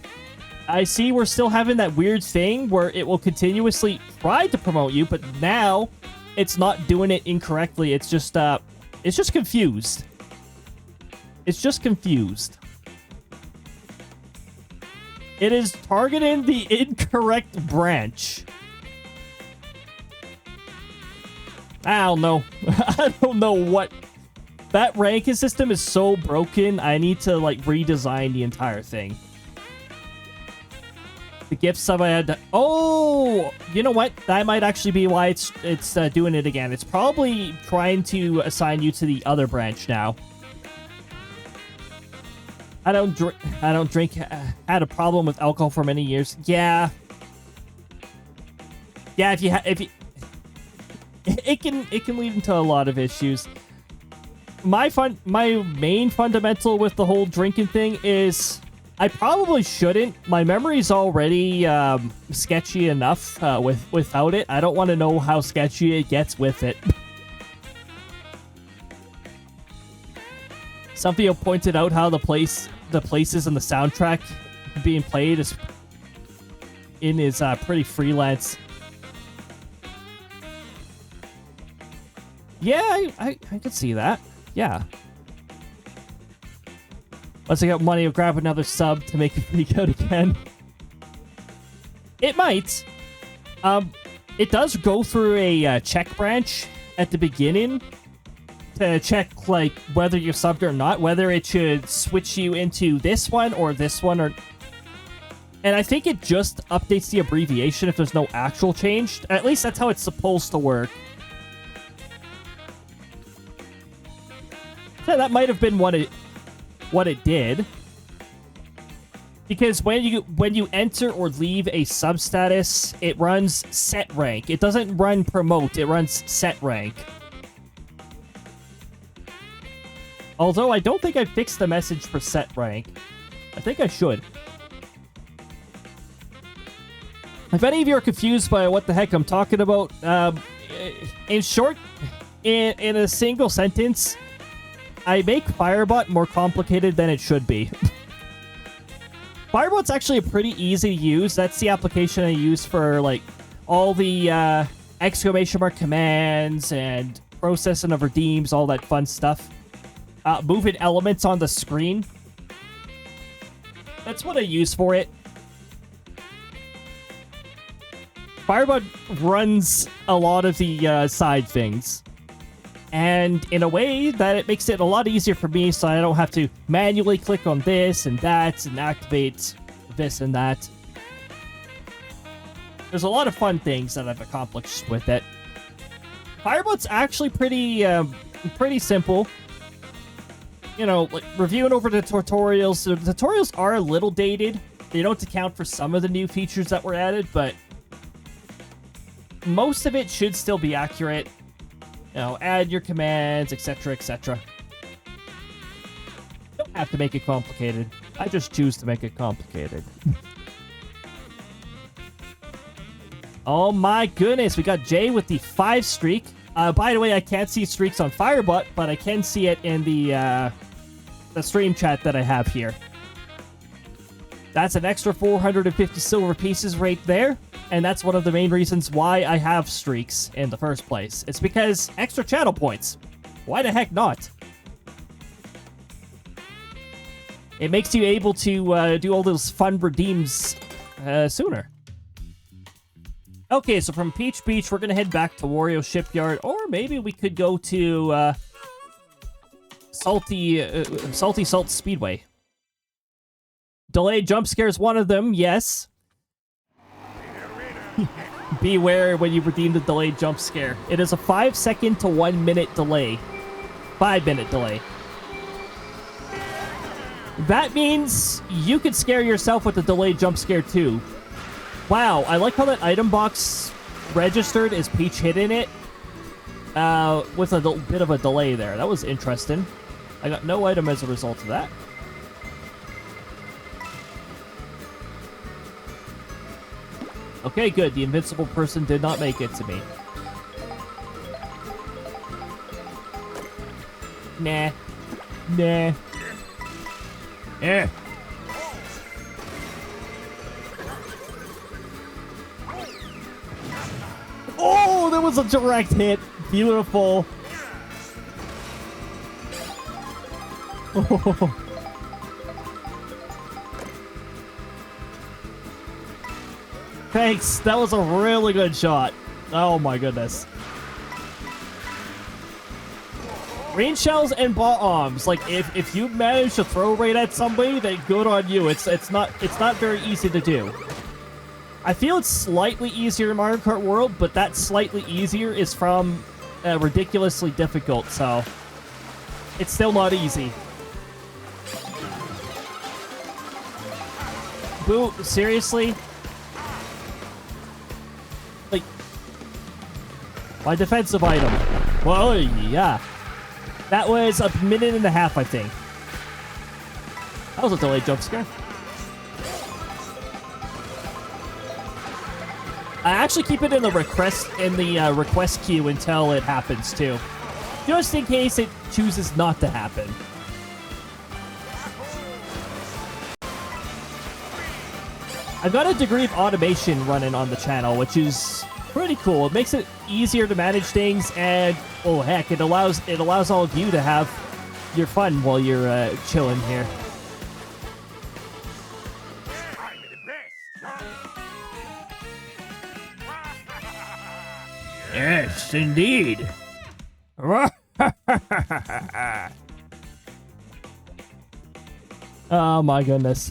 I see we're still having that weird thing where it will continuously try to promote you, but now it's not doing it incorrectly. It's just confused. It's just confused. It is targeting the incorrect branch. I don't know. I don't know what... That ranking system is so broken, I need to, like, redesign the entire thing. The gift sub I had to... Oh! You know what? That might actually be why it's doing it again. It's probably trying to assign you to the other branch now. I don't drink. Had a problem with alcohol for many years. Yeah. Yeah, if you it can lead into a lot of issues. My main fundamental with the whole drinking thing is I probably shouldn't. My memory's already sketchy enough without it. I don't want to know how sketchy it gets with it. Somebody pointed out how the places in the soundtrack being played is pretty freelance. Yeah, I could see that. Yeah. Once I got money, I'll grab another sub to make it freak out again. It might. It does go through a check branch at the beginning to check, like, whether you're subbed or not, whether it should switch you into this one or this one, or... And I think it just updates the abbreviation if there's no actual change. At least that's how it's supposed to work. So that might have been what it did. Because when you enter or leave a substatus, it runs set rank. It doesn't run promote, it runs set rank. Although I don't think I fixed the message for set rank. I think I should. If any of you are confused by what the heck I'm talking about, in short, in a single sentence, I make Firebot more complicated than it should be. Firebot's actually pretty easy to use. That's the application I use for like all the exclamation mark commands and processing of redeems, all that fun stuff. Moving elements on the screen. That's what I use for it. Firebot runs a lot of the side things. And in a way that it makes it a lot easier for me, so I don't have to manually click on this and that and activate this and that. There's a lot of fun things that I've accomplished with it. Firebot's actually pretty simple. You know, like reviewing over the tutorials. The tutorials are a little dated. They don't account for some of the new features that were added, but most of it should still be accurate. You know, add your commands, etc., etc. Don't have to make it complicated. I just choose to make it complicated. Oh my goodness, we got Jay with the 5 streak. By the way, I can't see streaks on Firebot, but I can see it in the stream chat that I have here. That's an extra 450 silver pieces right there. And that's one of the main reasons why I have streaks in the first place. It's because extra channel points. Why the heck not? It makes you able to do all those fun redeems sooner. Okay, so from Peach Beach, we're going to head back to Wario Shipyard. Or maybe we could go to Salty Salt Speedway. Delayed jump scare is one of them, yes. Beware when you redeem the delayed jump scare. It is a 5-second to 1 minute delay. 5-minute delay. That means you could scare yourself with the delayed jump scare too. Wow, I like how that item box registered as Peach hit in it. With a bit of a delay there. That was interesting. I got no item as a result of that. Okay, good. The invincible person did not make it to me. Nah. Nah. Eh. Oh, that was a direct hit. Beautiful. Oh. Thanks. That was a really good shot. Oh my goodness. Rain shells and bombs. Like if you manage to throw right at somebody, then good on you. It's not very easy to do. I feel it's slightly easier in Mario Kart World, but that slightly easier is from ridiculously difficult, so it's still not easy. Boo, seriously? Like, my defensive item. Well, yeah. That was a minute and a half, I think. That was a delayed jump scare. I actually keep it in the request queue until it happens too, just in case it chooses not to happen. I've got a degree of automation running on the channel, which is pretty cool. It makes it easier to manage things, and oh heck, it allows all of you to have your fun while you're chilling here. Yes, indeed. Oh my goodness.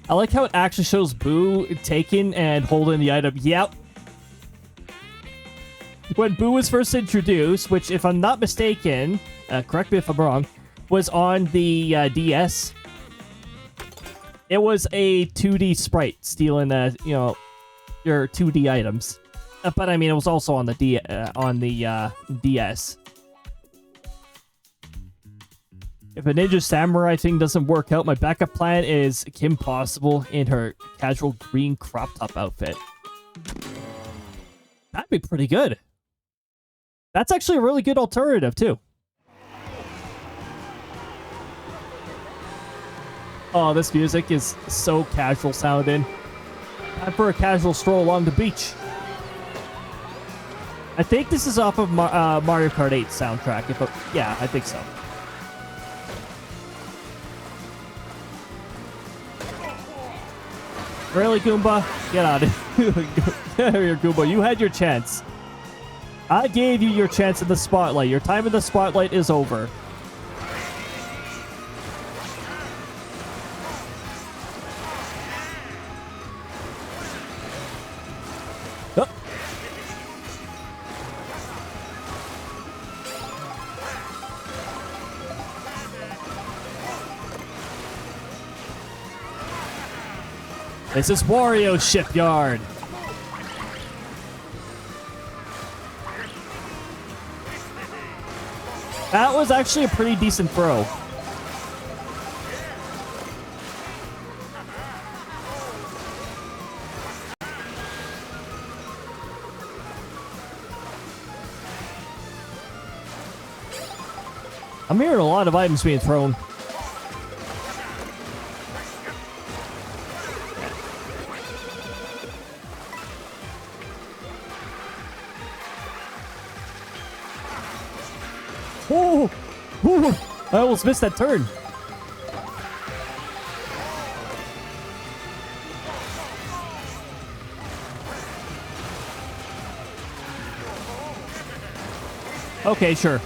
I like how it actually shows Boo taking and holding the item. Yep. When Boo was first introduced, which if I'm not mistaken, correct me if I'm wrong, was on the DS. It was a 2D sprite stealing, your 2D items. But I mean, it was also on the DS. If a Ninja Samurai thing doesn't work out, my backup plan is Kim Possible in her casual green crop top outfit. That'd be pretty good. That's actually a really good alternative, too. Oh, this music is so casual sounding. Time for a casual stroll along the beach. I think this is off of Mario Kart 8 soundtrack. Yeah, I think so. Really, Goomba? Get out of here. Get out of here, Goomba. You had your chance. I gave you your chance in the spotlight. Your time in the spotlight is over. Oh. This is Wario Shipyard. That was actually a pretty decent throw. I'm hearing a lot of items being thrown. Oh, I almost missed that turn. Okay, sure.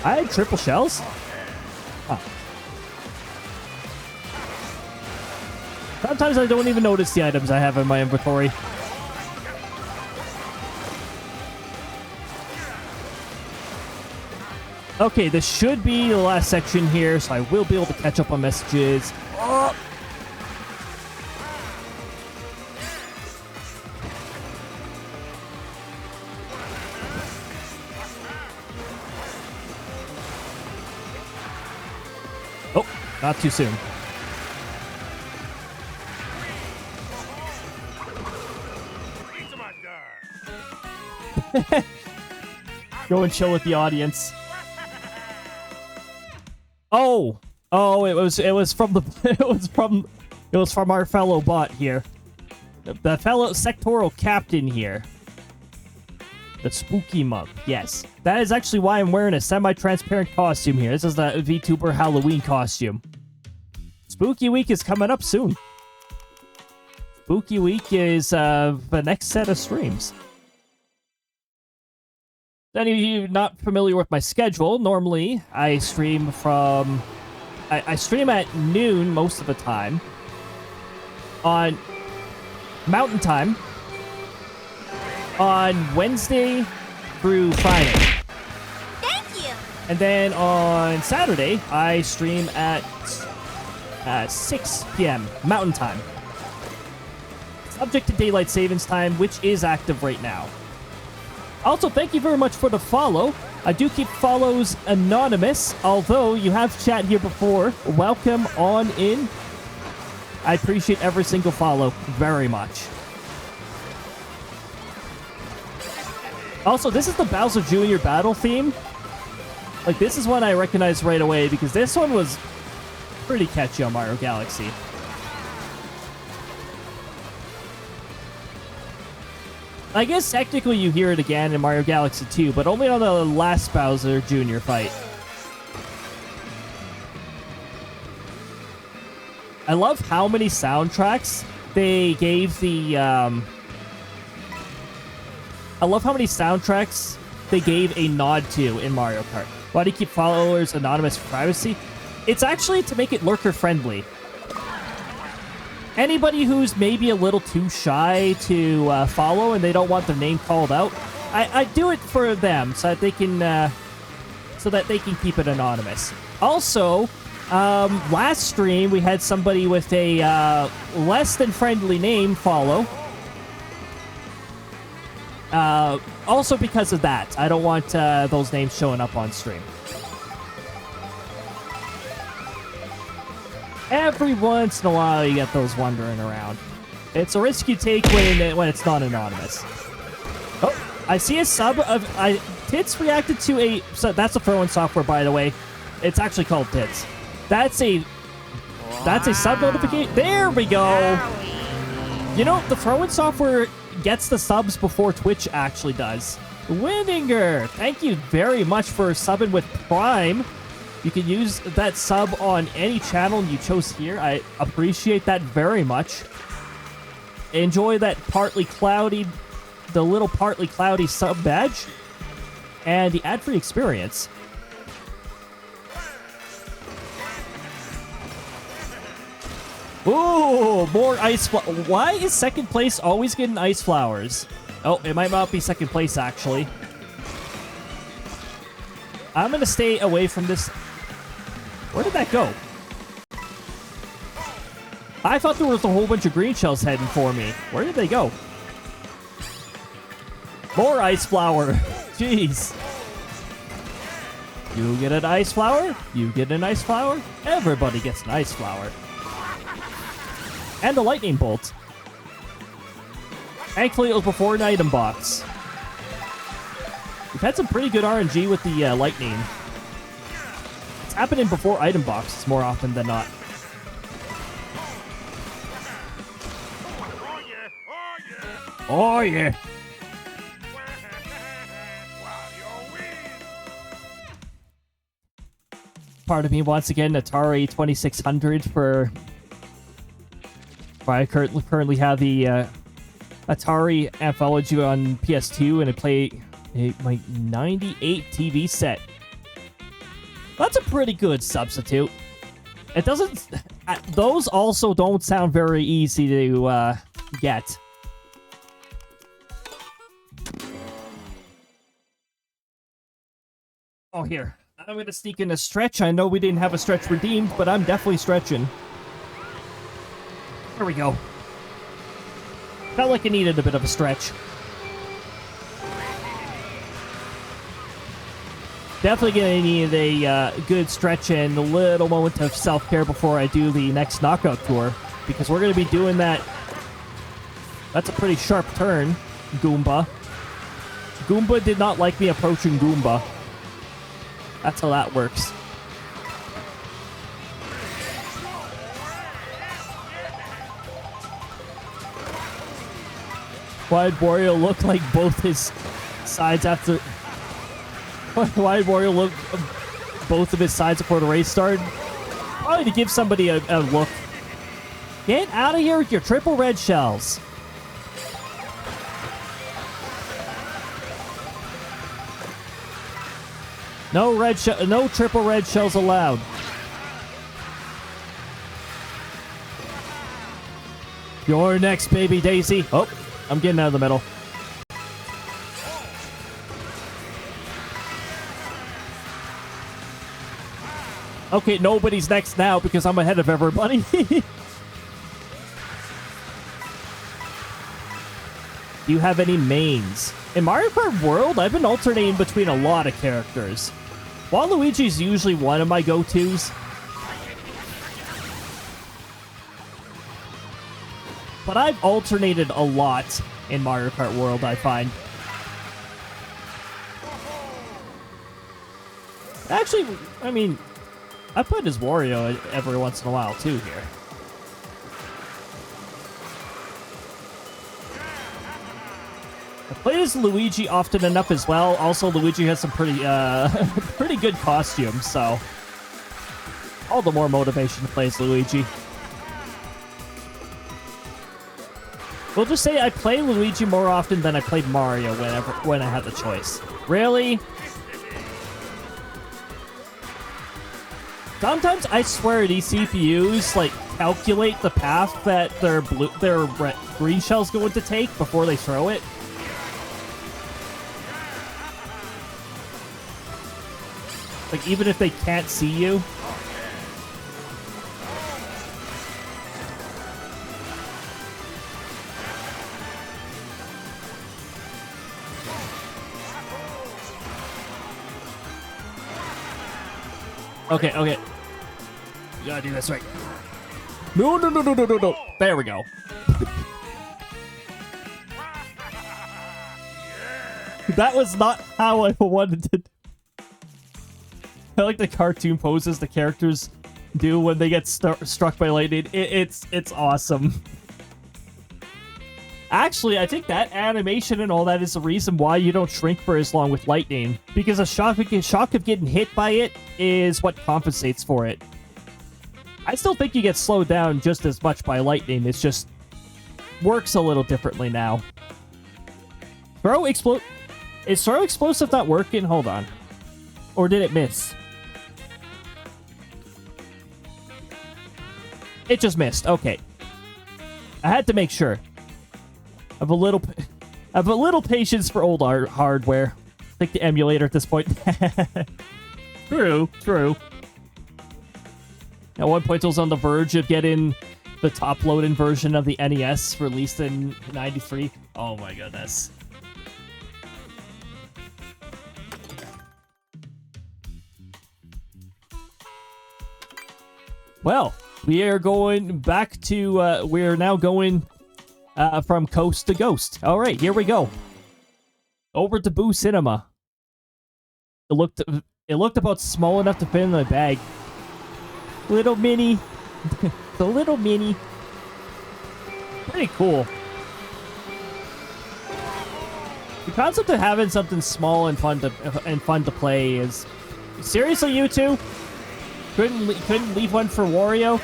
I had triple shells? Huh. Sometimes I don't even notice the items I have in my inventory. Okay, this should be the last section here, so I will be able to catch up on messages. Oh! Oh, not too soon. Go and chill with the audience. It was from our fellow bot here. The fellow sectoral captain here. The spooky monk, yes. That is actually why I'm wearing a semi-transparent costume here. This is the VTuber Halloween costume. Spooky Week is coming up soon. Spooky Week is the next set of streams. Any of you not familiar with my schedule, normally I stream from... I stream at noon most of the time. On Mountain Time. On Wednesday through Friday.
Thank you!
And then on Saturday, I stream at 6 p.m. Mountain Time. Subject to Daylight Savings Time, which is active right now. Also, thank you very much for the follow. I do keep follows anonymous, although you have chat here before. Welcome on in. I appreciate every single follow very much. Also, this is the Bowser Jr. battle theme. Like, this is one I recognize right away because this one was pretty catchy on Mario Galaxy. I guess technically you hear it again in Mario Galaxy 2, but only on the last Bowser Jr. fight. I love how many soundtracks they gave the, I love how many soundtracks they gave a nod to in Mario Kart. Why do you keep followers anonymous for privacy? It's actually to make it lurker-friendly. Anybody who's maybe a little too shy to follow and they don't want their name called out, I do it for them so that they can keep it anonymous. Also, Last stream, we had somebody with a less than friendly name follow. Also because of that, I don't want those names showing up on stream. Every once in a while, you get those wandering around. It's a risk you take when it's not anonymous. Oh, I see a sub of Tits reacted to a. So that's a throw-in software, by the way. It's actually called Tits. That's a sub notification. There we go. You know, the throw-in software gets the subs before Twitch actually does. Winninger, thank you very much for subbing with Prime. You can use that sub on any channel you chose here. I appreciate that very much. Enjoy that the little partly cloudy sub badge and the ad-free experience. Ooh, more ice Why is second place always getting ice flowers? Oh, it might not be second place, actually. I'm going to stay away from this. Where did that go? I thought there was a whole bunch of green shells heading for me. Where did they go? More ice flower. Jeez. You get an ice flower. You get an ice flower. Everybody gets an ice flower. And a lightning bolt. Thankfully, it was before an item box. We've had some pretty good RNG with the lightning. It's happening before item boxes more often than not. Oh, yeah. Part of me wants to get an Atari 2600 for... I currently have the Atari Anthology on PS2, and I play my 98 TV set. That's a pretty good substitute. It doesn't... those also don't sound very easy to get. Oh, here. I'm going to sneak in a stretch. I know we didn't have a stretch redeemed, but I'm definitely stretching. There we go. Felt like I needed a bit of a stretch. Definitely gonna need a good stretch and a little moment of self-care before I do the next knockout tour, because we're gonna be doing that. That's a pretty sharp turn, Goomba. Goomba did not like me approaching Goomba. That's how that works. Why'd Wario look like both his sides after... Why'd Wario look both of his sides before the race started? Probably to give somebody a look. Get out of here with your triple red shells. No triple red shells allowed. You're next, baby Daisy. Oh. I'm getting out of the middle. Okay, nobody's next now because I'm ahead of everybody. Do you have any mains? In Mario Kart World, I've been alternating between a lot of characters. Waluigi's usually one of my go-tos. But I've alternated a lot in Mario Kart World, I find. Actually, I mean, I put as Wario every once in a while, too, here. I played as Luigi often enough as well. Also, Luigi has some pretty, pretty good costumes, so... all the more motivation to play as Luigi. We'll just say I play Luigi more often than I played Mario when I had the choice. Really? Sometimes I swear these CPUs like calculate the path that their green shell's going to take before they throw it. Like even if they can't see you. Okay, okay. You gotta do this right. No, no, no, no, no, no, no. There we go. That was not how I wanted to. I like the cartoon poses the characters do when they get struck by lightning. It's awesome. Actually, I think that animation and all that is the reason why you don't shrink for as long with lightning. Because a shock of getting hit by it is what compensates for it. I still think you get slowed down just as much by lightning. It's just works a little differently now. Is throw explosive not working? Hold on. Or did it miss? It just missed. Okay. I had to make sure. I have a little patience for old hardware. Like the emulator at this point. True. At one point, I was on the verge of getting the top-loaded version of the NES released in '93. Oh my goodness. Well, we are going back to, we are now going from coast to ghost. All right, here we go. Over to Boo Cinema. It looked about small enough to fit in my bag. Little mini. The little mini. Pretty cool. The concept of having something small and fun to play is... Seriously, you two? Couldn't leave one for Wario?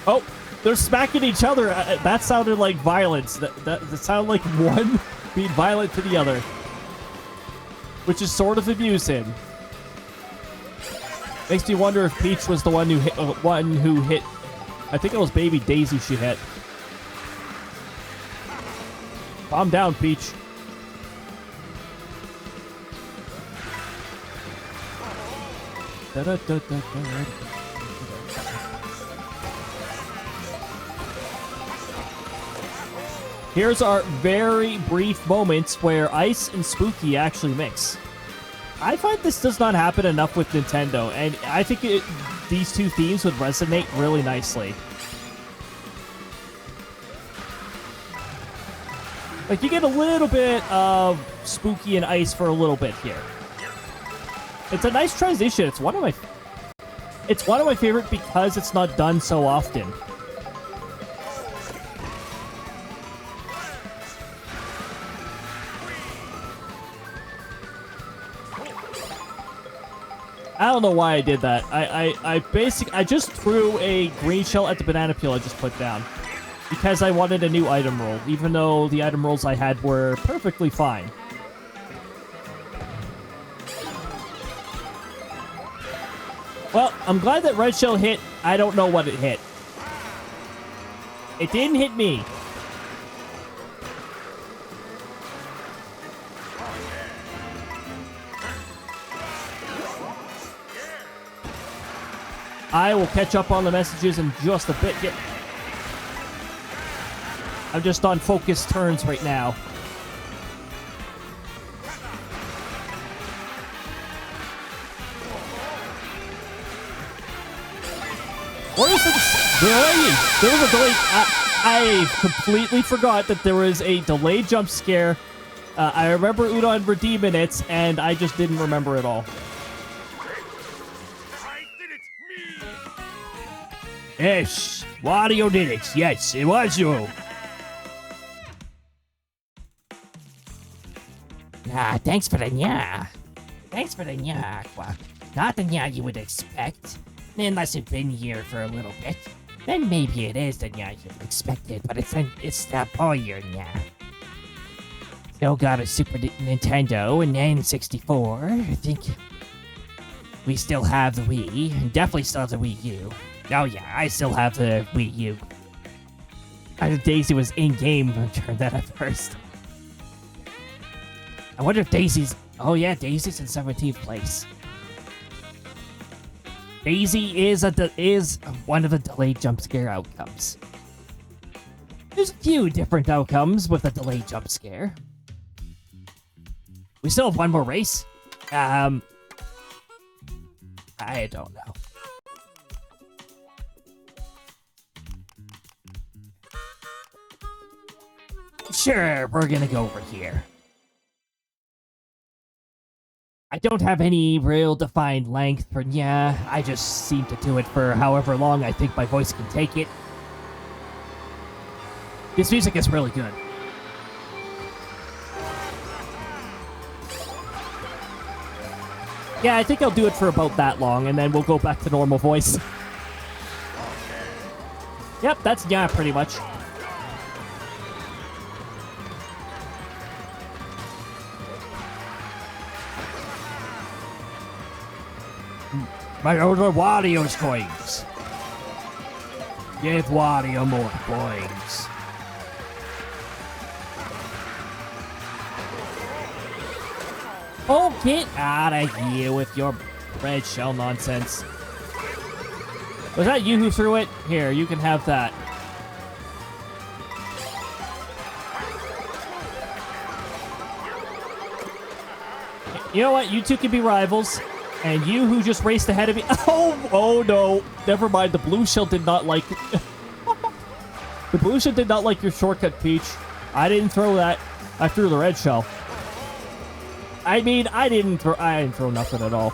Oh, they're smacking each other. That sounded like violence. That sounded like one being violent to the other, which is sort of amusing. Makes me wonder if Peach was the one who hit. I think it was Baby Daisy she hit. Calm down, Peach. Here's our very brief moments where Ice and Spooky actually mix. I find this does not happen enough with Nintendo, and I think these two themes would resonate really nicely. Like, you get a little bit of Spooky and Ice for a little bit here. It's a nice transition. It's one of my favorite because it's not done so often. I don't know why I did that. I just threw a green shell at the banana peel I just put down. Because I wanted a new item roll, even though the item rolls I had were perfectly fine. Well, I'm glad that red shell hit. I don't know what it hit. It didn't hit me. I will catch up on the messages in just a bit. I'm just on focused turns right now. What is the delay? There was a delay. I completely forgot that there was a delayed jump scare. I remember Udon redeeming it, and I just didn't remember it all. Yes, Wario did it. Yes, it was you.
Thanks for the nya. Thanks for the nya, Aqua. Not the nya you would expect. Unless you've been here for a little bit. Then maybe it is the nya you expected, but it's the boyer nya. Still got a Super Nintendo and N64. I think we still have the Wii. And definitely still have the Wii U. Oh yeah, I still have the Wii U. I think Daisy was in-game when I turned that at first. I wonder if Daisy's... Oh yeah, Daisy's in 17th place. Daisy is one of the delayed jump scare outcomes. There's a few different outcomes with a delayed jump scare. We still have one more race.
I don't know.
Sure, we're gonna go over here. I don't have any real defined length for yeah. I just seem to do it for however long I think my voice can take it. This music is really good.
Yeah, I think I'll do it for about that long, and then we'll go back to normal voice. Yep, that's yeah, pretty much.
My older Wario's coins. Give Wario more coins.
Oh, get out of here with your red shell nonsense. Was that you who threw it? Here, you can have that. You know what? You two can be rivals. And you who just raced ahead of me... Oh no. Never mind. The blue shell did not like... The blue shell did not like your shortcut, Peach. I didn't throw that. I threw the red shell. I mean, I didn't throw nothing at all.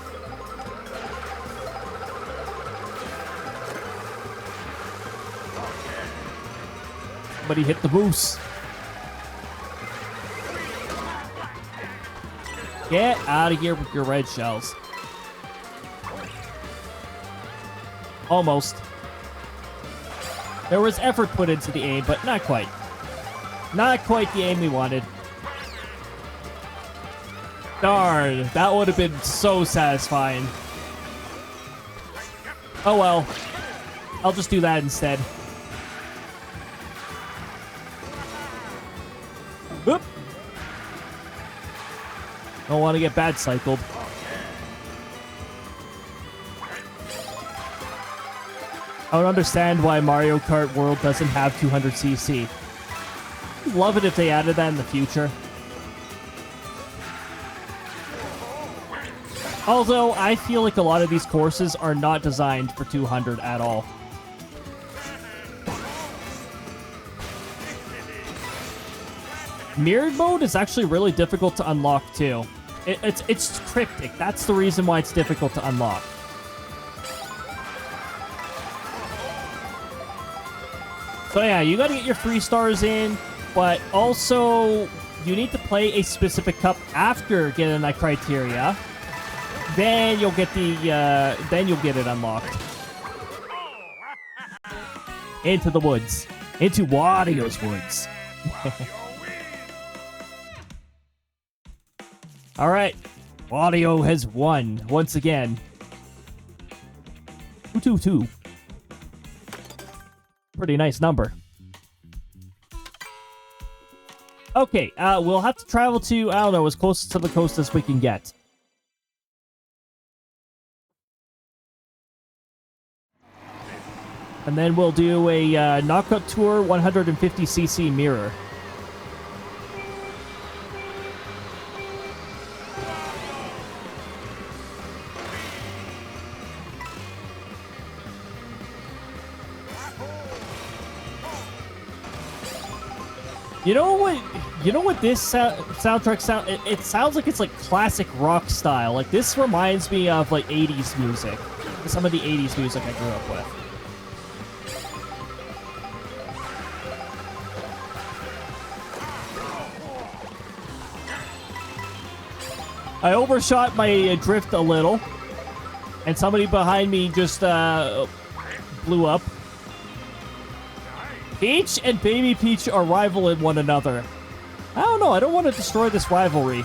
Somebody hit the boost. Get out of here with your red shells. Almost. There was effort put into the aim, but not quite. Not quite the aim we wanted. Darn, that would have been so satisfying. Oh well. I'll just do that instead. Oop. Don't want to get bad cycled. I don't understand why Mario Kart World doesn't have 200cc. Love it if they added that in the future. Although, I feel like a lot of these courses are not designed for 200 at all. Mirrored mode is actually really difficult to unlock, too. It's cryptic. That's the reason why it's difficult to unlock. So yeah, you gotta get your 3 stars in, but also you need to play a specific cup after getting that criteria. Then you'll get it unlocked. Into the woods. Into Wario's woods. Alright. Wario has won once again. 2-2-2. Pretty nice number. Okay, we'll have to travel to, I don't know, as close to the coast as we can get. And then we'll do a knockout tour 150cc mirror. You know what this soundtrack sound? It sounds like it's like classic rock style. Like this reminds me of like 80s music. Some of the 80s music I grew up with. I overshot my drift a little, and somebody behind me just blew up. Peach and Baby Peach are rivaling one another. I don't know, I don't want to destroy this rivalry,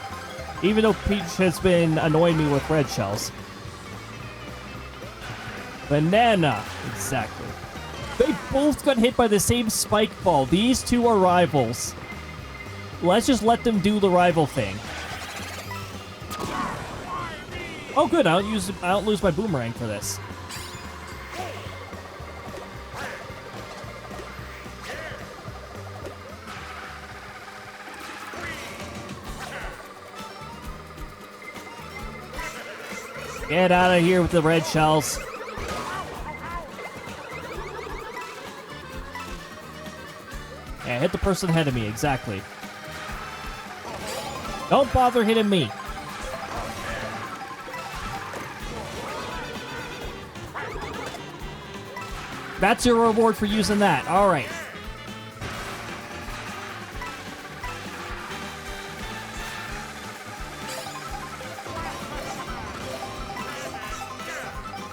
even though Peach has been annoying me with red shells. Banana, exactly. They both got hit by the same spike ball. These two are rivals. Let's just let them do the rival thing. Oh, good. I don't lose my boomerang for this. Get out of here with the red shells. Yeah, hit the person ahead of me, exactly. Don't bother hitting me. That's your reward for using that. All right.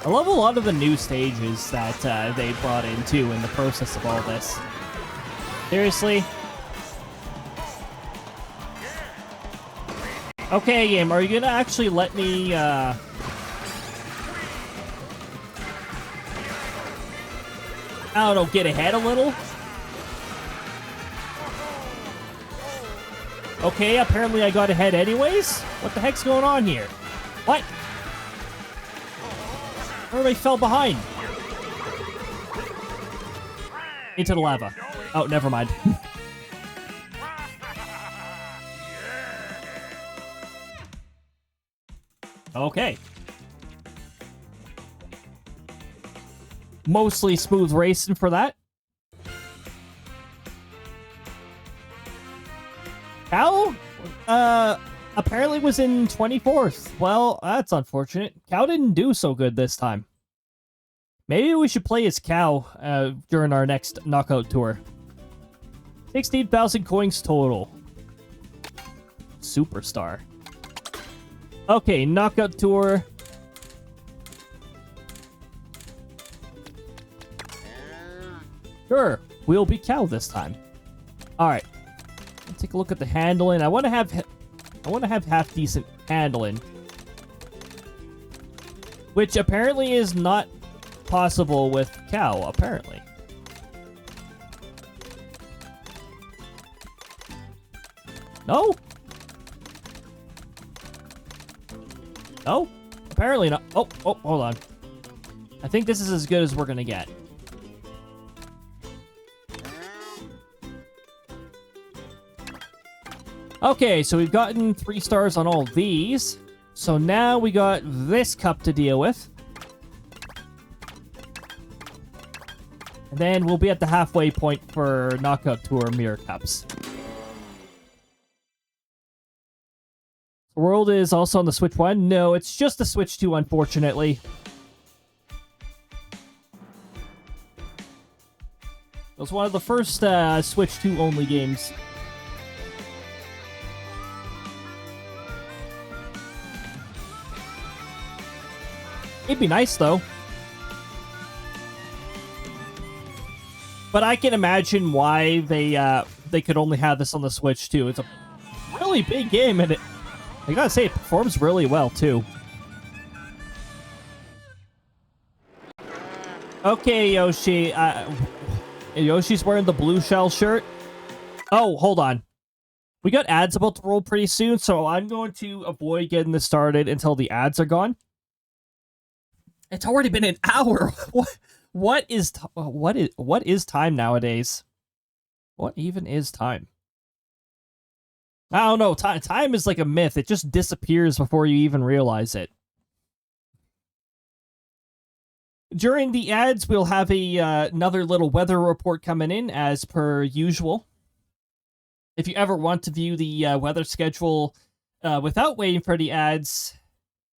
I love a lot of the new stages that they brought in, too, in the process of all this. Seriously? Okay, game, are you gonna actually let me, I don't know, get ahead a little? Okay, apparently I got ahead anyways? What the heck's going on here? What? Everybody fell behind. Into the lava. Oh, never mind. Okay. Mostly smooth racing for that. Cow? Apparently was in 24th. Well, that's unfortunate. Cow didn't do so good this time. Maybe we should play as Cow during our next knockout tour. 16,000 coins total. Superstar. Okay, knockout tour. Sure, we'll be Cow this time. All right, let's take a look at the handling. I want to have half decent handling, which apparently is not possible with Cow. Apparently. No. No? Apparently not. Oh, hold on. I think this is as good as we're gonna get. Okay, so we've gotten 3 stars on all these. So now we got this cup to deal with. And then we'll be at the halfway point for Knockout Tour Mirror Cups. World is also on the Switch 1. No, it's just the Switch 2, unfortunately. It was one of the first Switch 2 only games. It'd be nice, though. But I can imagine why they could only have this on the Switch, too. It's a really big game, and I gotta say, it performs really well, too. Okay, Yoshi. Yoshi's wearing the blue shell shirt. Oh, hold on. We got ads about to roll pretty soon, so I'm going to avoid getting this started until the ads are gone. It's already been an hour. What is time nowadays? What even is time? I don't know. Time is like a myth. It just disappears before you even realize it. During the ads, we'll have another little weather report coming in, as per usual. If you ever want to view the weather schedule without waiting for the ads,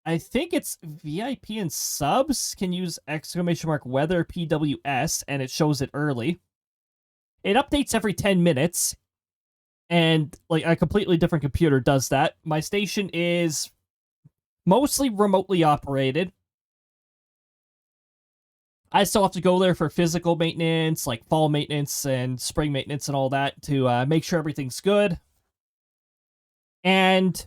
I think it's VIP and subs can use !weather PWS, and it shows it early. It updates every 10 minutes. And like a completely different computer does that. My station is mostly remotely operated. I still have to go there for physical maintenance, like fall maintenance and spring maintenance and all that to make sure everything's good. And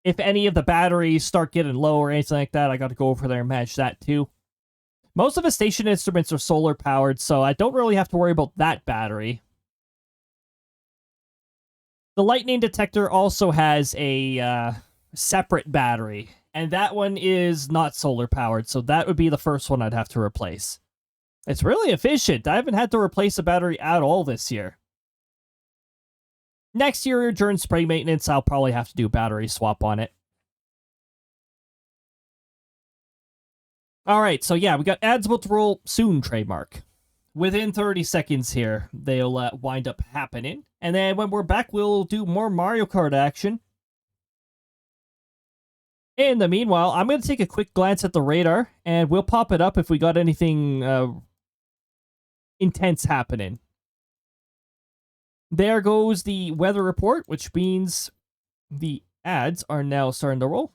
if any of the batteries start getting low or anything like that, I got to go over there and manage that too. Most of the station instruments are solar powered, so I don't really have to worry about that battery. The lightning detector also has a separate battery, and that one is not solar powered, so that would be the first one I'd have to replace. It's really efficient. I haven't had to replace a battery at all this year. Next year, during spring maintenance, I'll probably have to do a battery swap on it. All right, so yeah, we got ads about to roll soon, trademark. Within 30 seconds here, they'll wind up happening. And then when we're back, we'll do more Mario Kart action. In the meanwhile, I'm going to take a quick glance at the radar, and we'll pop it up if we got anything intense happening. There goes the weather report, which means the ads are now starting to roll.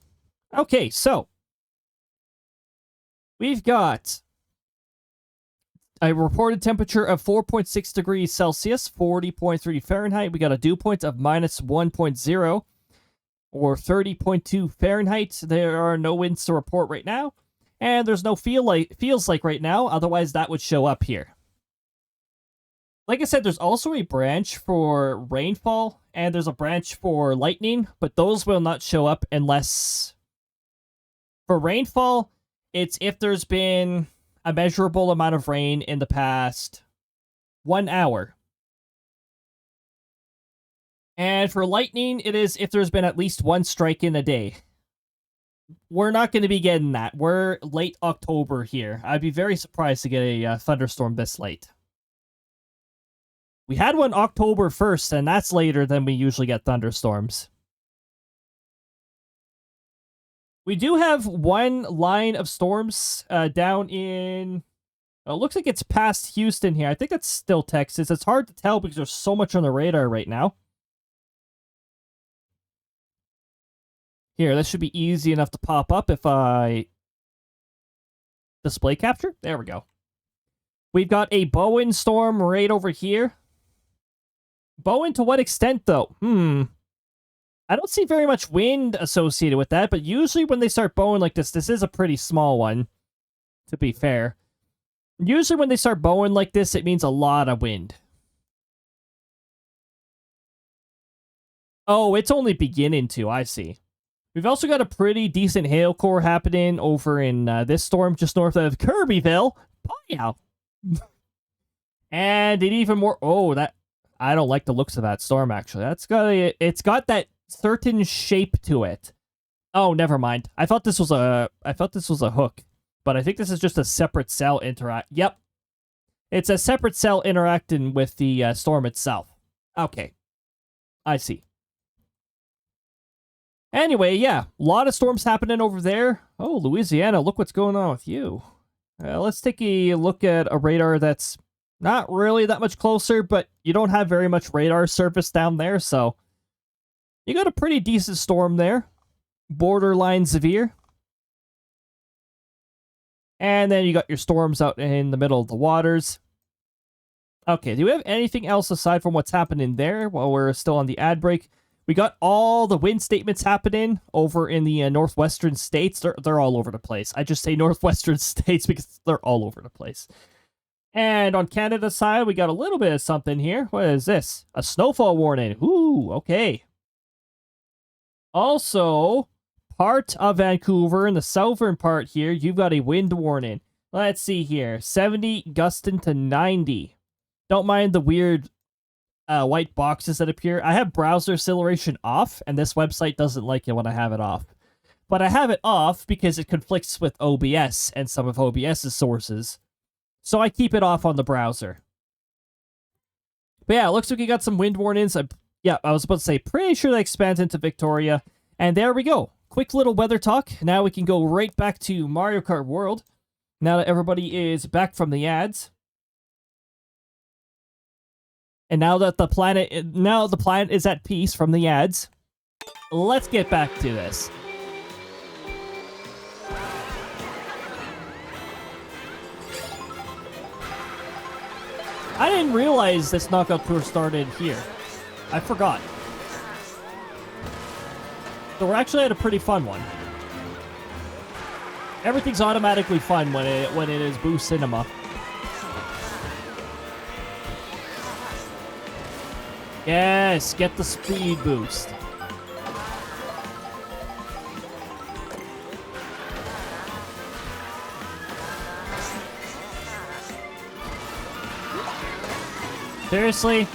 Okay, so we've got a reported temperature of 4.6 degrees Celsius, 40.3 Fahrenheit. We got a dew point of minus 1.0 or 30.2 Fahrenheit. There are no winds to report right now, and there's no feels like right now. Otherwise, that would show up here. Like I said, there's also a branch for rainfall, and there's a branch for lightning, but those will not show up unless... For rainfall, it's if there's been a measurable amount of rain in the past 1 hour. And for lightning, it is if there's been at least one strike in a day. We're not going to be getting that. We're late October here. I'd be very surprised to get a thunderstorm this late. We had one October 1st, and that's later than we usually get thunderstorms. We do have one line of storms down in... It looks like it's past Houston here. I think it's still Texas. It's hard to tell because there's so much on the radar right now. Here, this should be easy enough to pop up if I display capture. There we go. We've got a Bowen storm right over here. Bowen to what extent, though? I don't see very much wind associated with that, but usually when they start Bowen like this is a pretty small one, to be fair. Usually when they start Bowen like this, it means a lot of wind. Oh, it's only beginning to, I see. We've also got a pretty decent hail core happening over in this storm just north of Kirbyville. Wow. And it even more... Oh, that... I don't like the looks of that storm, actually. It's got that certain shape to it. Oh, never mind. I thought this was a hook, but I think this is just a separate cell interact. Yep. It's a separate cell interacting with the storm itself. Okay. I see. Anyway, yeah, a lot of storms happening over there. Oh, Louisiana, look what's going on with you. Let's take a look at a radar that's not really that much closer, but you don't have very much radar surface down there, so you got a pretty decent storm there. Borderline severe. And then you got your storms out in the middle of the waters. Okay, do we have anything else aside from what's happening there while we're still on the ad break? We got all the wind statements happening over in the northwestern states. They're all over the place. I just say northwestern states because they're all over the place. And on Canada's side, we got a little bit of something here. What is this? A snowfall warning. Ooh, okay. Also, part of Vancouver, in the southern part here, you've got a wind warning. Let's see here. 70 gusting to 90. Don't mind the weird white boxes that appear. I have browser acceleration off, and this website doesn't like it when I have it off. But I have it off because it conflicts with OBS and some of OBS's sources. So I keep it off on the browser. But yeah, it looks like we got some wind warnings. I was about to say, pretty sure that expands into Victoria. And there we go. Quick little weather talk. Now we can go right back to Mario Kart World. Now that everybody is back from the ads. And now that the planet is at peace from the ads, let's get back to this. I didn't realize this knockout tour started here. I forgot. So we're actually at a pretty fun one. Everything's automatically fun when it is Boo Cinema. Yes, get the speed boost. Seriously?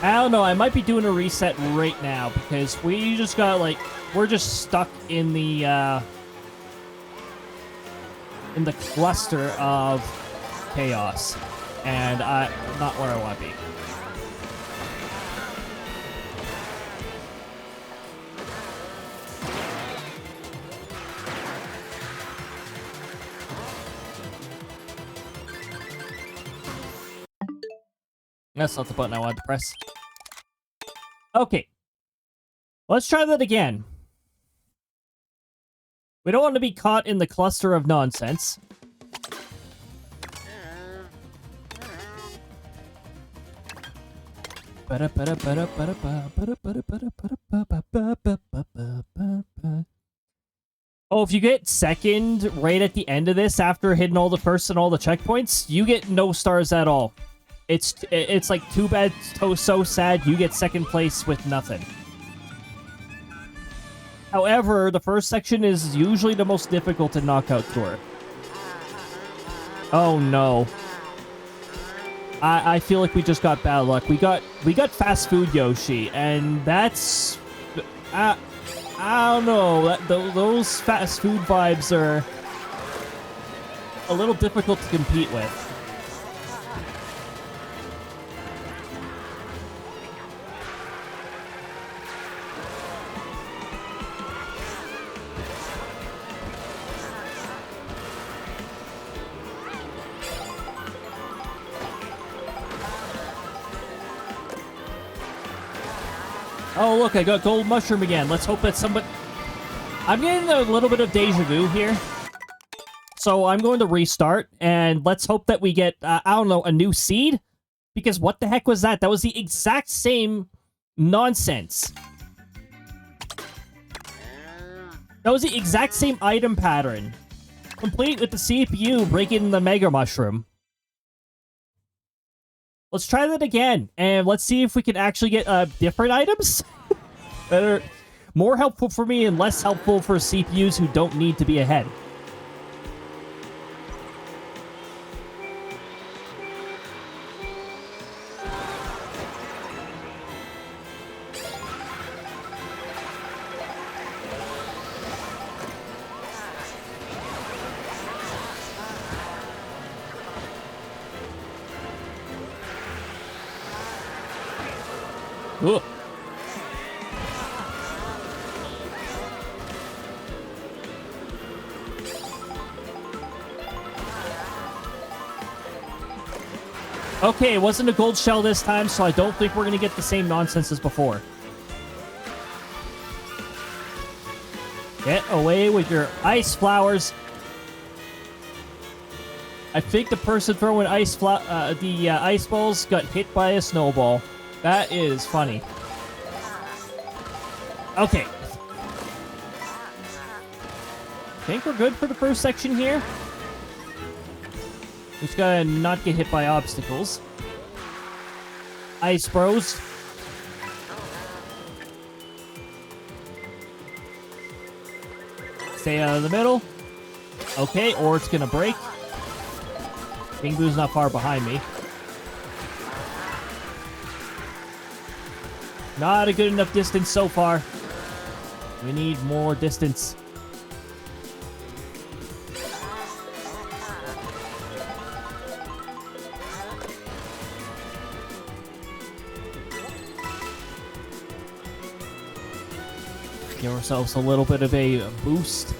I don't know. I might be doing a reset right now because we just got like we're just stuck in the cluster of chaos, and I'm not where I want to be. That's not the button I wanted to press. Okay. Let's try that again. We don't want to be caught in the cluster of nonsense. Oh, if you get second right at the end of this after hitting all the first and all the checkpoints, you get no stars at all. It's like too bad, so sad. You get second place with nothing. However, the first section is usually the most difficult in Knockout Tour. Oh no. I feel like we just got bad luck. We got Fast Food Yoshi, and that's I don't know. Those fast food vibes are a little difficult to compete with. Oh, look, I got gold mushroom again. Let's hope that somebody... I'm getting a little bit of deja vu here. So I'm going to restart, and let's hope that we get, I don't know, a new seed? Because what the heck was that? That was the exact same nonsense. That was the exact same item pattern. Complete with the CPU breaking the Mega Mushroom. Let's try that again, and let's see if we can actually get different items that are more helpful for me and less helpful for CPUs who don't need to be ahead. Ugh. Okay, it wasn't a gold shell this time, so I don't think we're going to get the same nonsense as before. Get away with your ice flowers. I think the person throwing ice balls got hit by a snowball. That is funny. Okay. Think we're good for the first section here. Just gotta not get hit by obstacles. Ice bros. Stay out of the middle. Okay, or it's gonna break. King Boo's not far behind me. Not a good enough distance so far. We need more distance. Give ourselves a little bit of a boost.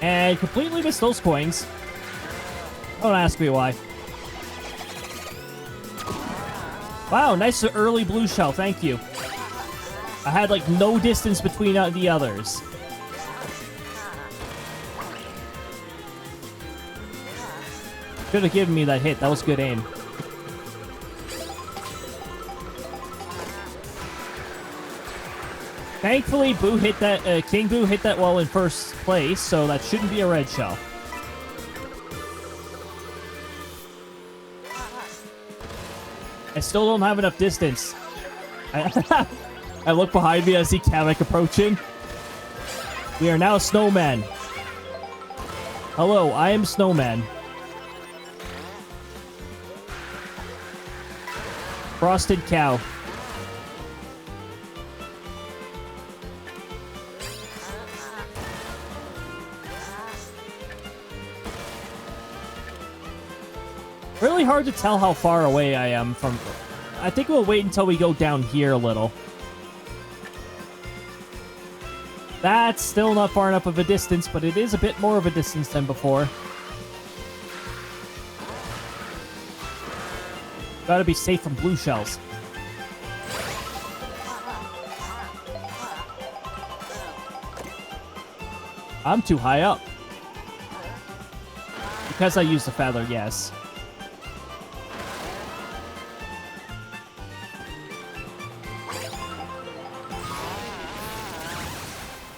And completely missed those coins. Don't ask me why. Wow, nice early blue shell, thank you. I had like no distance between the others. Should have given me that hit, that was good aim. Thankfully, King Boo hit that while in first place, so that shouldn't be a red shell. I still don't have enough distance. I look behind me, I see Kamek approaching. We are now snowmen. Hello, I am Snowman. Frosted cow. Really hard to tell how far away I am from... I think we'll wait until we go down here a little. That's still not far enough of a distance, but it is a bit more of a distance than before. Gotta be safe from blue shells. I'm too high up. Because I used the feather, yes.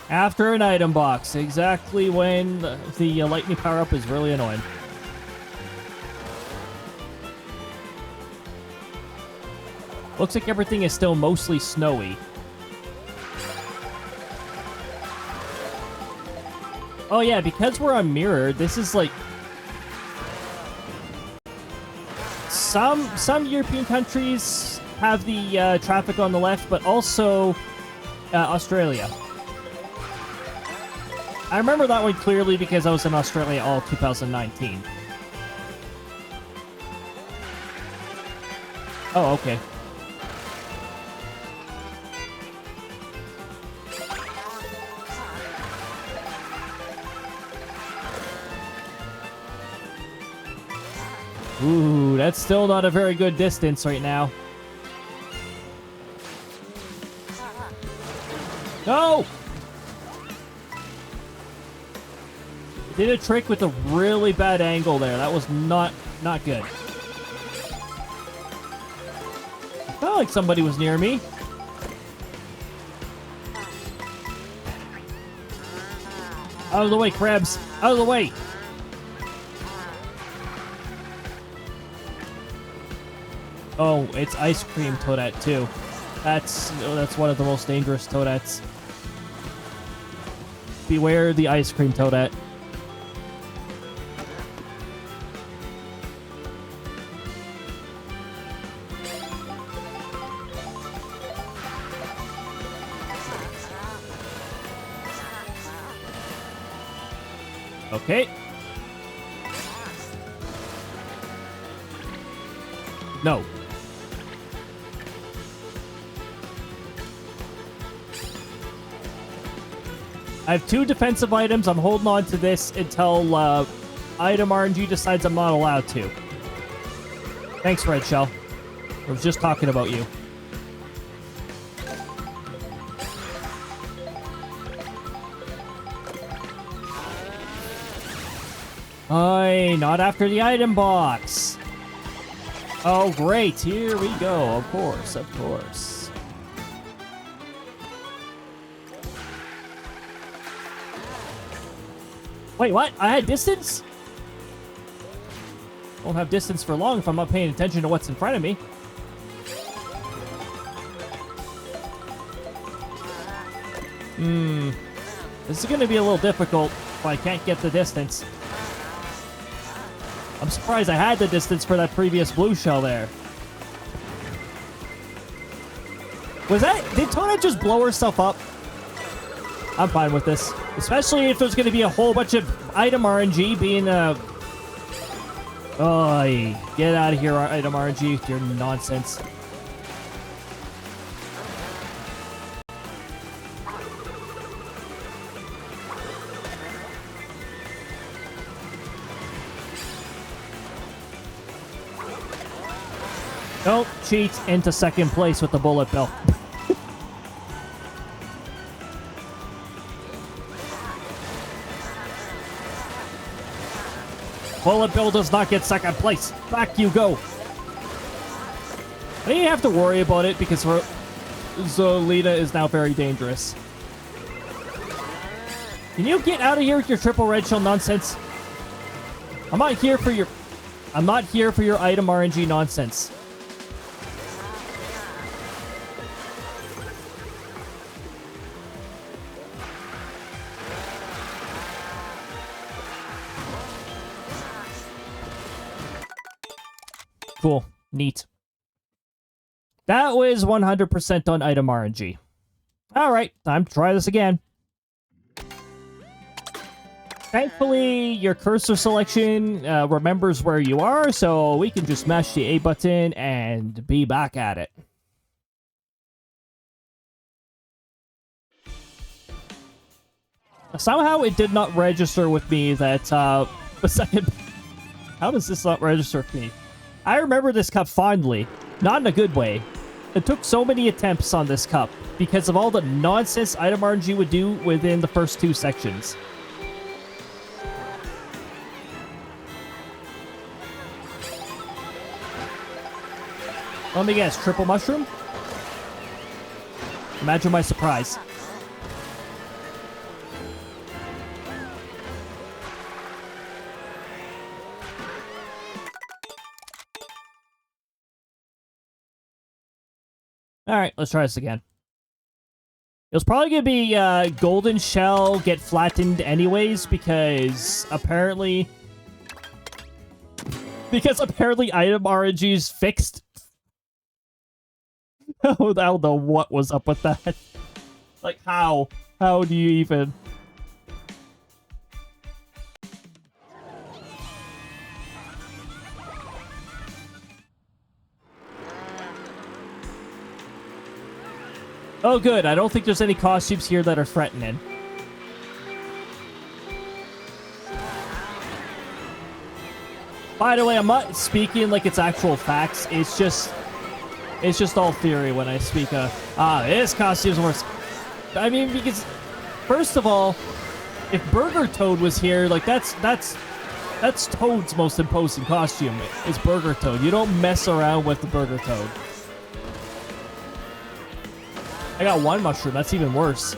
After an item box, exactly when the lightning power-up is really annoying. Looks like everything is still mostly snowy. Oh yeah, because we're on mirror, this is like... Some European countries have the traffic on the left, but also Australia. I remember that one clearly because I was in Australia all 2019. Oh, okay. Ooh, that's still not a very good distance right now. No! Did a trick with a really bad angle there. That was not good. I felt like somebody was near me. Out of the way, crabs. Out of the way. Oh, it's ice cream toadette too. That's one of the most dangerous toadettes. Beware the ice cream toadette. Okay. No. I have 2 defensive items. I'm holding on to this until item RNG decides I'm not allowed to. Thanks, Red Shell. I was just talking about you. Aye, not after the item box. Oh, great. Here we go. Of course, of course. Wait, what? I had distance? Won't have distance for long if I'm not paying attention to what's in front of me. This is going to be a little difficult if I can't get the distance. I'm surprised I had the distance for that previous blue shell there. Was that... Did Tona just blow herself up? I'm fine with this. Especially if there's going to be a whole bunch of item RNG being Oh, get out of here, item RNG, with your nonsense. Don't cheat into second place with the bullet bill. Bullet bill does not get second place. Back you go. I didn't have to worry about it because Zolita is now very dangerous. Can you get out of here with your triple red shell nonsense? I'm not here for your item RNG nonsense. Cool. Neat. That was 100% on item RNG. Alright, time to try this again. Thankfully, your cursor selection remembers where you are, so we can just mash the A button and be back at it. Somehow it did not register with me that the second... How does this not register with me? I remember this cup fondly, not in a good way. It took so many attempts on this cup because of all the nonsense item RNG would do within the first 2 sections. Let me guess, triple mushroom? Imagine my surprise. Alright, let's try this again. It was probably gonna be golden shell get flattened anyways because apparently item RNG's fixed. I don't know what was up with that. Like, how? How do you even... Oh, good. I don't think there's any costumes here that are threatening. By the way, I'm not speaking like it's actual facts. It's just all theory when I speak of, this costume's worse. I mean, because, first of all, if Burger Toad was here, like, that's Toad's most imposing costume, is Burger Toad. You don't mess around with the Burger Toad. I got 1 mushroom, that's even worse.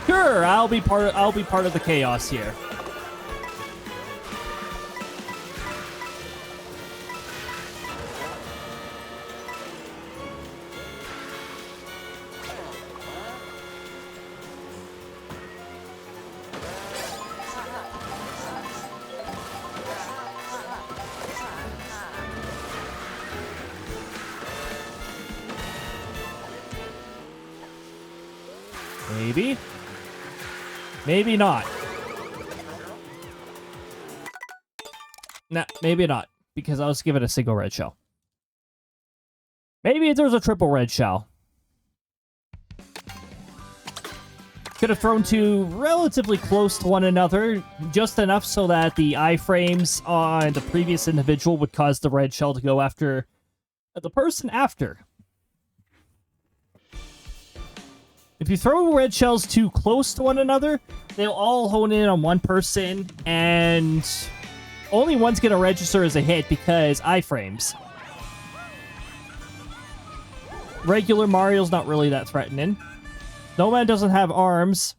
Sure, I'll be part of the chaos here. Maybe. Maybe not. Nah, maybe not. Because I was given a single red shell. Maybe there's a triple red shell. Could have thrown 2 relatively close to one another, just enough so that the iframes on the previous individual would cause the red shell to go after the person after. If you throw red shells too close to one another, they'll all hone in on one person, and only one's going to register as a hit because iframes. Regular Mario's not really that threatening. Snowman doesn't have arms.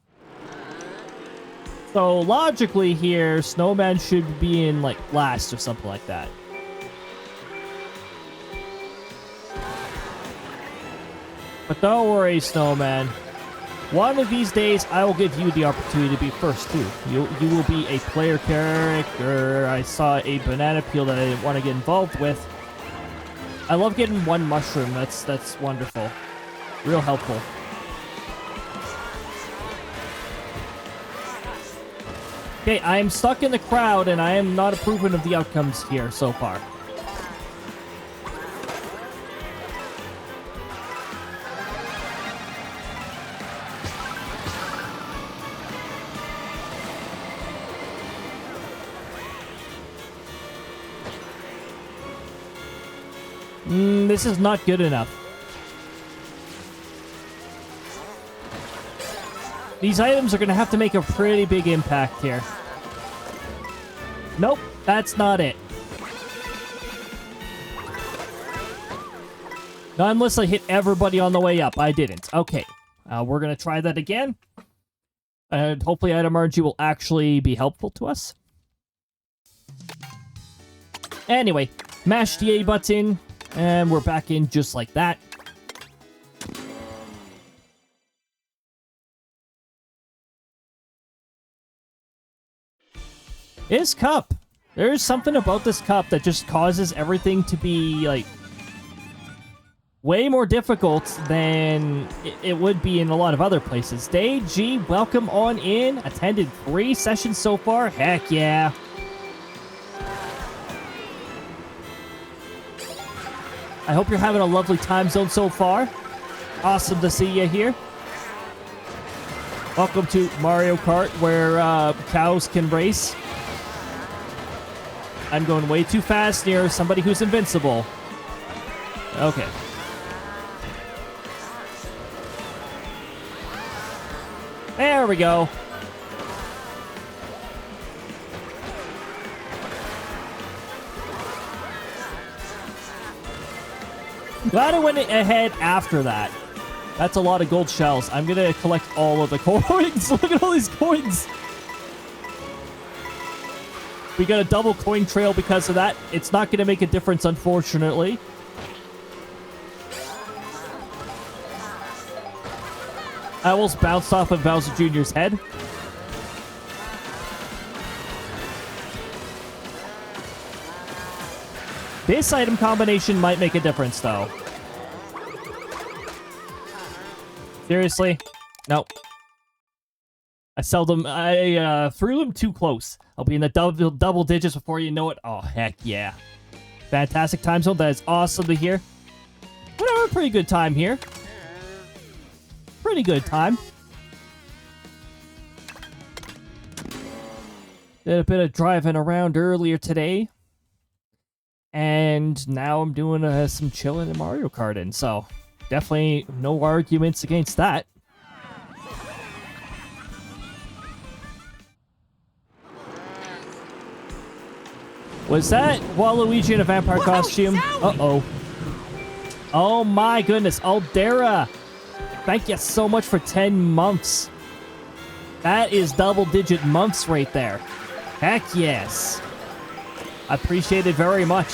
So logically here, Snowman should be in, like, last or something like that. But don't worry, Snowman. One of these days, I will give you the opportunity to be first, too. You will be a player character. I saw a banana peel that I didn't want to get involved with. I love getting 1 mushroom. That's wonderful. Real helpful. Okay, I am stuck in the crowd, and I am not approving of the outcomes here so far. This is not good enough. These items are going to have to make a pretty big impact here. Nope, that's not it. Not unless I hit everybody on the way up. I didn't. Okay, we're going to try that again. And hopefully item RNG will actually be helpful to us. Anyway, mash the A button. And we're back in just like that. Is Cup. There's something about this cup that just causes everything to be, like, way more difficult than it would be in a lot of other places. Day G, welcome on in. Attended 3 sessions so far. Heck yeah. I hope you're having a lovely time zone so far. Awesome to see you here. Welcome to Mario Kart, where cows can race. I'm going way too fast near somebody who's invincible. Okay. There we go. Glad I went ahead after that. That's a lot of gold shells. I'm gonna collect all of the coins. Look at all these coins. We got a double coin trail because of that. It's not gonna make a difference, unfortunately. I almost bounced off of Bowser Jr.'s head. This item combination might make a difference, though. Seriously? Nope. I threw them too close. I'll be in the double digits before you know it. Oh, heck yeah. Fantastic time zone. That is awesome to hear. We're having a pretty good time here. Pretty good time. Did a bit of driving around earlier today. And now I'm doing some chilling in Mario Kart, so definitely no arguments against that. Was that Waluigi in a vampire costume? Uh-oh. Oh my goodness, Aldera! Thank you so much for 10 months. That is double-digit months right there. Heck yes. I appreciate it very much.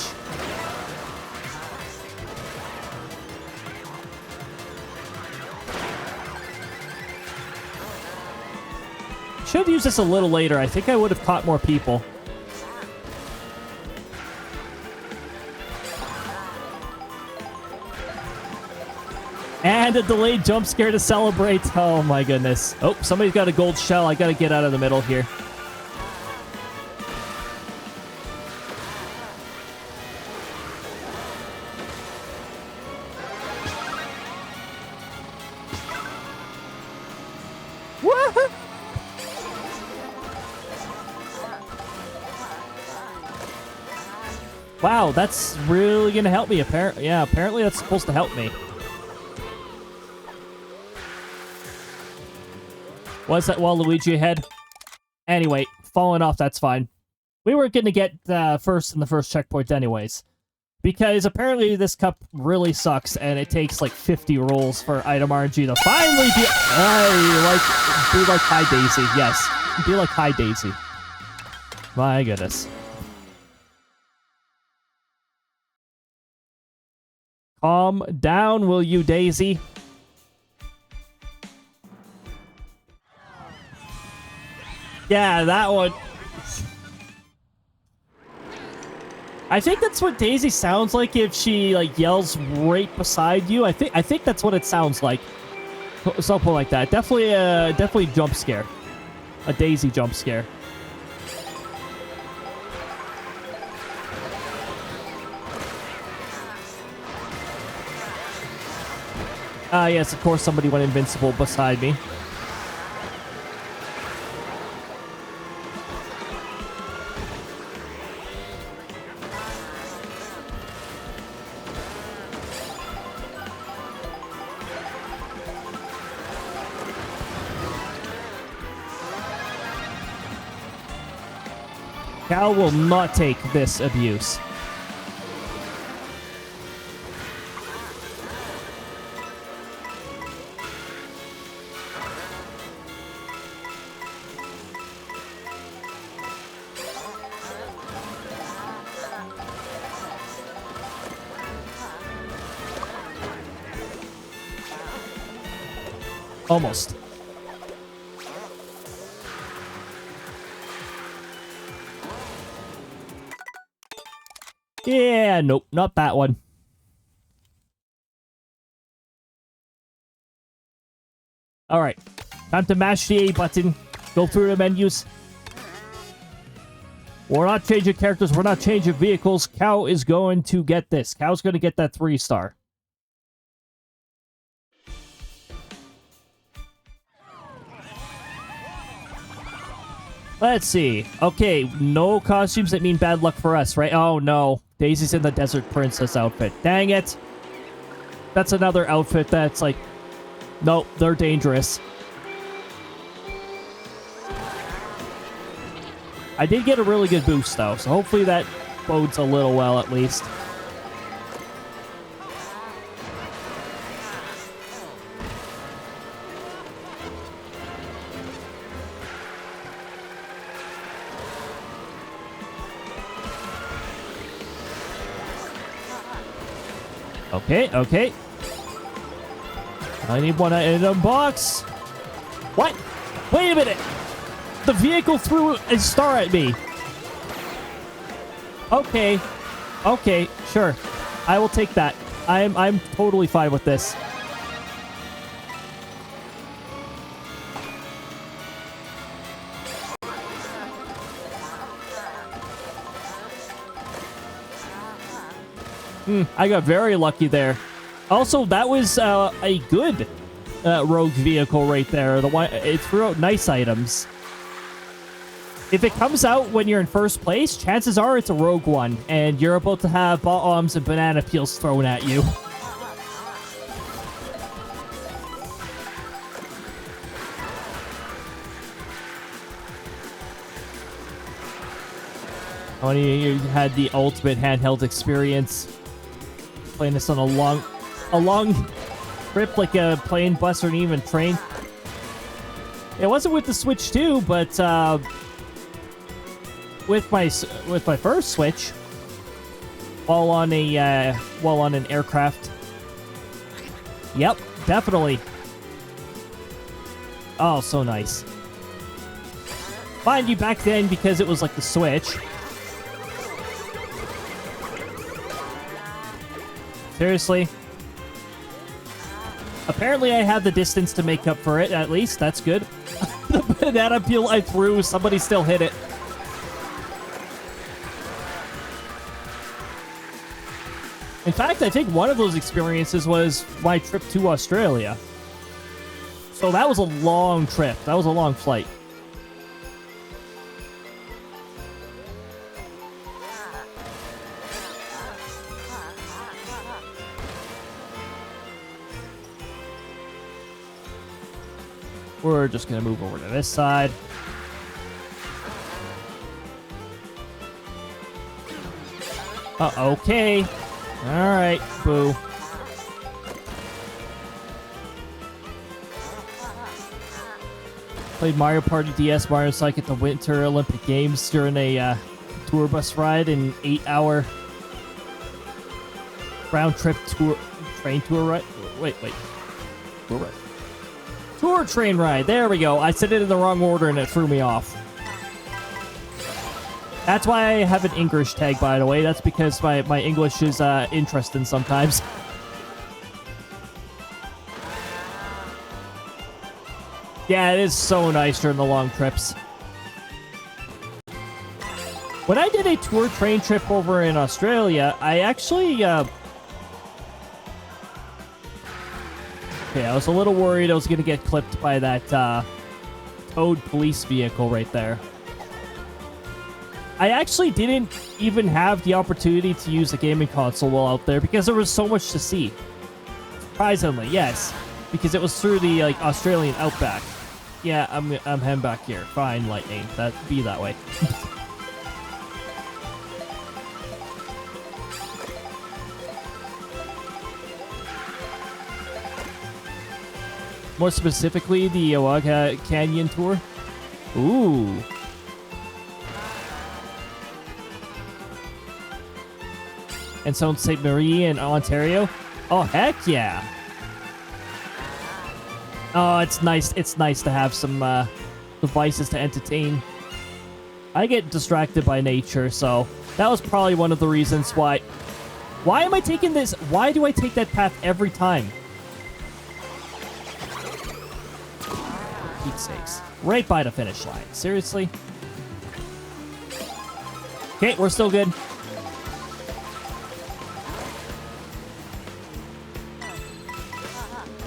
Should have used this a little later. I think I would have caught more people. And a delayed jump scare to celebrate. Oh my goodness. Oh, somebody's got a gold shell. I gotta get out of the middle here. Wow, that's really gonna help me. Apparently that's supposed to help me. Was that Waluigi ahead? Anyway, falling off, that's fine. We were gonna get first in the first checkpoint anyways. Because apparently this cup really sucks, and it takes like 50 rolls for item RNG to finally be like High Daisy. Yes, be like High Daisy. My goodness. Calm down, will you, Daisy? Yeah, that one. I think that's what Daisy sounds like if she like yells right beside you. I think that's what it sounds like. Something like that. Definitely jump scare. A Daisy jump scare. Yes, of course somebody went invincible beside me. Cal will not take this abuse. Almost. Yeah, nope, not that one. Alright, time to mash the A button. Go through the menus. We're not changing characters, we're not changing vehicles. Cow is going to get this. Cow's going to get that 3-star. Let's see. Okay, no costumes that mean bad luck for us, right? Oh, no. Daisy's in the Desert Princess outfit. Dang it. That's another outfit that's like... Nope, they're dangerous. I did get a really good boost, though, so hopefully that bodes a little well, at least. Okay. I need one item box. What? Wait a minute. The vehicle threw a star at me. Okay, sure. I will take that. I'm totally fine with this. I got very lucky there. Also, that was a good rogue vehicle right there. The one it threw out nice items. If it comes out when you're in first place, chances are it's a rogue one, and you're about to have bombs and banana peels thrown at you. Oh, you had the ultimate handheld experience. Playing this on a long trip, like a plane, bus, or even train. It wasn't with the Switch 2, but with my first Switch, while on an aircraft. Yep, definitely. Oh, so nice. Mind you, back then, because it was like the Switch. Seriously? Apparently I had the distance to make up for it, at least. That's good. The banana peel I threw, somebody still hit it. In fact, I think one of those experiences was my trip to Australia. So that was a long trip. That was a long flight. We're just going to move over to this side. Okay. Alright, boo. Played Mario Party DS, Mario Cycle at the Winter Olympic Games during a tour bus ride, an 8-hour round-trip train tour ride. Wait. Tour ride. Tour train ride. There we go. I said it in the wrong order and it threw me off. That's why I have an English tag, by the way. That's because my English is interesting sometimes. Yeah, it is so nice during the long trips. When I did a tour train trip over in Australia, I actually... Okay, I was a little worried I was going to get clipped by that towed police vehicle right there. I actually didn't even have the opportunity to use the gaming console while out there because there was so much to see. Surprisingly, yes. Because it was through the Australian outback. Yeah, I'm heading back here. Fine, Lightning. That be that way. More specifically, the Oaga Canyon tour. Ooh. And Sault Ste. Marie in Ontario. Oh, heck yeah. Oh, it's nice. It's nice to have some devices to entertain. I get distracted by nature, so that was probably one of the reasons why. Why am I taking this? Why do I take that path every time? Pete's sakes. Right by the finish line. Seriously? Okay, we're still good.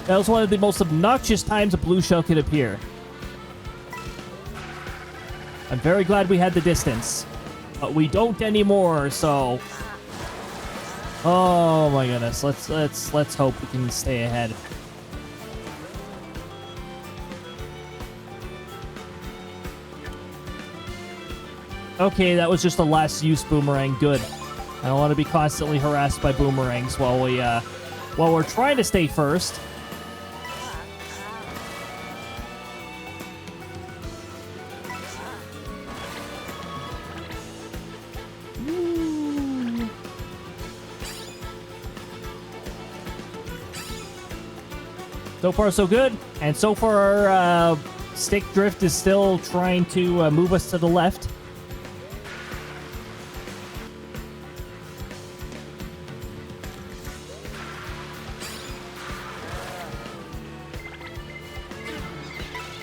That was one of the most obnoxious times a blue shell could appear. I'm very glad we had the distance. But we don't anymore, so... Oh my goodness. Let's hope we can stay ahead. Okay, that was just a last use boomerang. Good. I don't want to be constantly harassed by boomerangs while we're trying to stay first. So far, so good. And so far, our stick drift is still trying to move us to the left.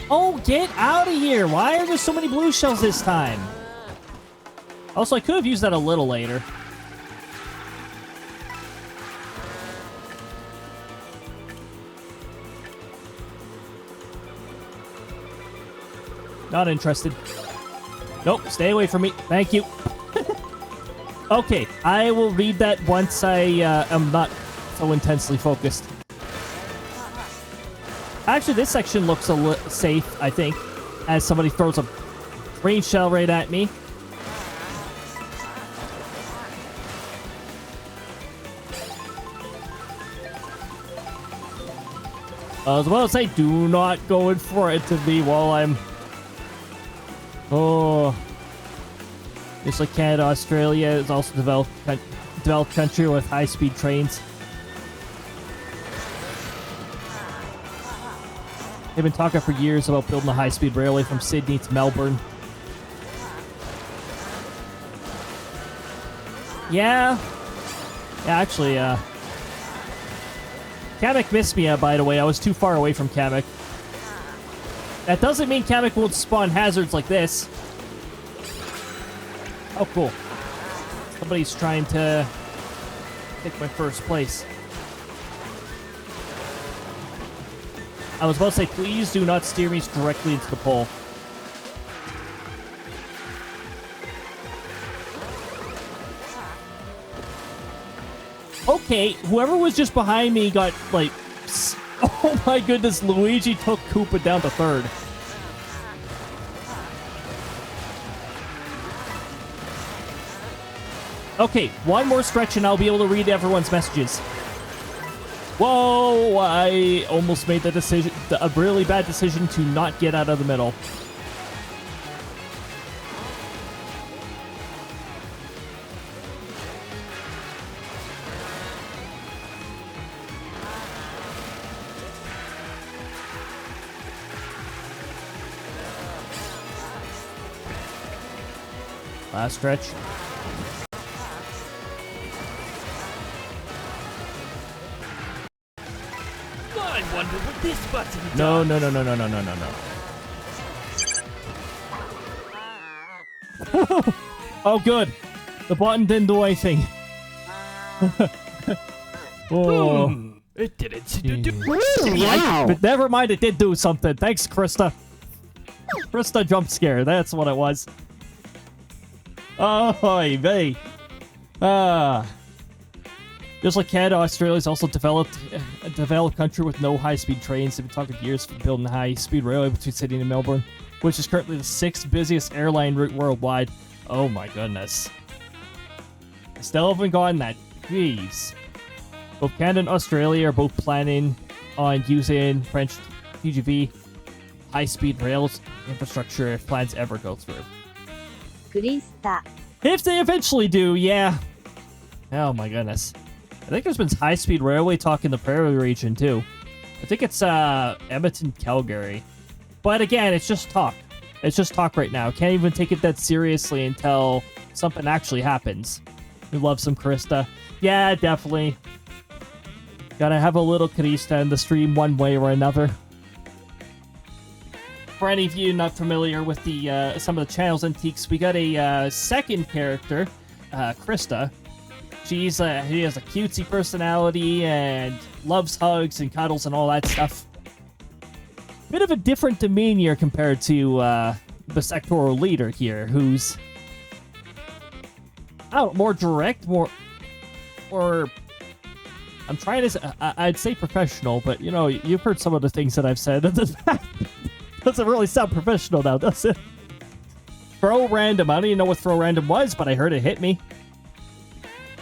Oh, get out of here! Why are there so many blue shells this time? Also, I could have used that a little later. Not interested. Nope, stay away from me. Thank you. Okay, I will read that once I am not so intensely focused. Actually, this section looks safe, I think, as somebody throws a rain shell right at me. I was about to say, do not go in for it to me while I'm... Oh. Just like Canada, Australia is also developed country with high-speed trains. They've been talking for years about building a high-speed railway from Sydney to Melbourne. Yeah. Yeah, actually, Kamek missed me, by the way. I was too far away from Kamek. That doesn't mean Kamek won't spawn hazards like this. Oh, cool. Somebody's trying to take my first place. I was about to say, please do not steer me directly into the pole. Okay, whoever was just behind me got, like... Oh my goodness, Luigi took Koopa down to third. Okay, one more stretch and I'll be able to read everyone's messages. Whoa, I almost made a really bad decision to not get out of the middle. Last stretch.
I wonder what this button does.
No. Oh, good. The button didn't do anything. Oh.
It didn't seem to do...
Wow.
But never mind, it did do something. Thanks, Krista. Krista jump scare. That's what it was. Oh, baby. Just like Canada, Australia is also a developed country with no high-speed trains. They've been talking for years for building a high-speed railway between Sydney and Melbourne, which is currently the 6th busiest airline route worldwide. Oh my goodness. I still haven't gotten that. Jeez. Both Canada and Australia are both planning on using French TGV high-speed rails infrastructure if plans ever go through. If they eventually do, yeah. Oh my goodness. I think there's been high-speed railway talk in the Prairie region too. I think it's Edmonton, Calgary. But again, it's just talk. It's just talk right now. Can't even take it that seriously until something actually happens. We love some Krista. Yeah, definitely. Gotta have a little Krista in the stream one way or another. For any of you not familiar with the some of the channel's antiques, we got a second character, Krista. She has a cutesy personality and loves hugs and cuddles and all that stuff. Bit of a different demeanor compared to the sectoral leader here, who's more direct, more I'm trying to I'd say professional, but you know, you've heard some of the things that I've said. Doesn't really sound professional now, does it? Throw random. I don't even know what throw random was, but I heard it hit me.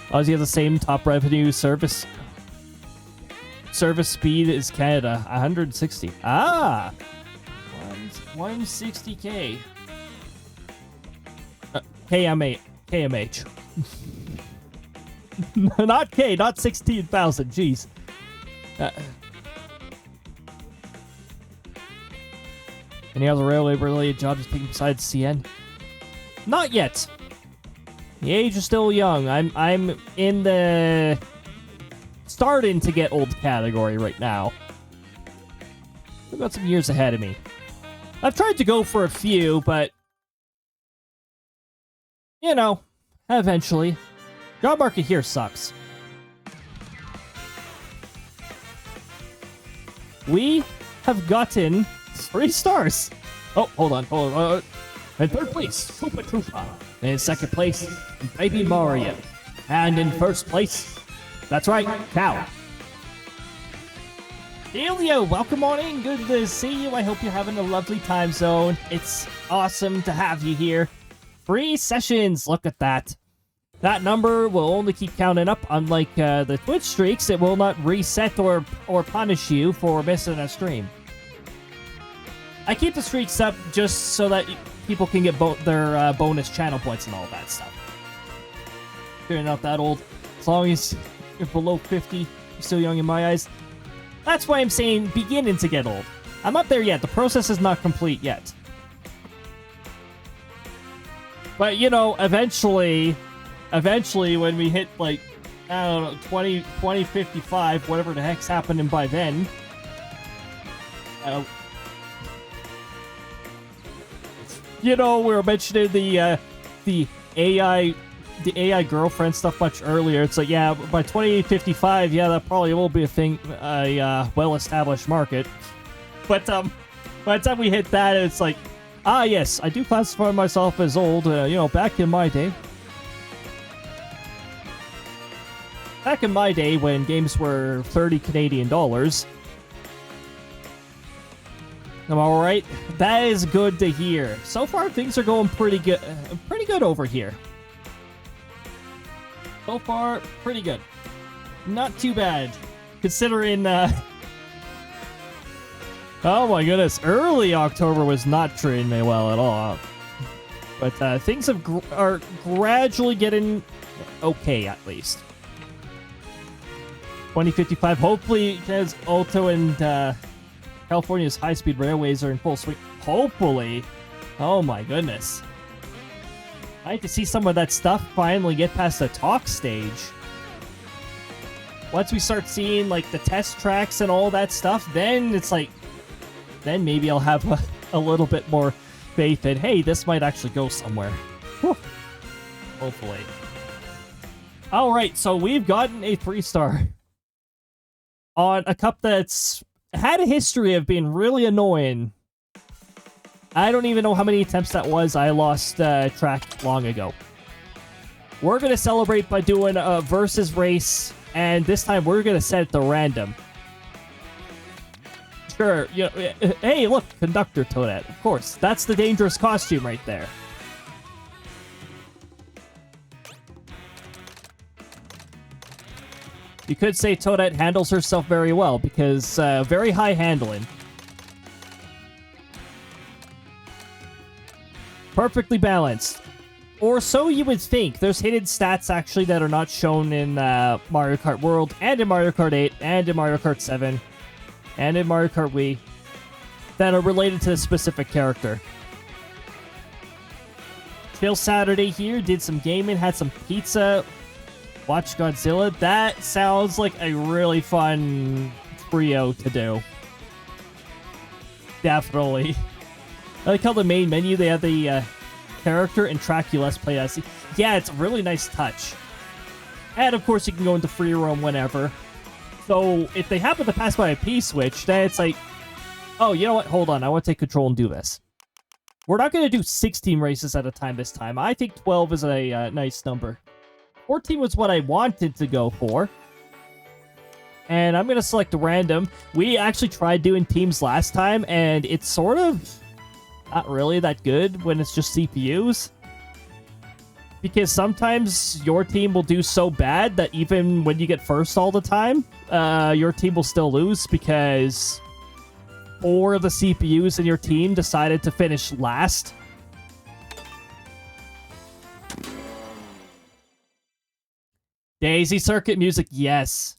Aussie has the same top revenue service speed as Canada, 160. Ah, 160k. KMH. Not K, not 16,000. Jeez. Any other railway-related jobs taking besides CN? Not yet. The age is still young. I'm in the starting to get old category right now. I've got some years ahead of me. I've tried to go for a few, but you know, eventually. Job market here sucks. We have gotten 3 stars. Oh, hold on. In third place, Koopa Troopa. In second place, Baby Mario. And in first place, that's right, Cow. Elio, welcome on in. Good to see you. I hope you're having a lovely time zone. It's awesome to have you here. 3 sessions. Look at that. That number will only keep counting up. Unlike the Twitch streaks, it will not reset or punish you for missing a stream. I keep the streaks up just so that people can get their bonus channel points and all that stuff. You're not that old. As long as you're below 50, you're still young in my eyes. That's why I'm saying beginning to get old. I'm not there yet. The process is not complete yet. But, you know, eventually when we hit, like, I don't know, 2055, whatever the heck's happening by then, you know, we were mentioning the AI girlfriend stuff much earlier. It's like, yeah, by 2055, yeah, that probably will be a thing, a well-established market. But by the time we hit that, it's like, ah, yes, I do classify myself as old. You know, back in my day. Back in my day, when games were 30 Canadian dollars. Am I all right? That is good to hear. So far, things are going pretty good over here. So far, pretty good. Not too bad, considering. Oh my goodness, early October was not treating me well at all. But things are gradually getting okay, at least. 2055, hopefully, because Alto and California's high-speed railways are in full swing. Hopefully. Oh my goodness. I like to see some of that stuff finally get past the talk stage. Once we start seeing, like, the test tracks and all that stuff, then it's like, then maybe I'll have a little bit more faith that, hey, this might actually go somewhere. Whew. Hopefully. Alright, so we've gotten a 3-star on a cup that's had a history of being really annoying. I don't even know how many attempts that was. I lost track long ago. We're going to celebrate by doing a versus race, and this time we're going to set it to random. Sure, you know, hey, look, Conductor Toadette. Of course, that's the dangerous costume right there. You could say Toadette handles herself very well, because very high handling. Perfectly balanced. Or so you would think. There's hidden stats, actually, that are not shown in Mario Kart World, and in Mario Kart 8, and in Mario Kart 7, and in Mario Kart Wii, that are related to a specific character. Chill Saturday here, did some gaming, had some pizza, watched Godzilla. That sounds like a really fun trio to do. Definitely. I like how the main menu, they have the character and track you let's play as. Yeah, it's a really nice touch. And of course you can go into free roam whenever. So if they happen to pass by a P-switch, then it's like, oh, you know what? Hold on, I want to take control and do this. We're not going to do 16 races at a time this time. I think 12 is a nice number. 14 was what I wanted to go for. And I'm going to select random. We actually tried doing teams last time, and it's sort of not really that good when it's just CPUs. Because sometimes your team will do so bad that even when you get first all the time, your team will still lose because 4 of the CPUs in your team decided to finish last. Daisy Circuit music, yes.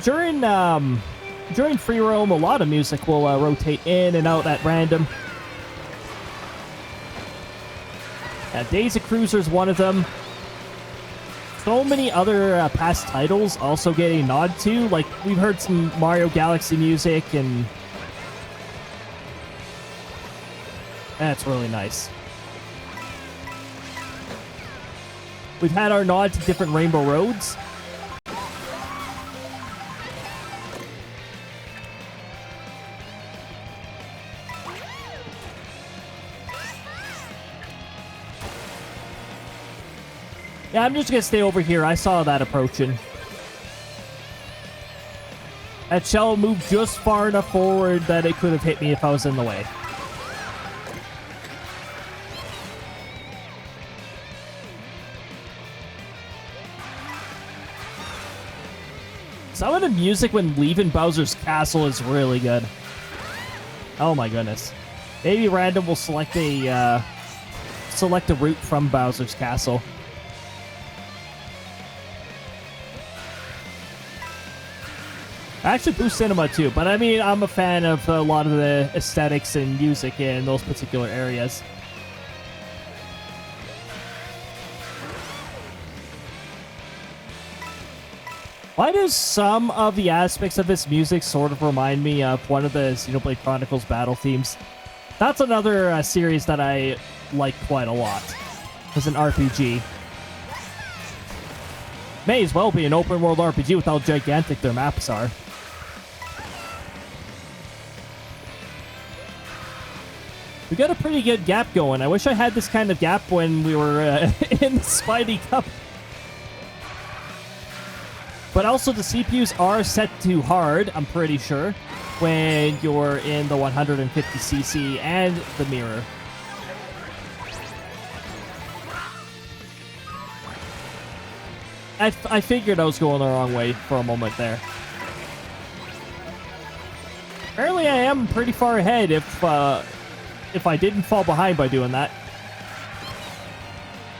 During free roam, a lot of music will rotate in and out at random. Daisy Cruiser is one of them. So many other past titles also get a nod to. Like, we've heard some Mario Galaxy music, and that's really nice. We've had our nod to different Rainbow Roads. Yeah, I'm just gonna stay over here. I saw that approaching. That shell moved just far enough forward that it could have hit me if I was in the way. Some of the music when leaving Bowser's Castle is really good. Oh my goodness. Maybe random will select a route from Bowser's Castle. Actually, Boo Cinema too, but I mean, I'm a fan of a lot of the aesthetics and music in those particular areas. Why do some of the aspects of this music sort of remind me of one of the Xenoblade Chronicles battle themes? That's another series that I like quite a lot as an RPG. May as well be an open world RPG with how gigantic their maps are. We got a pretty good gap going. I wish I had this kind of gap when we were in the Spidey Cup. But also the CPUs are set to hard, I'm pretty sure, when you're in the 150cc and the mirror. I figured I was going the wrong way for a moment there. Apparently I am pretty far ahead if I didn't fall behind by doing that.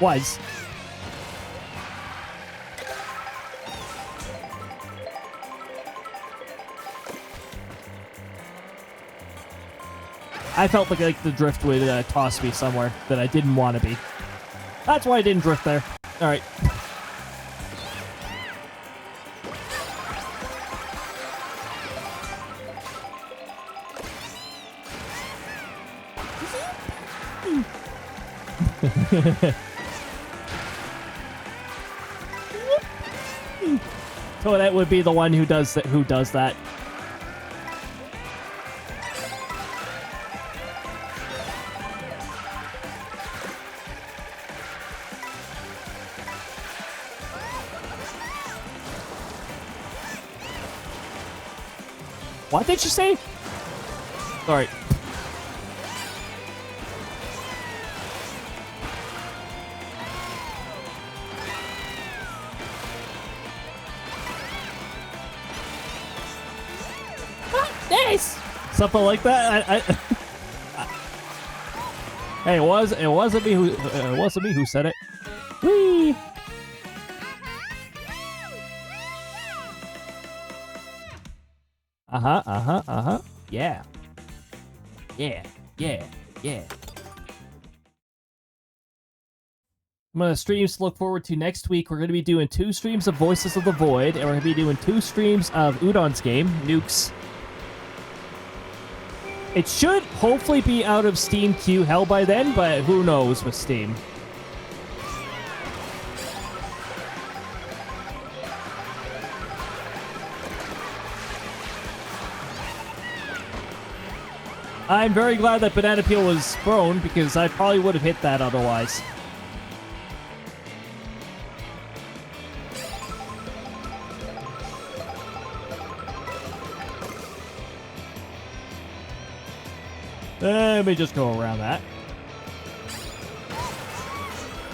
Was. I felt like the drift would toss me somewhere that I didn't want to be. That's why I didn't drift there. Alright. So that would be the one who does that. What did you say? Sorry. Nice. Something like that. Hey, it wasn't me who said it. Whee! Yeah. Yeah. Yeah. Yeah. I'm going to streams to look forward to next week. We're going to be doing 2 streams of Voices of the Void, and we're going to be doing 2 streams of Udon's game, Nukes. It should hopefully be out of Steam Queue hell by then, but who knows with Steam. I'm very glad that Banana Peel was thrown, because I probably would have hit that otherwise. Let me just go around that.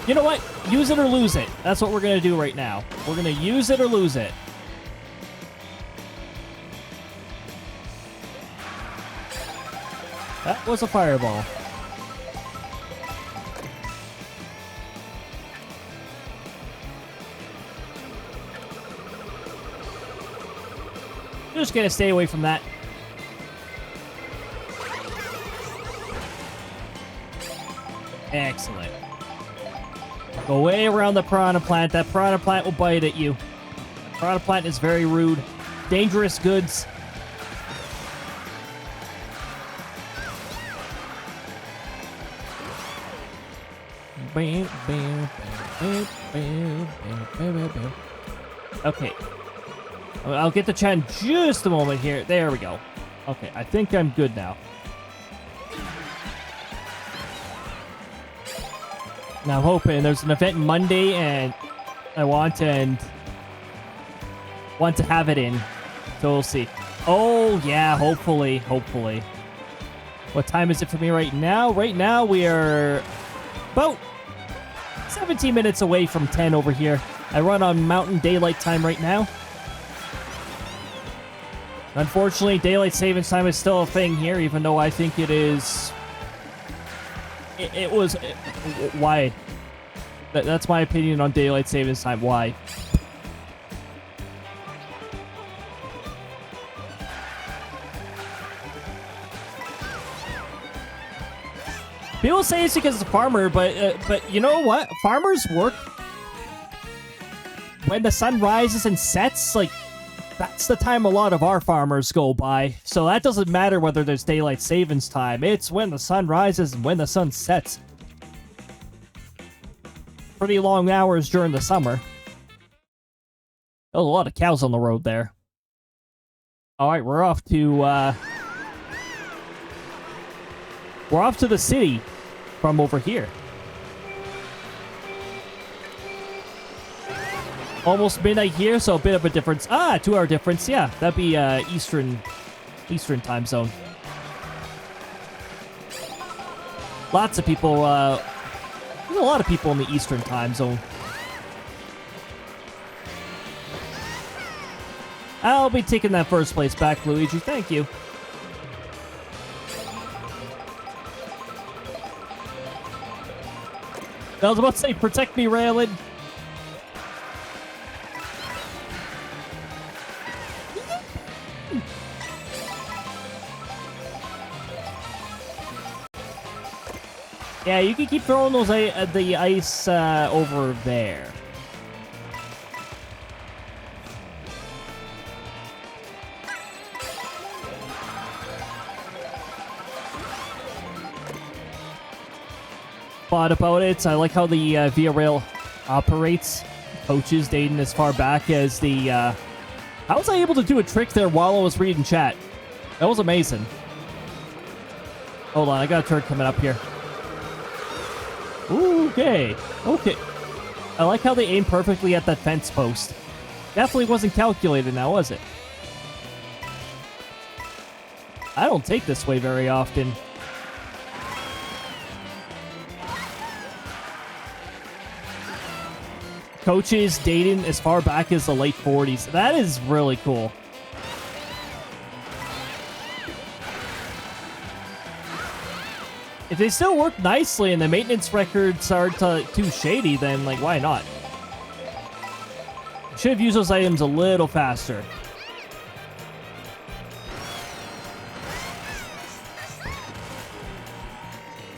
You know what? Use it or lose it. That's what we're going to do right now. We're going to use it or lose it. That was a fireball. Just going to stay away from that. Excellent. Go way around the piranha plant. That piranha plant will bite at you. Piranha plant is very rude. Dangerous goods. Okay. I'll get to chat in just a moment here. There we go. Okay, I think I'm good now. Now I'm hoping there's an event Monday, and I want to have it in. So we'll see. Oh yeah, hopefully. What time is it for me right now? Right now we are about 17 minutes away from 10 over here. I run on Mountain Daylight Time right now. Unfortunately, Daylight Savings Time is still a thing here, even though I think it is... Why? That's my opinion on Daylight Savings Time. Why? People say it's because it's a farmer, but you know what? Farmers work when the sun rises and sets. Like, that's the time a lot of our farmers go by. So that doesn't matter whether there's daylight savings time. It's when the sun rises and when the sun sets. Pretty long hours during the summer. There's a lot of cows on the road there. Alright, we're off to the city from over here. Almost midnight here, so a bit of a difference. 2-hour difference. Yeah, that'd be Eastern time zone. Lots of people. There's a lot of people in the Eastern time zone. I'll be taking that first place back, Luigi. Thank you. I was about to say, protect me, Raylan. Yeah, you can keep throwing those the ice over there. Thought about it. I like how the Via Rail operates. Coaches dating as far back as the... How was I able to do a trick there while I was reading chat? That was amazing. Hold on, I got a turret coming up here. Okay. I like how they aim perfectly at that fence post. Definitely wasn't calculated now, was it? I don't take this way very often. Coaches dating as far back as the late 40s. That is really cool. If they still work nicely and the maintenance records aren't too shady, then, like, why not? Should have used those items a little faster.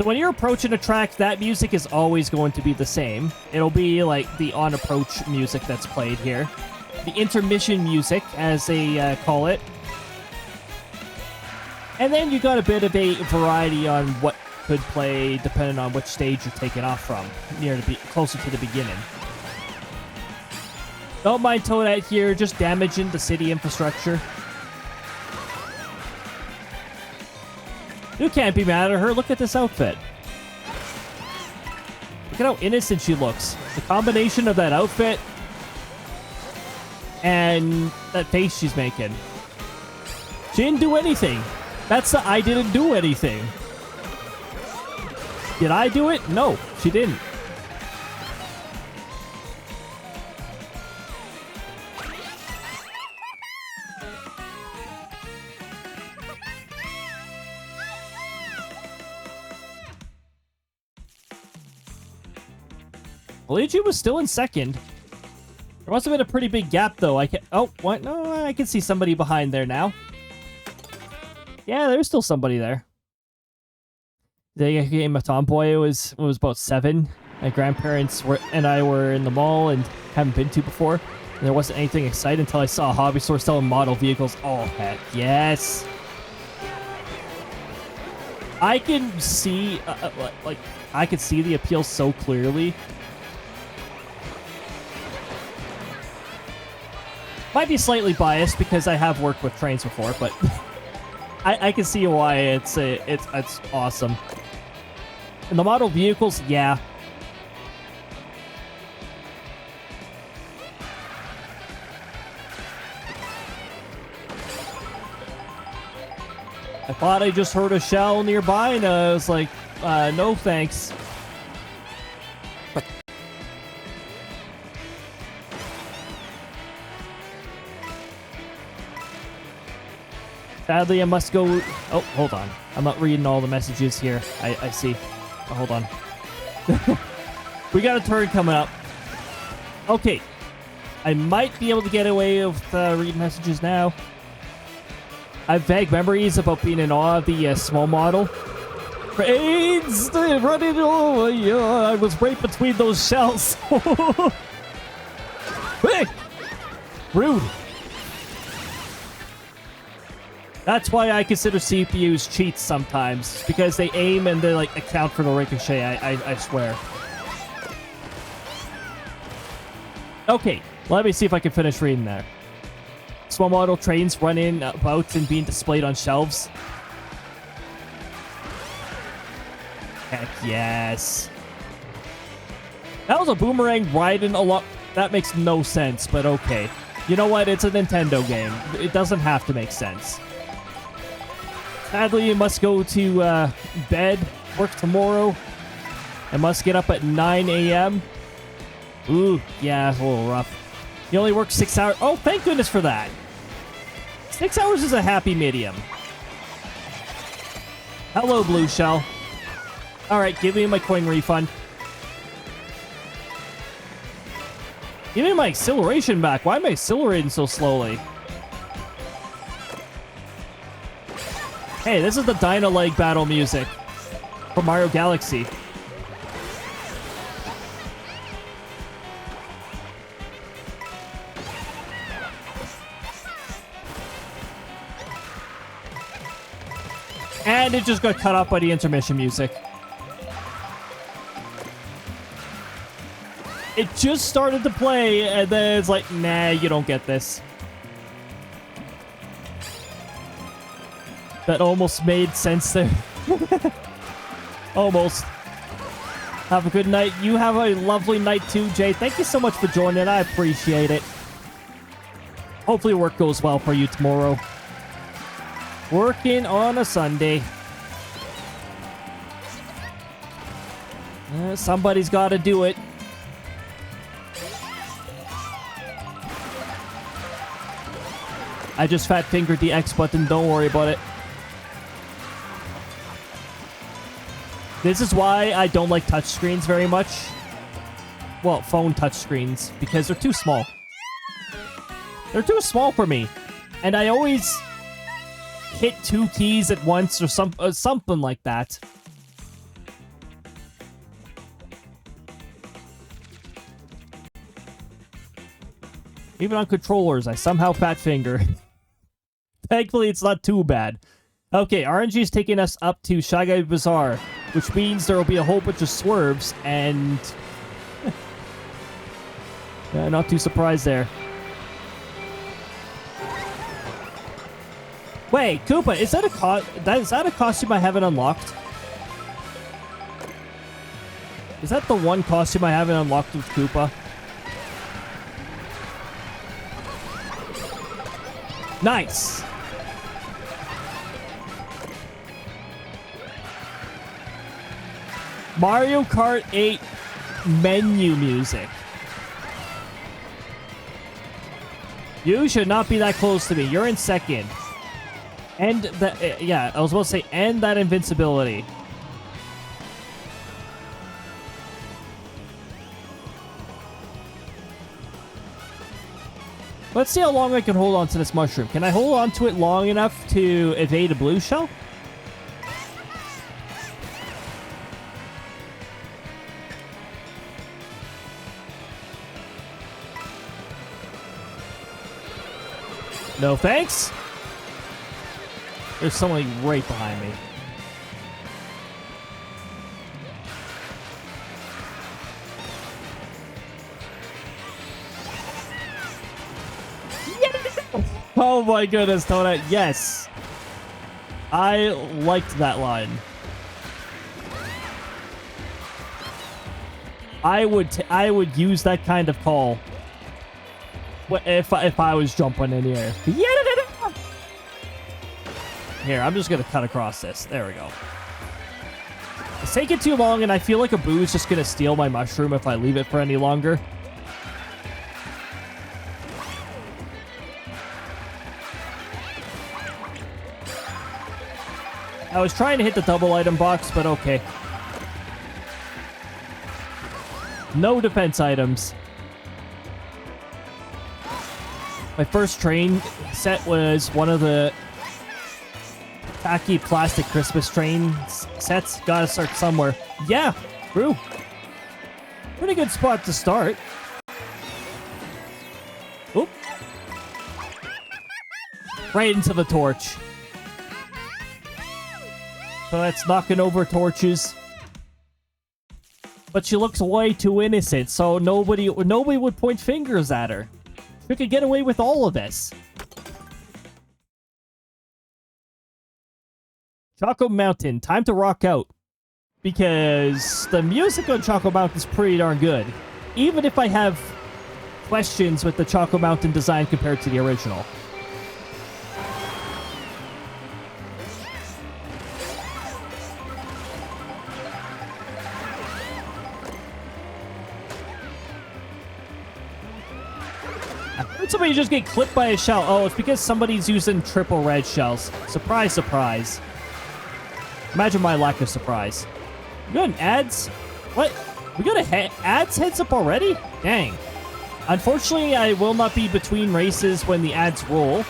So when you're approaching a track, that music is always going to be the same. It'll be like the on-approach music that's played here. The intermission music, as they call it. And then you got a bit of a variety on what could play depending on which stage you're taking off from, closer to the beginning. Don't mind Toadette here, just damaging the city infrastructure. You can't be mad at her. Look at this outfit. Look at how innocent she looks. The combination of that outfit and that face she's making. She didn't do anything. That's the I didn't do anything. Did I do it? No, she didn't. Luigi was still in second. There must have been a pretty big gap, though. Oh, what? No, I can see somebody behind there now. Yeah, there's still somebody there. The game of Tomboy was about 7. My grandparents and I were in the mall and haven't been to before. And there wasn't anything exciting until I saw a hobby store selling model vehicles. Oh, heck yes. I can see, I can see the appeal so clearly. Might be slightly biased because I have worked with trains before, but I can see why it's awesome. And the model vehicles, yeah. I thought I just heard a shell nearby, and I was like, no thanks. Sadly, I must go... Oh, hold on. I'm not reading all the messages here. I see. Oh, hold on. We got a turn coming up. Okay. I might be able to get away with reading messages now. I have vague memories about being in awe of the small model. Trains running over. Yeah, I was right between those shells. Hey! Rude. That's why I consider CPUs cheats sometimes, because they aim and they like account for the ricochet, I swear. Okay, let me see if I can finish reading there. Small model trains running about and being displayed on shelves. Heck yes. That was a boomerang riding a lot. That makes no sense, but okay. You know what? It's a Nintendo game. It doesn't have to make sense. Sadly, you must go to bed, work tomorrow. I must get up at 9 a.m. Ooh, yeah, a little rough. You only work 6 hours. Oh, thank goodness for that. 6 hours is a happy medium. Hello, Blue Shell. Alright, give me my coin refund. Give me my acceleration back. Why am I accelerating so slowly? Hey, this is the Dino Leg battle music from Mario Galaxy. And it just got cut off by the intermission music. It just started to play, and then it's like, nah, you don't get this. That almost made sense there. Almost. Have a good night. You have a lovely night too, Jay. Thank you so much for joining. I appreciate it. Hopefully work goes well for you tomorrow. Working on a Sunday. Somebody's got to do it. I just fat fingered the X button. Don't worry about it. This is why I don't like touchscreens very much. Well, phone touchscreens, because they're too small. They're too small for me. And I always hit 2 keys at once or something like that. Even on controllers, I somehow fat finger. Thankfully, it's not too bad. Okay, RNG is taking us up to Shy Guy Bazaar, which means there will be a whole bunch of swerves, and... yeah, not too surprised there. Wait, Koopa, is that a costume I haven't unlocked? Is that the one costume I haven't unlocked with Koopa? Nice! Mario Kart 8 menu music. You should not be that close to me. You're in second. And that, yeah, I was about to say, and that invincibility. Let's see how long I can hold on to this mushroom. Can I hold on to it long enough to evade a blue shell? No thanks. There's somebody right behind me. Oh my goodness, Donut. Yes. I liked that line. I would use that kind of call if I was jumping in the air. Here, I'm just gonna cut across this. There we go. It's taking too long, and I feel like a boo is just gonna steal my mushroom if I leave it for any longer. I was trying to hit the double item box, but okay. No defense items. My first train set was one of the tacky plastic Christmas train sets. Gotta start somewhere. Yeah, true. Pretty good spot to start. Oop. Right into the torch. So that's knocking over torches. But she looks way too innocent, so nobody would point fingers at her. She could get away with all of this. Choco Mountain, time to rock out. Because the music on Choco Mountain is pretty darn good. Even if I have questions with the Choco Mountain design compared to the original. Somebody just get clipped by a shell. Oh, it's because somebody's using triple red shells. Surprise, surprise. Imagine my lack of surprise. We got an ads? What? We got a ads heads up already? Dang. Unfortunately, I will not be between races when the ads roll.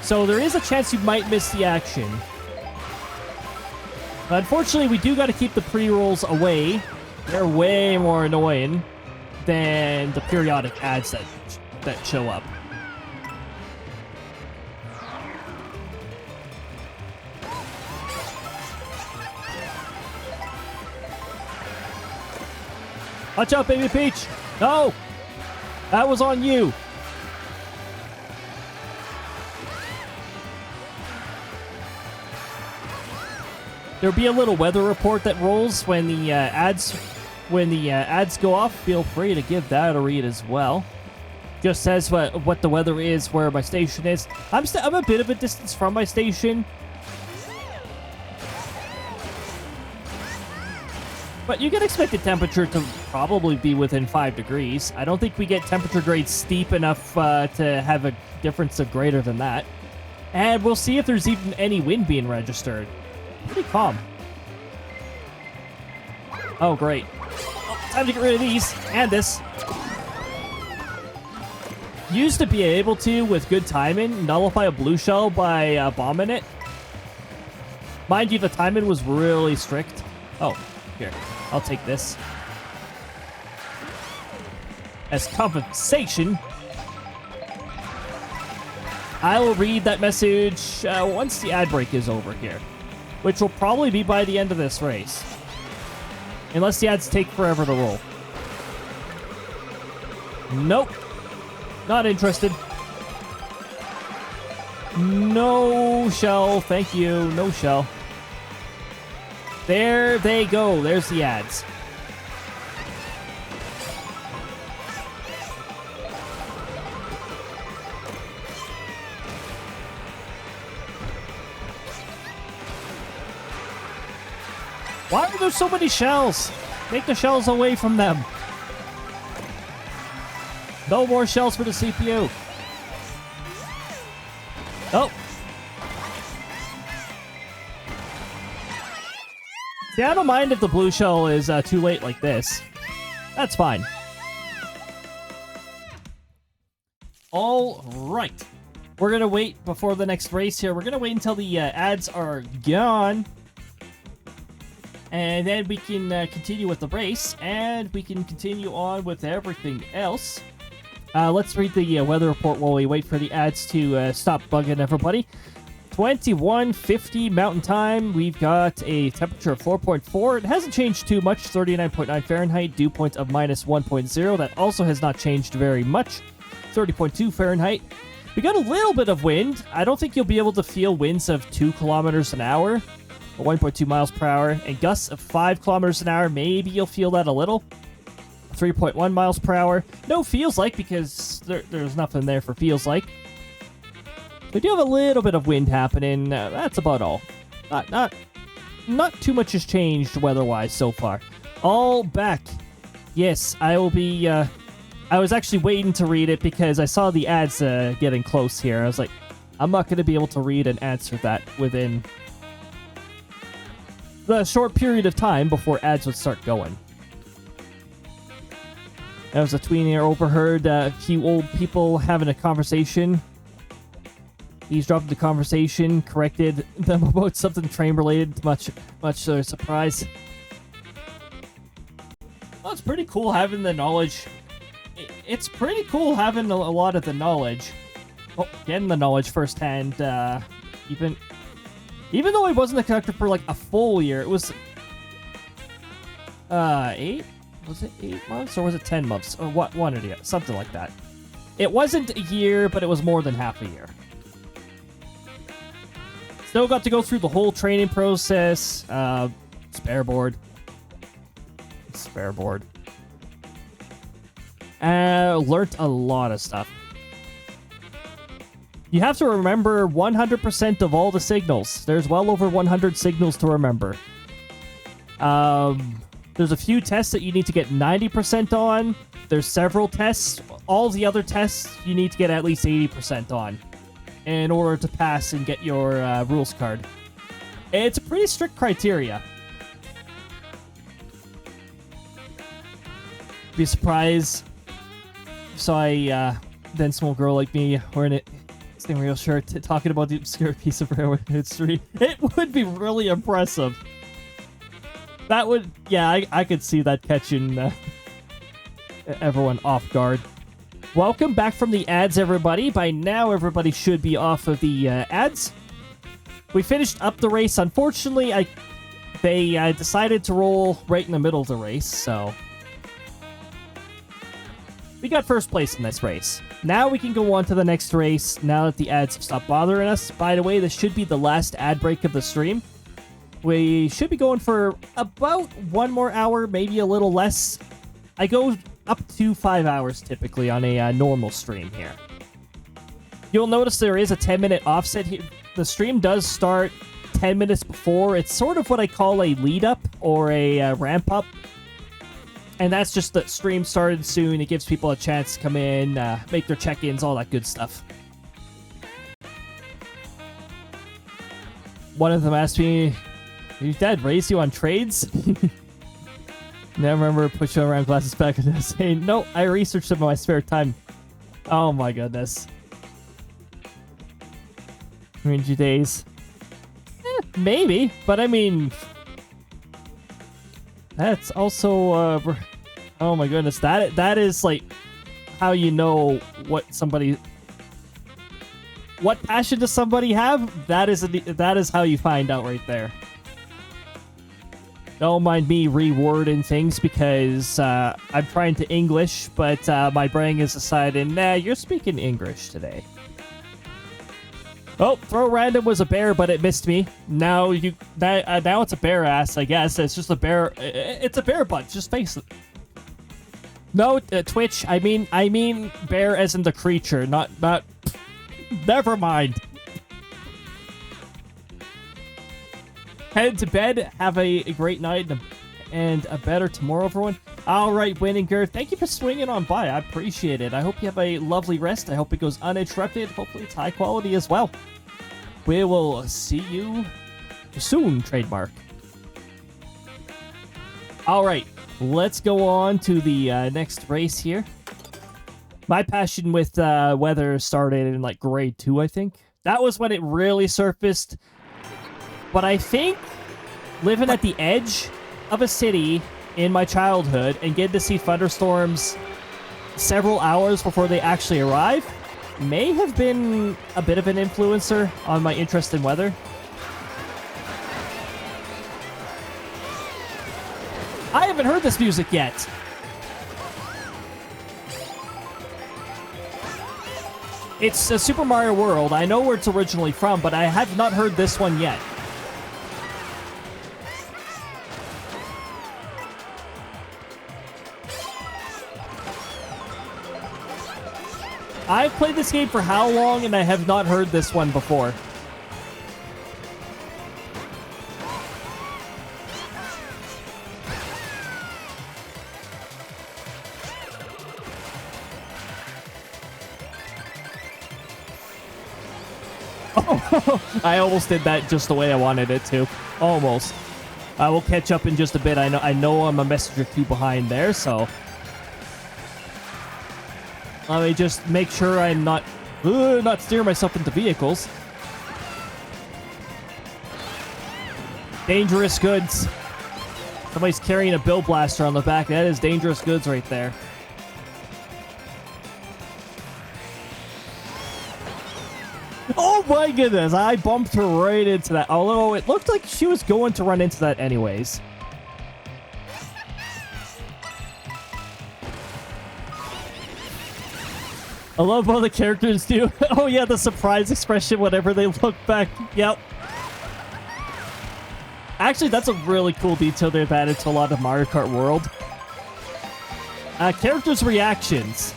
So there is a chance you might miss the action. But unfortunately, we do got to keep the pre-rolls away. They're way more annoying than the periodic ads that show up. Watch out, Baby Peach! No! That was on you! There'll be a little weather report that rolls when the ads go off. Feel free to give that a read as well. Just says what the weather is, where my station is. I'm a bit of a distance from my station. But you can expect the temperature to probably be within 5 degrees. I don't think we get temperature grades steep enough to have a difference of greater than that. And we'll see if there's even any wind being registered. Pretty calm. Oh, great. Oh, time to get rid of these. And this. Used to be able to, with good timing, nullify a blue shell by bombing it. Mind you, the timing was really strict. Oh, here. I'll take this. As compensation. I will read that message once the ad break is over here, which will probably be by the end of this race. Unless the ads take forever to roll. Nope. Not interested. No shell. Thank you. No shell. There they go. There's the ads. Why are there so many shells? Take the shells away from them. No more shells for the CPU. Oh. See, I don't mind if the blue shell is too late like this. That's fine. All right. We're going to wait before the next race here. We're going to wait until the ads are gone. And then we can continue with the race, and we can continue on with everything else. Let's read the weather report while we wait for the ads to stop bugging everybody. 21:50 Mountain Time. We've got a temperature of 4.4. It hasn't changed too much. 39.9 Fahrenheit. Dew point of -1.0. That also has not changed very much. 30.2 Fahrenheit. We got a little bit of wind. I don't think you'll be able to feel winds of 2 kilometers an hour. 1.2 miles per hour, and gusts of 5 kilometers an hour. Maybe you'll feel that a little. 3.1 miles per hour. No feels like, because there's nothing there for feels like. We do have a little bit of wind happening. That's about all. Not too much has changed weather-wise so far. All back. Yes, I will be... I was actually waiting to read it because I saw the ads getting close here. I was like, I'm not going to be able to read and answer that within the short period of time before ads would start going. There was a tweet here, overheard a few old people having a conversation. Eavesdropped the conversation, corrected them about something train related, much to their surprise. Well, it's pretty cool having the knowledge. It's pretty cool having a lot of the knowledge. Oh, getting the knowledge firsthand, even though I wasn't a conductor for like a full year, it was 8? Was it 8 months or was it 10 months? Or what? One or the other, something like that. It wasn't a year, but it was more than half a year. Still got to go through the whole training process. Spare board. Learned a lot of stuff. You have to remember 100% of all the signals. There's well over 100 signals to remember. There's a few tests that you need to get 90% on. There's several tests. All the other tests you need to get at least 80% on in order to pass and get your rules card. It's a pretty strict criteria. Be surprised if saw a then small girl like me wearing it real shirt talking about the obscure piece of railway history. It would be really impressive. That would, yeah, I could see that catching everyone off guard. Welcome back from the ads, everybody. By now, everybody should be off of the ads. We finished up the race. Unfortunately, they decided to roll right in the middle of the race, so we got first place in this race. Now we can go on to the next race now that the ads have stopped bothering us. By the way, this should be the last ad break of the stream. We should be going for about 1 more hour, maybe a little less. I go up to 5 hours typically on a normal stream here. You'll notice there is a 10-minute offset here. The stream does start 10 minutes before. It's sort of what I call a lead-up or a ramp-up. And that's just the stream started soon. It gives people a chance to come in, make their check-ins, all that good stuff. One of them asked me, "Did your dad raise you on trades?" Never remember put you around glasses back and saying, "No, I researched them in my spare time." Oh my goodness. Cringy days. Maybe, but I mean, that's also oh my goodness, that is like how you know what somebody what passion does somebody have? That is how you find out right there. Don't mind me rewording things because I'm trying to English, but my brain is deciding, nah, you're speaking English today. Oh, throw random was a bear, but it missed me. Now it's a bear ass, I guess. It's just a bear. It's a bear butt. Just face it. No, Twitch. I mean bear as in the creature, not. Never mind. Head to bed. Have a great night and a better tomorrow, everyone. All right, Winninger. Thank you for swinging on by. I appreciate it. I hope you have a lovely rest. I hope it goes uninterrupted. Hopefully, it's high quality as well. We will see you soon, trademark. All right, let's go on to the next race here. My passion with weather started in like grade 2, I think. That was when it really surfaced. But I think living at the edge of a city in my childhood and getting to see thunderstorms several hours before they actually arrive may have been a bit of an influencer on my interest in weather. I haven't heard this music yet. It's Super Mario World. I know where it's originally from, but I have not heard this one yet. I've played this game for how long, and I have not heard this one before. Oh, I almost did that just the way I wanted it to. Almost. I will catch up in just a bit. I know I'm a message or two behind there, so... Let me just make sure I'm not steering myself into vehicles. Dangerous goods. Somebody's carrying a bill blaster on the back. That is dangerous goods right there. Oh my goodness, I bumped her right into that. Although it looked like she was going to run into that anyways. I love how the characters do. Oh yeah, the surprise expression whenever they look back. Yep. Actually, that's a really cool detail they've added to a lot of Mario Kart World. Characters' reactions.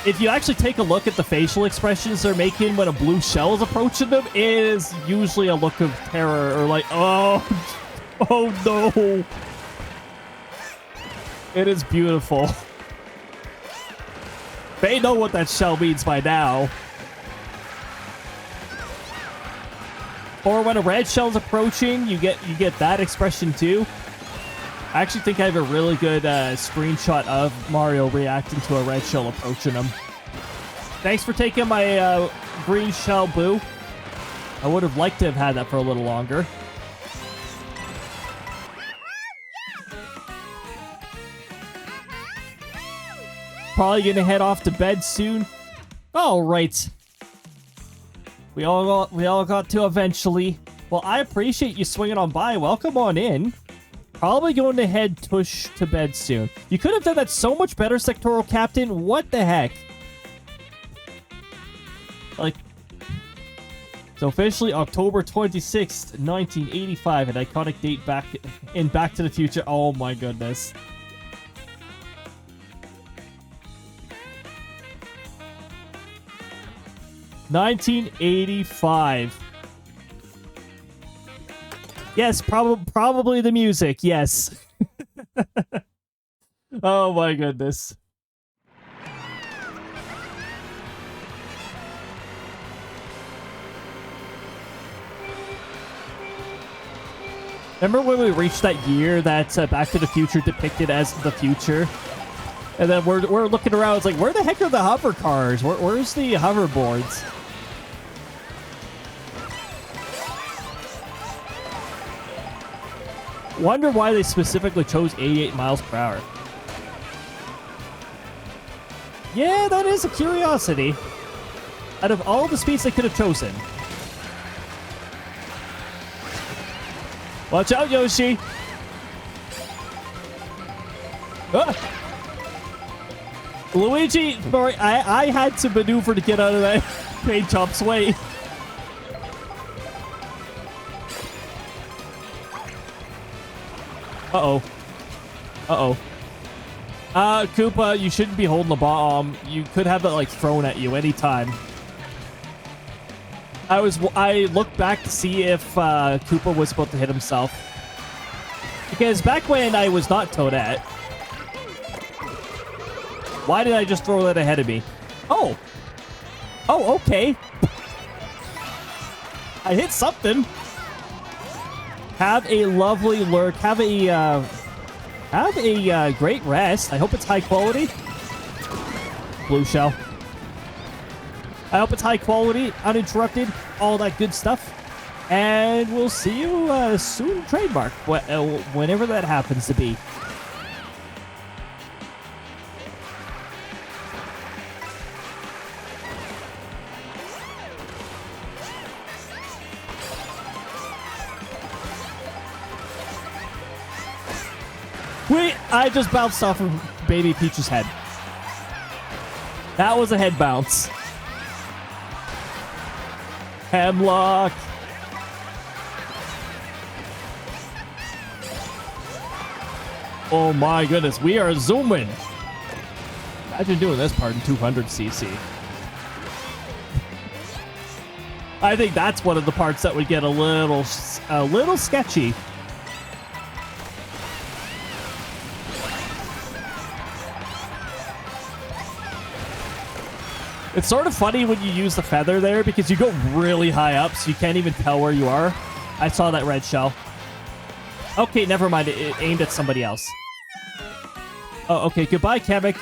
If you actually take a look at the facial expressions they're making when a blue shell is approaching them, it is usually a look of terror or like, oh no. It is beautiful. They know what that shell means by now. Or when a red shell's approaching, you get that expression too. I actually think I have a really good screenshot of Mario reacting to a red shell approaching him. Thanks for taking my green shell, Boo. I would have liked to have had that for a little longer. Probably gonna head off to bed soon. All right. We all got to eventually. Well, I appreciate you swinging on by. Welcome on in. Probably going to head tush to bed soon. You could have done that so much better, Sectoral Captain. What the heck? Like, so officially October 26th, 1985, an iconic date back in Back to the Future. Oh my goodness. $1985. Yes, probably the music. Yes. Oh my goodness. Remember when we reached that year that Back to the Future depicted as the future? And then we're looking around, it's like, where the heck are the hover cars? Where's the hoverboards? Wonder why they specifically chose 88 miles per hour. Yeah, that is a curiosity. Out of all the speeds I could have chosen. Watch out, Yoshi! Ah! Luigi, sorry, I had to maneuver to get out of that paint chop's way. Uh-oh. Uh-oh. Koopa, you shouldn't be holding the bomb. You could have it, like, thrown at you anytime. I looked back to see if Koopa was about to hit himself. Because back when I was not Toadette, why did I just throw that ahead of me? Oh. Oh, okay. I hit something. Have a lovely lurk. Have a great rest. I hope it's high quality. Blue shell. I hope it's high quality, uninterrupted, all that good stuff. And we'll see you soon, trademark, whenever that happens to be. Wait, I just bounced off of Baby Peach's head. That was a head bounce. Hemlock. Oh my goodness, we are zooming. Imagine doing this part in 200cc. I think that's one of the parts that would get a little sketchy. It's sort of funny when you use the feather there because you go really high up, so you can't even tell where you are. I saw that red shell. Okay, never mind. It aimed at somebody else. Oh, okay. Goodbye, Kamek.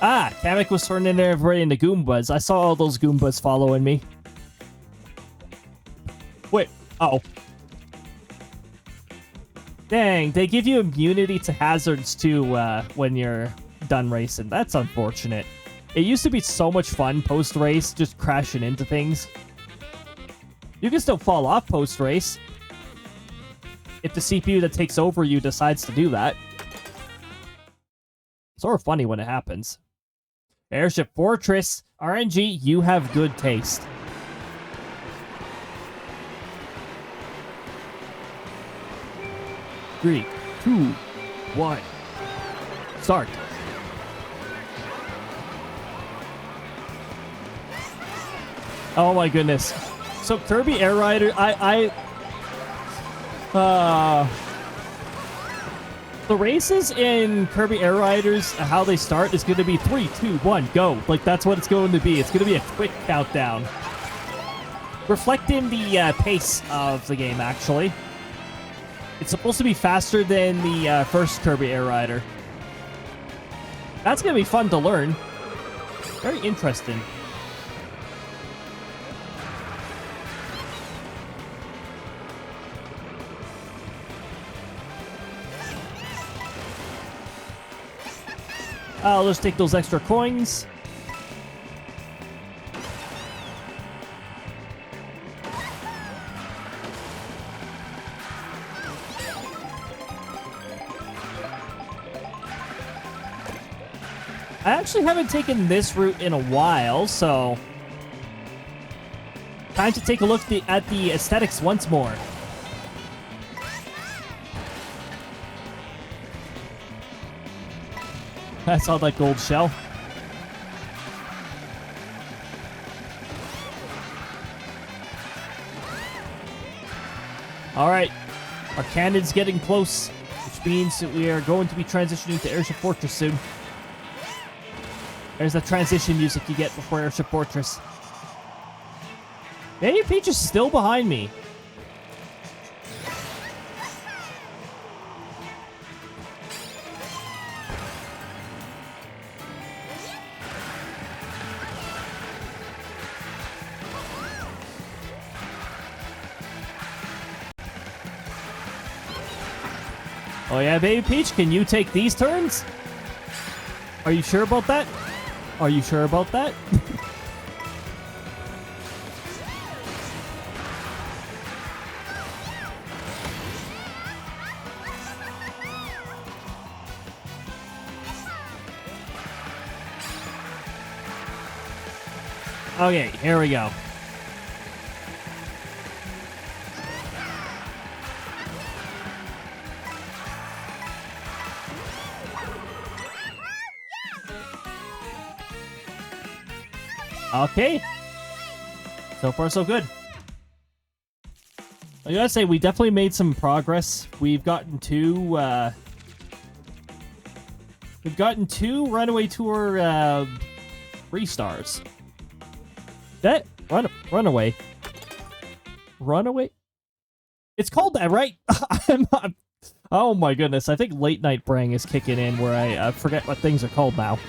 Ah, Kamek was turning everybody into Goombas. I saw all those Goombas following me. Wait. Uh-oh. Dang, they give you immunity to hazards too when you're done racing. That's unfortunate. It used to be so much fun post-race, just crashing into things. You can still fall off post-race if the CPU that takes over you decides to do that. It's sort of funny when it happens. Airship Fortress. RNG, you have good taste. Three, two, one. Start. Oh my goodness. So Kirby Air Rider, the races in Kirby Air Riders, how they start is going to be 3, 2, 1, go. Like, that's what it's going to be. It's going to be a quick countdown. Reflecting the pace of the game, actually. It's supposed to be faster than the first Kirby Air Rider. That's going to be fun to learn. Very interesting. I'll just take those extra coins. I actually haven't taken this route in a while, so time to take a look at the aesthetics once more. I saw that gold shell. Alright. Our cannon's getting close, which means that we are going to be transitioning to Airship Fortress soon. There's the transition music you get before Airship Fortress. Baby Peach is still behind me. Oh yeah, Baby Peach, can you take these turns? Are you sure about that? Are you sure about that? Okay, here we go. Okay. So far, so good. I gotta say, we definitely made some progress. We've gotten two Runaway Tour 3 stars. That Runaway. Runaway? It's called that, right? Oh my goodness, I think late night brain is kicking in where I forget what things are called now.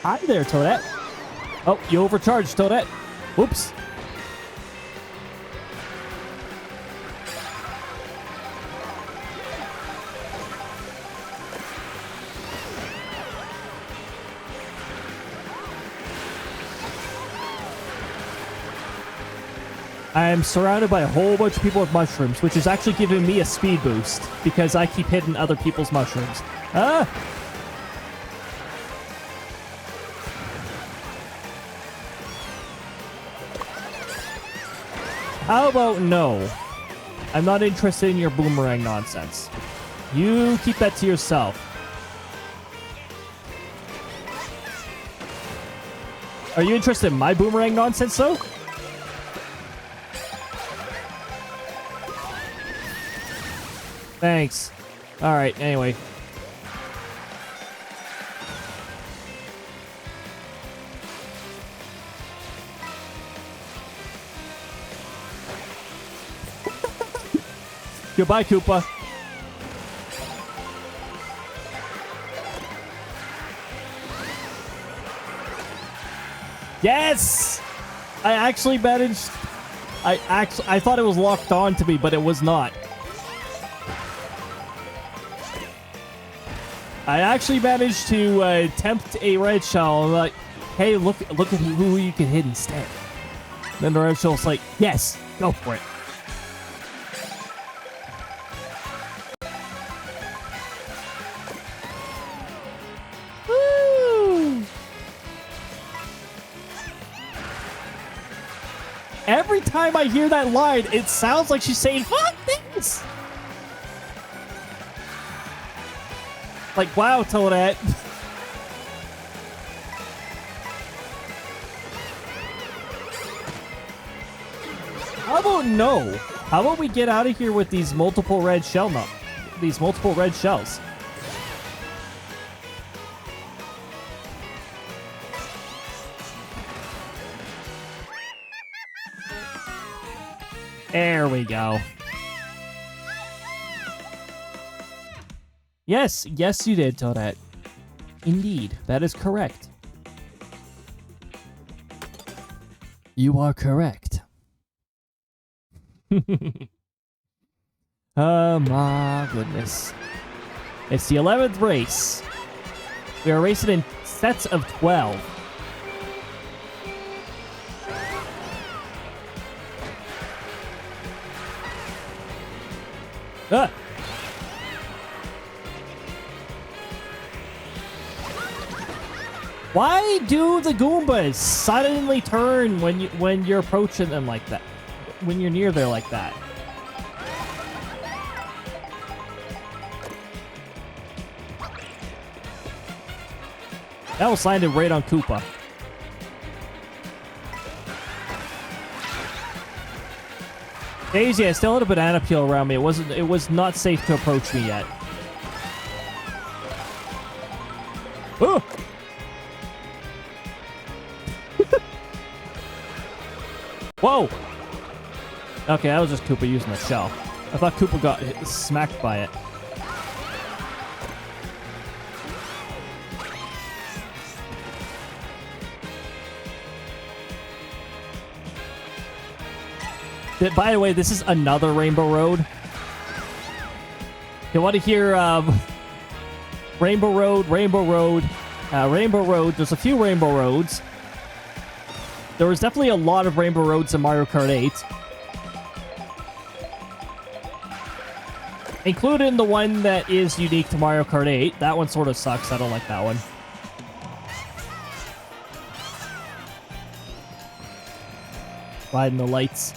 Hi there, Toadette. Oh, you overcharged, Toadette. Whoops. I'm surrounded by a whole bunch of people with mushrooms, which is actually giving me a speed boost because I keep hitting other people's mushrooms. Ah! How about no? I'm not interested in your boomerang nonsense. You keep that to yourself. Are you interested in my boomerang nonsense, though? Thanks. Alright, anyway. Goodbye, Koopa. Yes! I actually managed... I thought it was locked on to me, but it was not. I actually managed to tempt a red shell. I'm like, hey, look at who you can hit instead. Then the red shell's like, yes, go for it. Woo! Every time I hear that line, it sounds like she's saying, fuck this! Like, wow, Toadette. How about no? How about we get out of here with these multiple red shells? There we go. Yes, yes you did, Toadette. Indeed, that is correct. You are correct. Oh my goodness. It's the 11th race. We are racing in sets of 12. Ah! Why do the Goombas suddenly turn when you're approaching them like that? When you're near there like that? That was landed right on Koopa. Daisy, I still had a banana peel around me. It was not safe to approach me yet. Oh! Whoa! Okay, that was just Koopa using the shell. I thought Koopa got smacked by it. By the way, this is another Rainbow Road. You want to hear Rainbow Road, Rainbow Road, Rainbow Road. There's a few Rainbow Roads. There was definitely a lot of Rainbow Roads in Mario Kart 8. Including the one that is unique to Mario Kart 8. That one sort of sucks. I don't like that one. Riding the lights.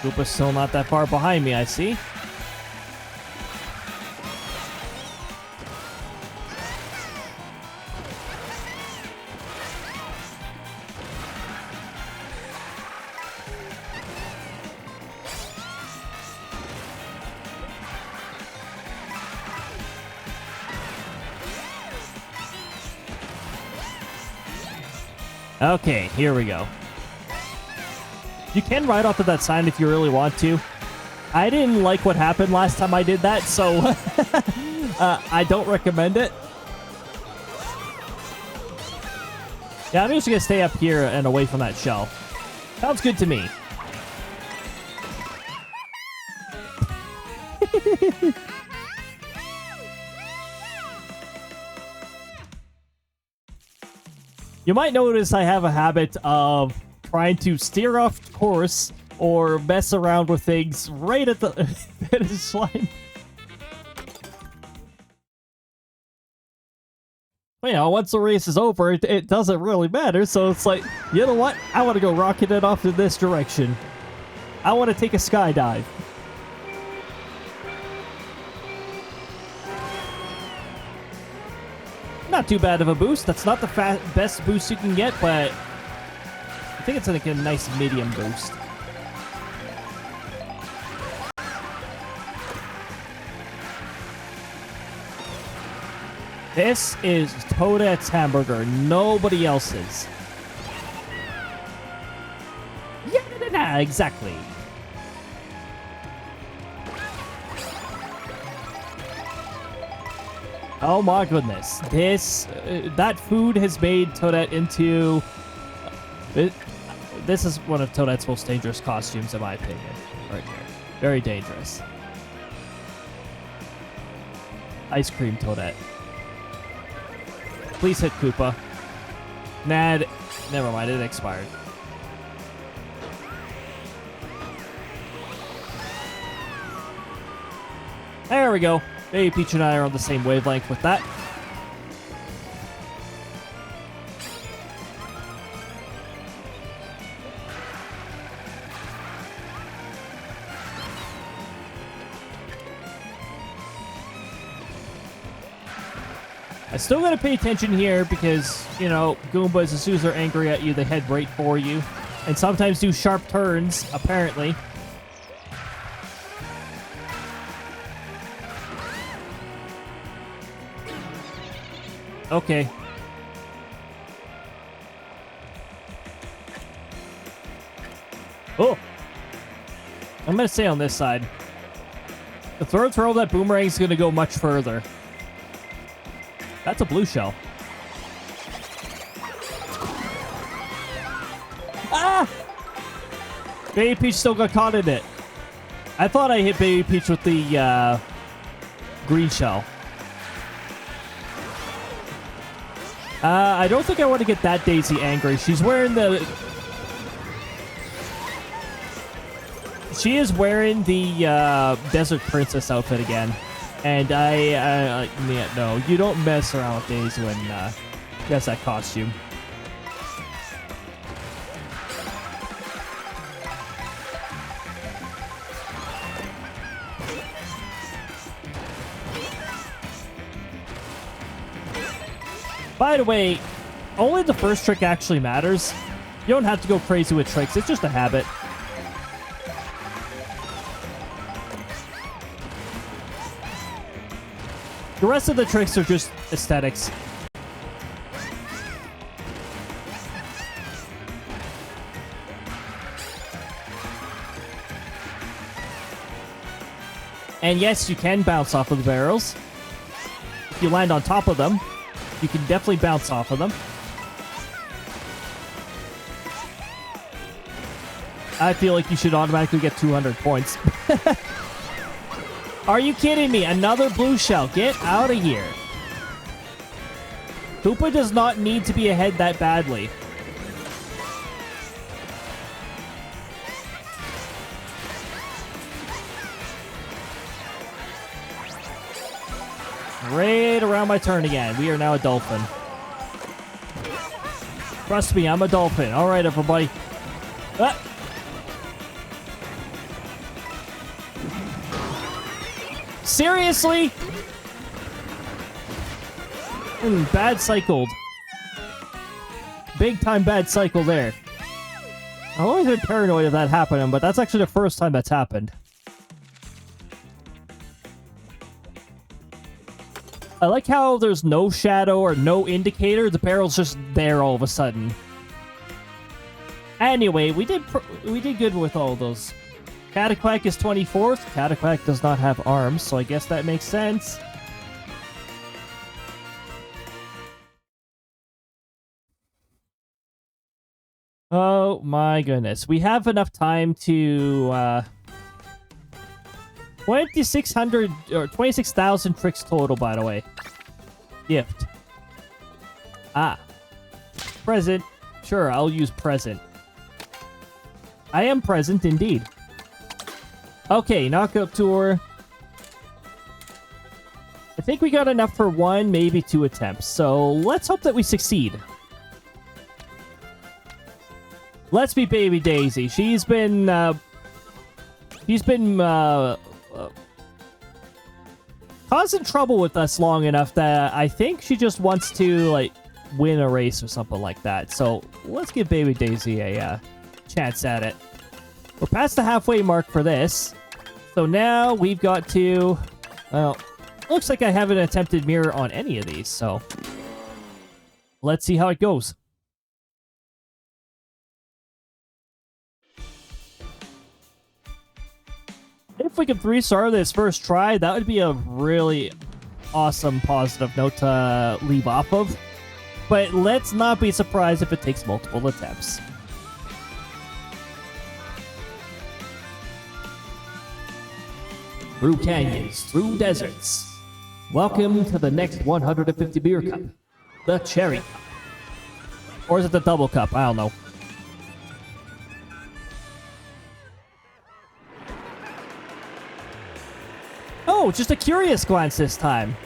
Koopa's still not that far behind me, I see. Okay, here we go. You can ride off of that sign if you really want to. I didn't like what happened last time I did that, so I don't recommend it. Yeah, I'm just gonna stay up here and away from that shell. Sounds good to me. You might notice I have a habit of trying to steer off course or mess around with things right at the finish line. You know, once the race is over, it doesn't really matter, so it's like, you know what? I want to go rocket it off in this direction. I want to take a skydive. Not too bad of a boost. That's not the best boost you can get, but I think it's like a nice medium boost. This is Toadette's hamburger, nobody else's. Yeah, exactly. Oh my goodness. That food has made Toadette into... This is one of Toadette's most dangerous costumes, in my opinion. Right here. Very dangerous. Ice cream Toadette. Please hit Koopa. Nah, never mind, it expired. There we go. Baby Peach and I are on the same wavelength with that. I still gotta pay attention here because, you know, Goombas, as soon as they're angry at you, they head right for you. And sometimes do sharp turns, apparently. Okay. Oh! I'm gonna stay on this side. The throw of that boomerang is gonna go much further. That's a blue shell. Ah! Baby Peach still got caught in it. I thought I hit Baby Peach with the green shell. I don't think I want to get that Daisy angry. She's wearing the... She is wearing the Desert Princess outfit again. And yeah, no, you don't mess around with Daisy when she has that costume. By the way, only the first trick actually matters. You don't have to go crazy with tricks. It's just a habit. The rest of the tricks are just aesthetics. And yes, you can bounce off of the barrels. If you land on top of them, You can definitely bounce off of them. I feel like you should automatically get 200 points. Are you kidding me? Another blue shell. Get out of here. Koopa does not need to be ahead that badly. Right around my turn again. We are now a dolphin. Trust me, I'm a dolphin. All right, everybody. Ah. Seriously? Bad cycled. Big time bad cycle there. I've always been paranoid of that happening, but that's actually the first time that's happened. I like how there's no shadow or no indicator. The barrel's just there all of a sudden. Anyway, we did good with all those. Cataquack is 24th. Cataquack does not have arms, so I guess that makes sense. Oh my goodness. We have enough time to 2,600 or 26,000 tricks total, by the way. Gift. Ah. Present. Sure, I'll use present. I am present indeed. Okay, knockout tour. I think we got enough for 1, maybe 2 attempts. So let's hope that we succeed. Let's be Baby Daisy. She's been causing trouble with us long enough that I think she just wants to, like, win a race or something like that. So let's give Baby Daisy a chance at it. We're past the halfway mark for this. So now we've got to... Well, looks like I haven't attempted mirror on any of these, so... Let's see how it goes. If we could 3-star this first try, that would be a really awesome positive note to leave off of. But let's not be surprised if it takes multiple attempts. Through canyons, through deserts. Welcome to the next 150 beer cup. The Cherry Cup. Or is it the Double Cup? I don't know. Oh, just a curious glance this time.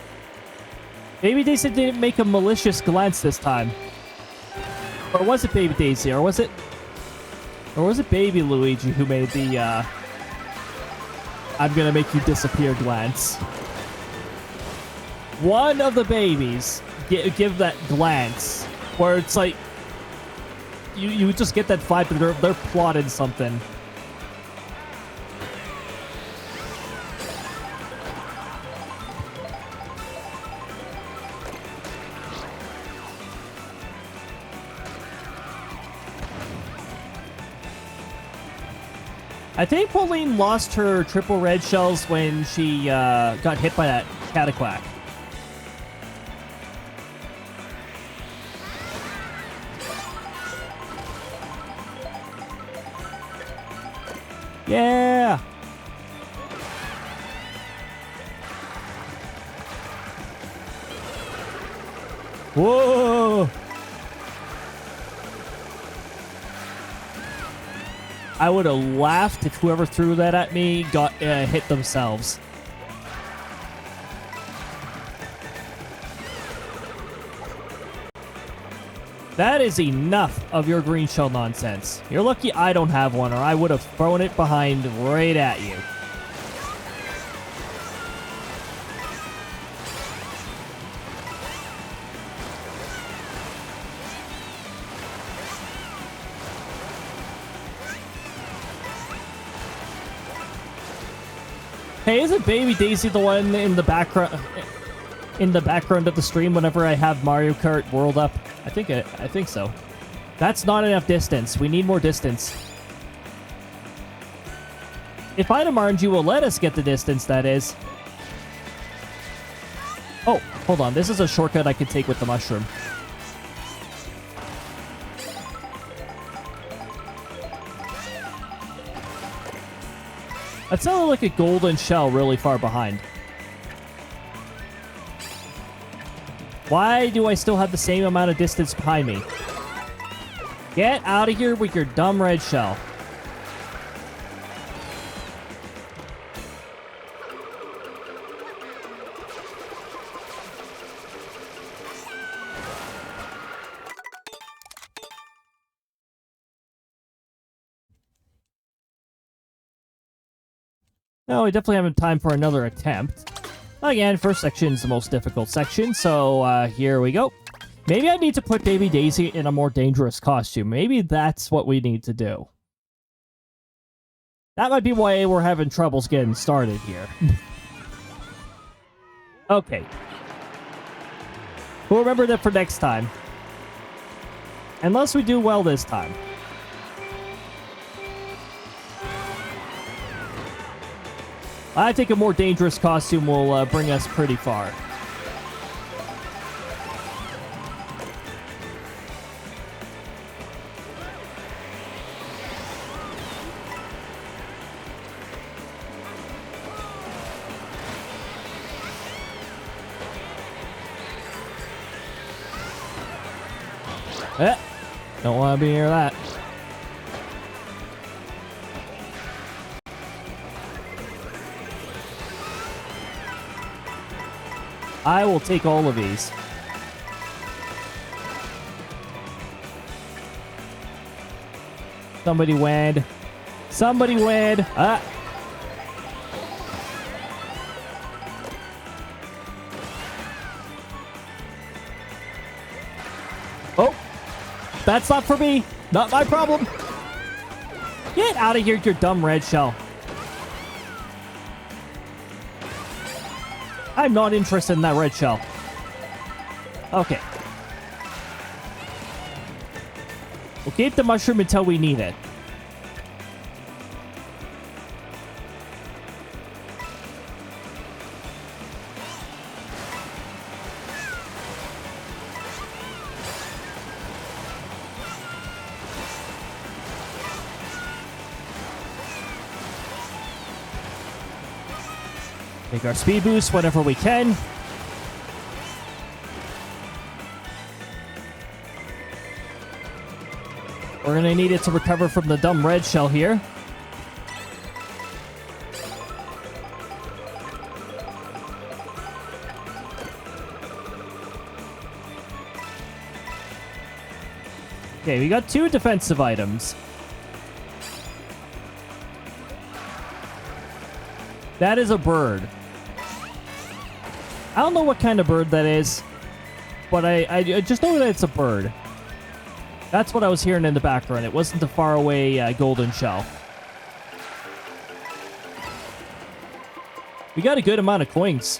Maybe Daisy didn't make a malicious glance this time. Or was it Baby Daisy? Or was it Baby Luigi who made the, I'm gonna make you disappear glance? One of the babies give that glance where it's like you just get that vibe that they're plotting something. I think Pauline lost her triple red shells when she got hit by that Cataquack. Yeah! Whoa! I would have laughed if whoever threw that at me got hit themselves. That is enough of your green shell nonsense. You're lucky I don't have one, or I would have thrown it behind right at you. Hey, isn't Baby Daisy the one in the background of the stream whenever I have Mario Kart World up? I think so. That's not enough distance. We need more distance. If Item RNG will let us get the distance, that is. Oh, hold on. This is a shortcut I can take with the mushroom. That sounded like a golden shell really far behind. Why do I still have the same amount of distance behind me? Get out of here with your dumb red shell. No, we definitely haven't time for another attempt. Again, first section is the most difficult section, so here we go. Maybe I need to put Baby Daisy in a more dangerous costume. Maybe that's what we need to do. That might be why we're having troubles getting started here. Okay. We'll remember that for next time. Unless we do well this time. I think a more dangerous costume will bring us pretty far. Don't want to be near that. I will take all of these. Somebody win. Somebody win. Ah. Oh. That's not for me. Not my problem. Get out of here, your dumb red shell. I'm not interested in that red shell. Okay. We'll keep the mushroom until we need it. Take our speed boost whenever we can. We're gonna need it to recover from the dumb red shell here. Okay, we got 2 defensive items. That is a bird. I don't know what kind of bird that is, but I just know that it's a bird. That's what I was hearing in the background. It wasn't a faraway golden shell. We got a good amount of coins.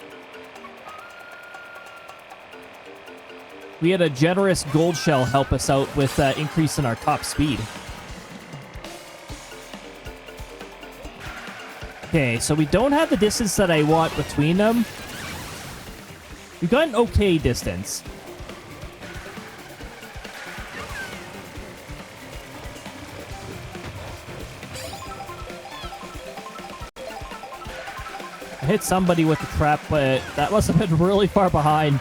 We had a generous gold shell help us out with increasing our top speed. Okay, so we don't have the distance that I want between them. We've got an okay distance. I hit somebody with the trap, but that must have been really far behind.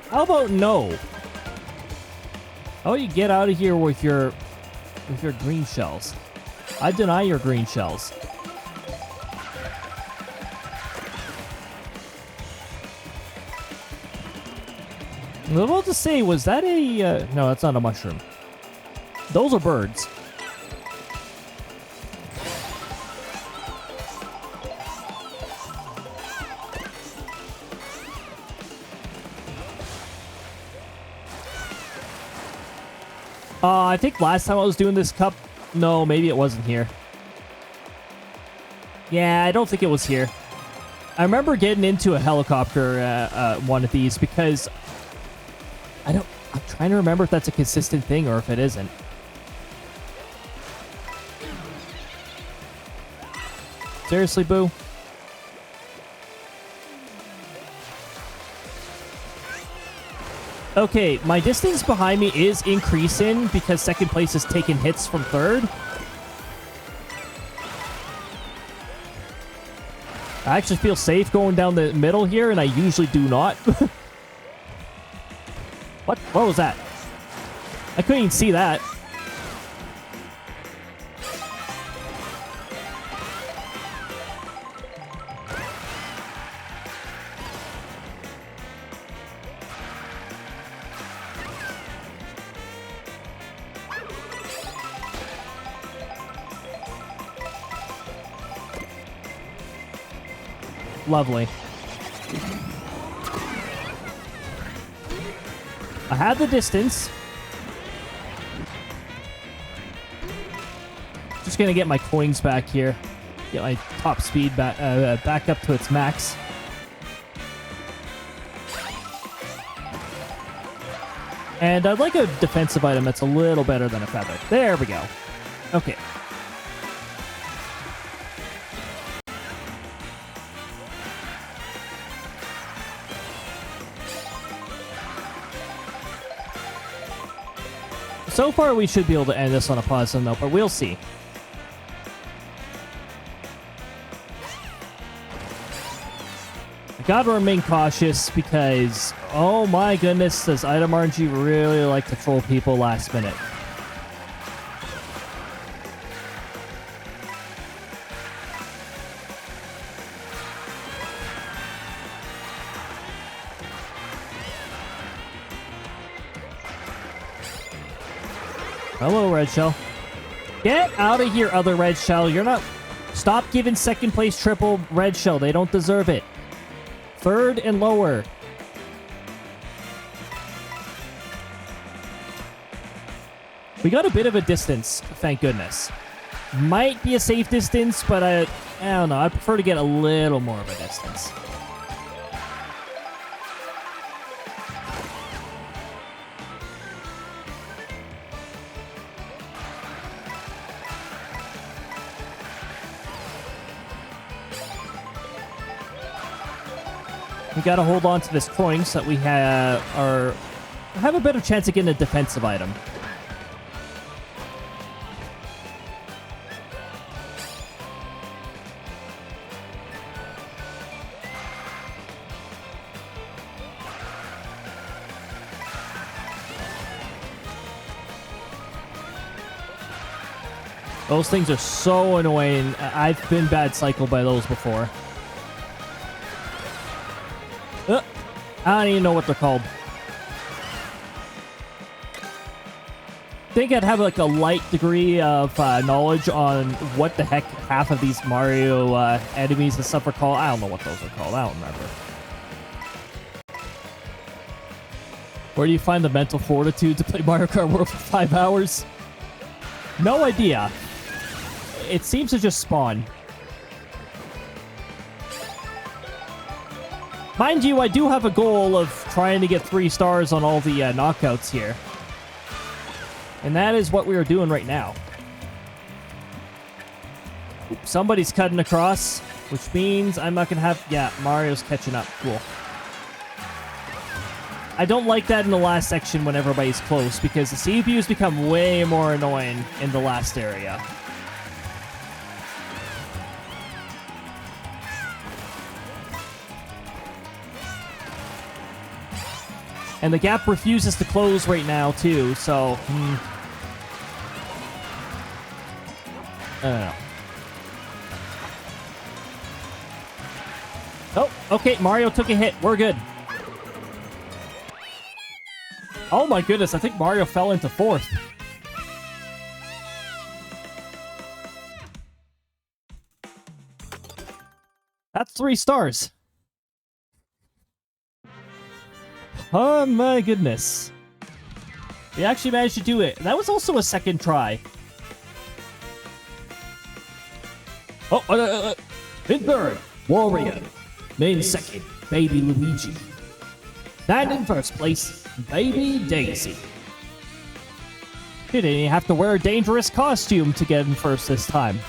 How about no? How about you get out of here with your green shells? I deny your green shells. I was about to say, was that a... no, that's not a mushroom. Those are birds. I think last time I was doing this cup... No, maybe it wasn't here. Yeah, I don't think it was here. I remember getting into a helicopter one of these because... I'm trying to remember if that's a consistent thing or if it isn't. Seriously, Boo? Okay, my distance behind me is increasing because second place is taking hits from third. I actually feel safe going down the middle here, and I usually do not. What was that? I couldn't even see that. Lovely. I have the distance. Just gonna get my coins back here. Get my top speed back up to its max. And I'd like a defensive item that's a little better than a feather. There we go. Okay. So far, we should be able to end this on a positive note, but we'll see. I gotta remain cautious because, oh my goodness, does item RNG really like to troll people last minute. Hello, Red Shell. Get out of here, other Red Shell. You're not... Stop giving second place triple Red Shell. They don't deserve it. Third and lower. We got a bit of a distance, thank goodness. Might be a safe distance, but I don't know. I prefer to get a little more of a distance. We gotta hold on to this coin so that we have a better chance of getting a defensive item. Those things are so annoying. I've been bad cycled by those before. I don't even know what they're called. I think I'd have like a light degree of knowledge on what the heck half of these Mario enemies and stuff are called. I don't know what those are called. I don't remember. Where do you find the mental fortitude to play Mario Kart World for 5 hours? No idea. It seems to just spawn. Mind you, I do have a goal of trying to get 3 stars on all the knockouts here. And that is what we are doing right now. Somebody's cutting across, which means I'm not going to have... Yeah, Mario's catching up. Cool. I don't like that in the last section when everybody's close, because the CPUs become way more annoying in the last area. And the gap refuses to close right now, too, so... I don't know. Oh, okay, Mario took a hit. We're good. Oh my goodness, I think Mario fell into 4th. That's 3 stars. Oh my goodness. We actually managed to do it. That was also a second try. Oh, in third, Wario. In second, Baby Luigi. And in first place, Baby Daisy. You didn't even have to wear a dangerous costume to get in first this time.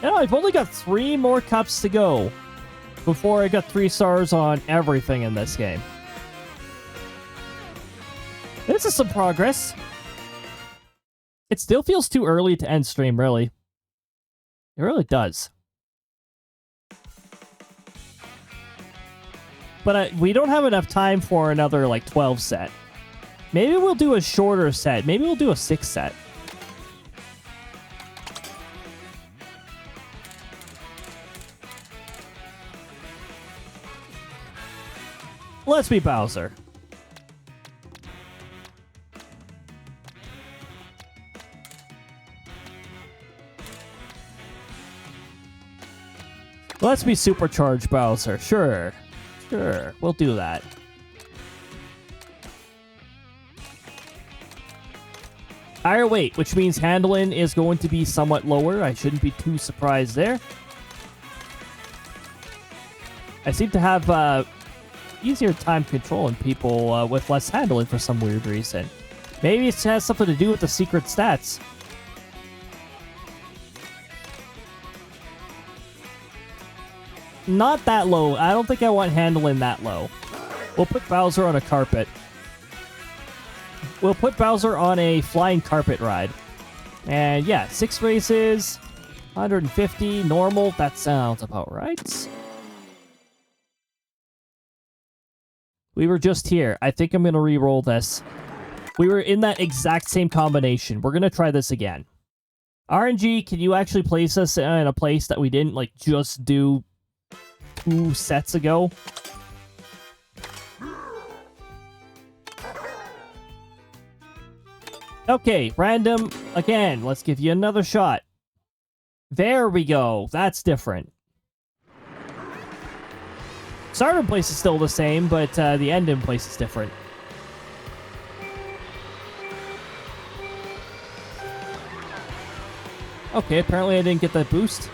Now I've only got 3 more cups to go before I got 3 stars on everything in this game. This is some progress. It still feels too early to end stream, really. It really does. But we don't have enough time for another, like, 12 set. Maybe we'll do a shorter set. Maybe we'll do a 6 set. Let's be Bowser. Let's be supercharged Bowser. Sure. Sure. We'll do that. Higher weight, which means handling is going to be somewhat lower. I shouldn't be too surprised there. I seem to have easier time controlling people with less handling for some weird reason. Maybe it has something to do with the secret stats. Not that low. I don't think I want handling that low. We'll put Bowser on a carpet. We'll put Bowser on a flying carpet ride. And yeah, 6 races, 150, normal. That sounds about right. We were just here. I think I'm going to re-roll this. We were in that exact same combination. We're going to try this again. RNG, can you actually place us in a place that we didn't, like, just do 2 sets ago? Okay, random. Again, let's give you another shot. There we go. That's different. Starting place is still the same, but the ending place is different. Okay, apparently I didn't get that boost.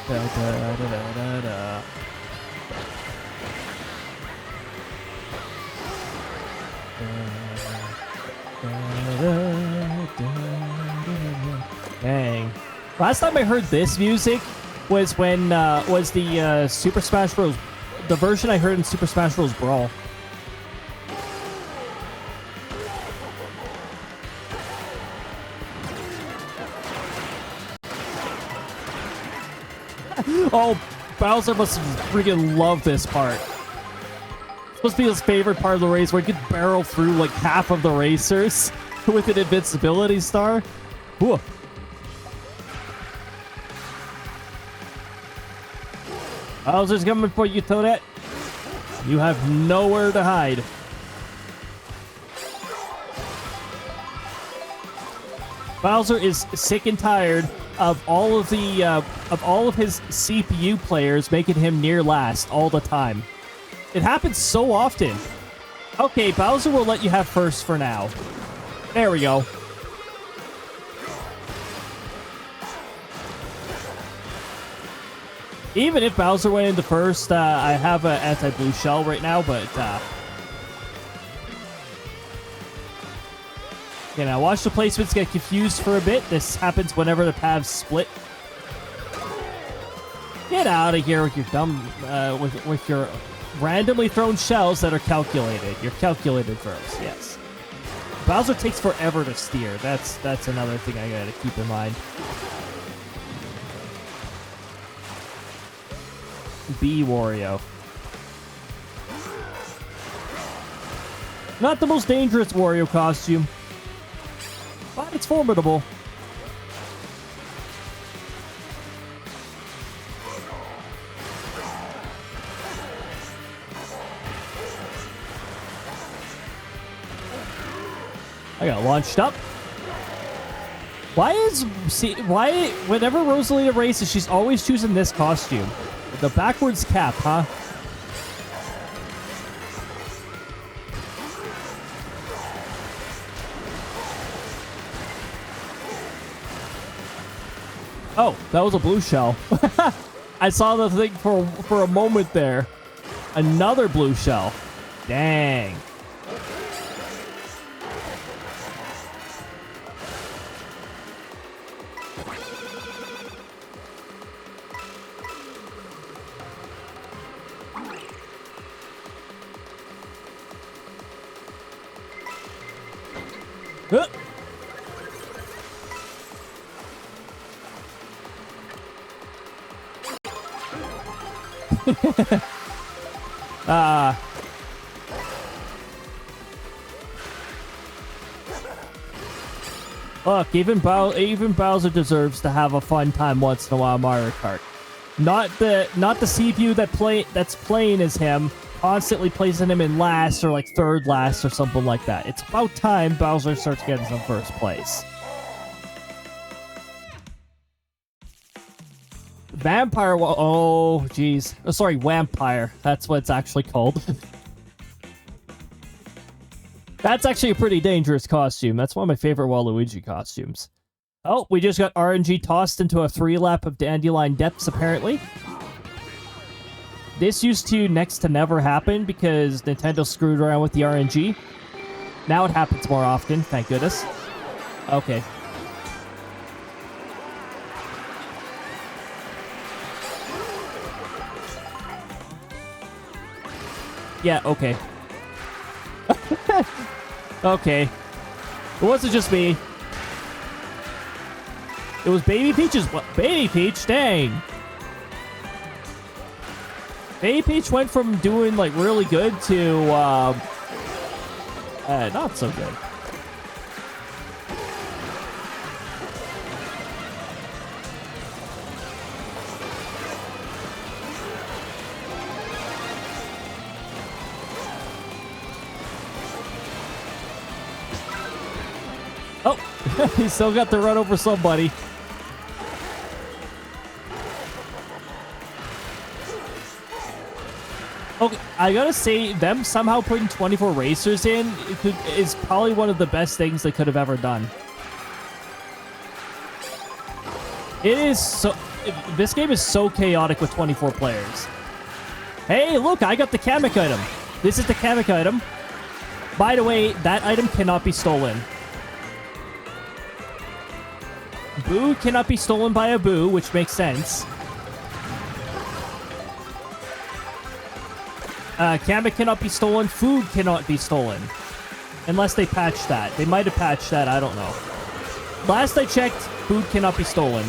Da, da, da, da, da, da. Dang. Last time I heard this music was when was the Super Smash Bros. The version I heard in Super Smash Bros. Brawl. Oh, Bowser must freaking love this part. It's supposed to be his favorite part of the race, where he could barrel through like half of the racers with an invincibility star. Whoa. Bowser's coming for you, Toadette. You have nowhere to hide. Bowser is sick and tired of all of his CPU players making him near last all the time. It happens so often. Okay, Bowser will let you have first for now. There we go. Even if Bowser went into first, I have an anti-blue shell right now, but you know, watch the placements get confused for a bit. This happens whenever the paths split. Get out of here with your dumb, with your randomly thrown shells that are calculated. Your calculated throws, yes. Bowser takes forever to steer. That's another thing I gotta keep in mind. B Wario. Not the most dangerous Wario costume, but it's formidable. I got launched up. Why whenever Rosalina races, she's always choosing this costume? The backwards cap, huh? Oh, that was a blue shell. I saw the thing for a moment there. Another blue shell. Dang. Huh. Look, even Bowser deserves to have a fun time once in a while. Mario Kart, not the CPU that's playing as him, constantly placing him in last or like third last or something like that. It's about time Bowser starts getting some first place. Vampire. Oh, jeez. Oh, sorry, Vampire. That's what it's actually called. That's actually a pretty dangerous costume. That's one of my favorite Waluigi costumes. Oh, we just got RNG tossed into a 3-lap of Dandelion Depths, apparently. This used to next to never happen because Nintendo screwed around with the RNG. Now it happens more often, thank goodness. Okay. Yeah, okay. Okay. It wasn't just me. It was Baby Peach's... What? Baby Peach? Dang. Baby Peach went from doing, like, really good to, not so good. Oh, he still got to run over somebody. Okay, I gotta say, them somehow putting 24 racers in is probably one of the best things they could have ever done. It is so... This game is so chaotic with 24 players. Hey, look, I got the Kamek item. This is the Kamek item. By the way, that item cannot be stolen. Boo cannot be stolen by a Boo, which makes sense. Kamek cannot be stolen. Food cannot be stolen. Unless they patch that. They might have patched that. I don't know. Last I checked, food cannot be stolen.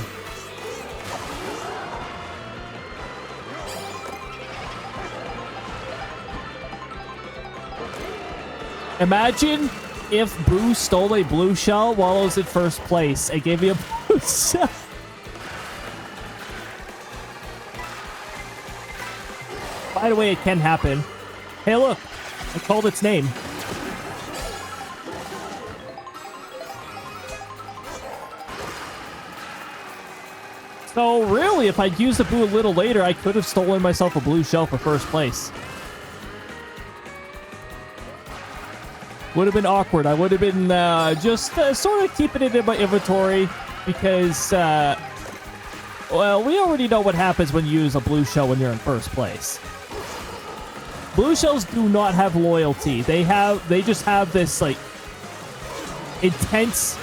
Imagine if Boo stole a blue shell while I was in first place and gave me a blue shell. By the way, it can happen. Hey, look. I called its name. So, really, if I'd used the Boo a little later, I could have stolen myself a blue shell for first place. Would have been awkward. I would have been just sort of keeping it in my inventory because, well, we already know what happens when you use a blue shell when you're in first place. Blue shells do not have loyalty. They just have this, like, intense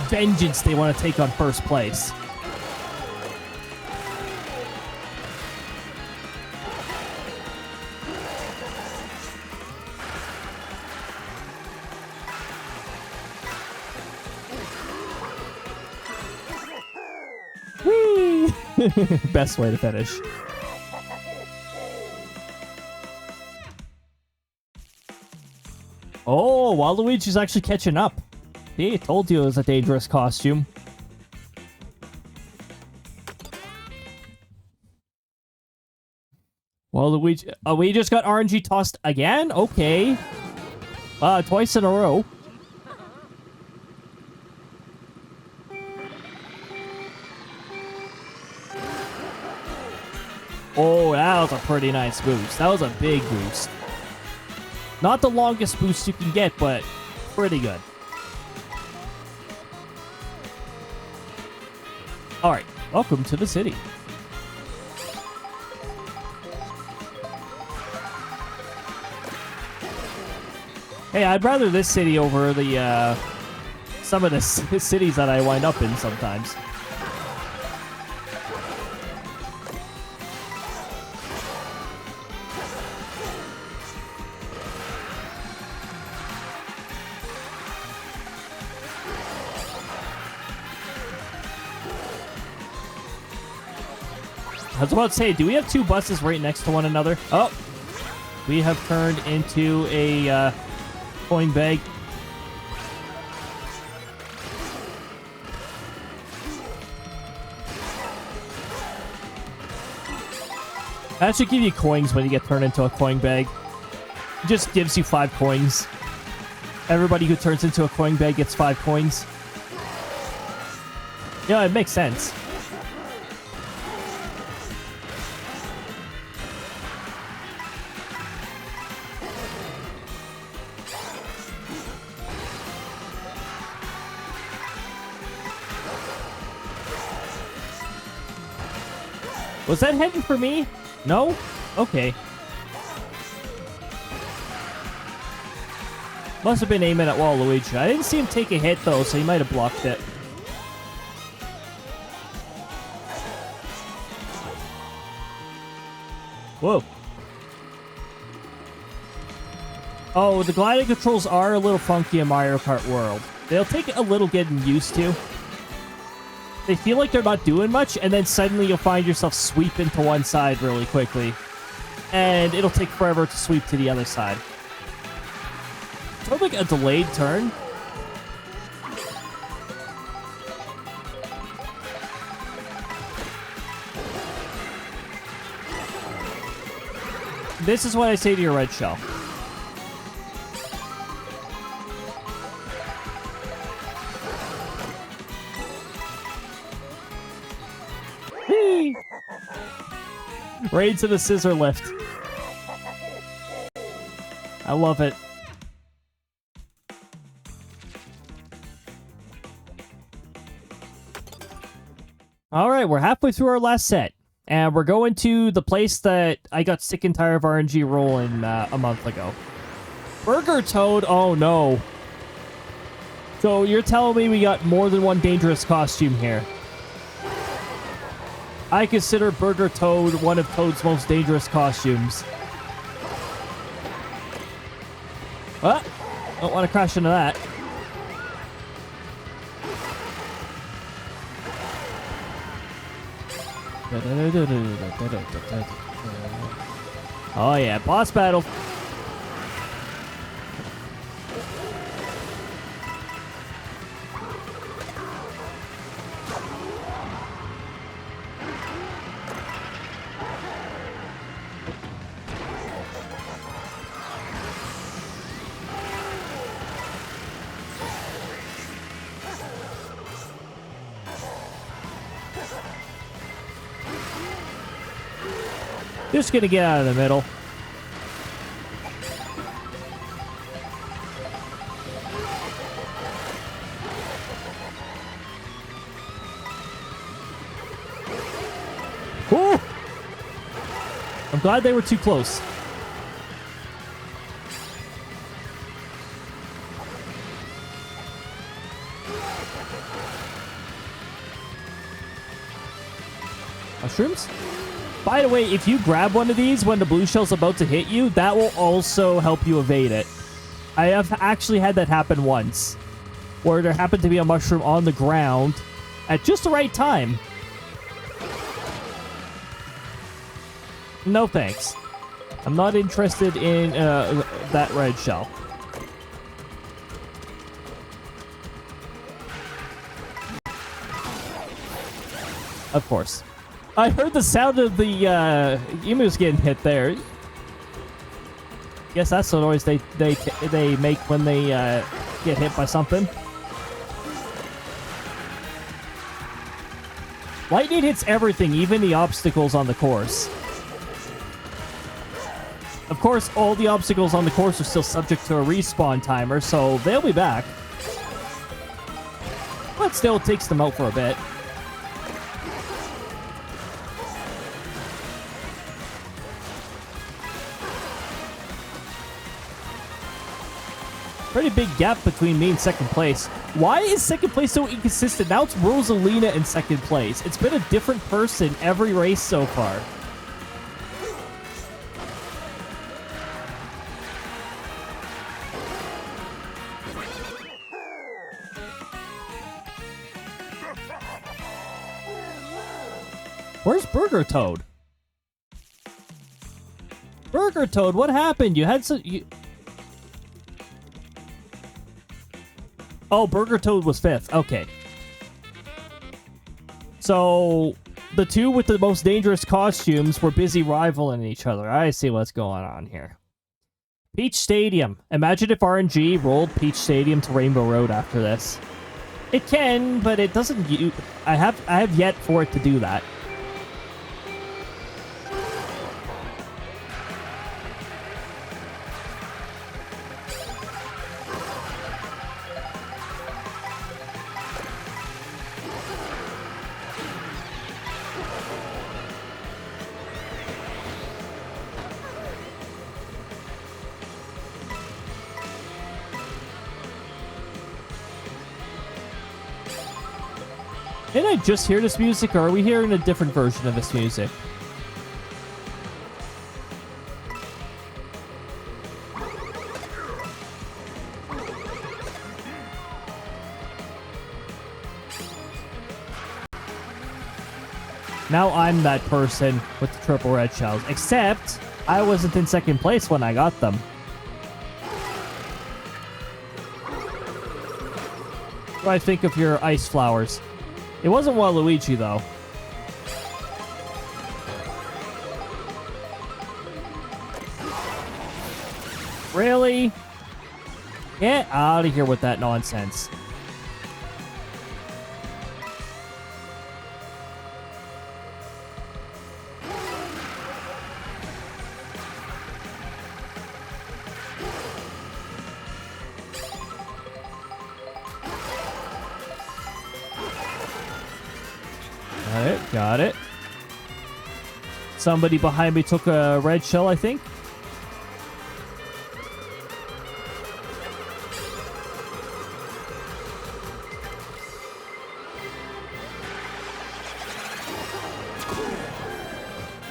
vengeance they want to take on first place. Whee! Best way to finish. Oh, Waluigi's actually catching up. See, I told you it was a dangerous costume. Waluigi... Oh, we just got RNG tossed again? Okay. Twice in a row. Oh, that was a pretty nice boost. That was a big boost. Not the longest boost you can get, but pretty good. Alright, welcome to the city. Hey, I'd rather this city over the, some of the cities that I wind up in sometimes. was about to say, do we have two buses right next to one another? Oh, we have turned into a coin bag. That should give you coins when you get turned into a coin bag. It just gives you 5 coins. Everybody who turns into a coin bag gets 5 coins. Yeah, it makes sense. Was that heading for me? No? Okay. Must have been aiming at Waluigi. I didn't see him take a hit, though, so he might have blocked it. Whoa. Oh, the gliding controls are a little funky in Mario Kart World. They'll take a little getting used to. They feel like they're not doing much, and then suddenly you'll find yourself sweeping to one side really quickly. And it'll take forever to sweep to the other side. Sort of like a delayed turn. This is what I say to your red shell. Whee! Right into the scissor lift. I love it. All right, we're halfway through our last set. And we're going to the place that I got sick and tired of RNG rolling a month ago. Burger Toad? Oh, no. So you're telling me we got more than one dangerous costume here. I consider Burger Toad one of Toad's most dangerous costumes. Ah, don't want to crash into that. Oh yeah, boss battle. Just gonna get out of the middle. Ooh! I'm glad they were too close. Mushrooms? By the way, if you grab one of these when the blue shell's about to hit you, that will also help you evade it. I have actually had that happen once, where there happened to be a mushroom on the ground at just the right time. No thanks. I'm not interested in that red shell. Of course. I heard the sound of the emus getting hit there. Guess that's the noise they make when they get hit by something. Lightning hits everything, even the obstacles on the course. Of course, all the obstacles on the course are still subject to a respawn timer, so they'll be back. But still, it takes them out for a bit. Pretty big gap between me and second place. Why is second place so inconsistent? Now it's Rosalina in second place. It's been a different person every race so far. Where's Burger Toad? Burger Toad, what happened? You had some... Oh, Burger Toad was 5th. Okay. So, the two with the most dangerous costumes were busy rivaling each other. I see what's going on here. Peach Stadium. Imagine if RNG rolled Peach Stadium to Rainbow Road after this. It can, but it doesn't... I have yet for it to do that. Did I just hear this music, or are we hearing a different version of this music? Now I'm that person with the triple red shells, except I wasn't in second place when I got them. What do I think of your ice flowers? It wasn't Waluigi, though. Really? Get out of here with that nonsense. Got it. Somebody behind me took a red shell, I think.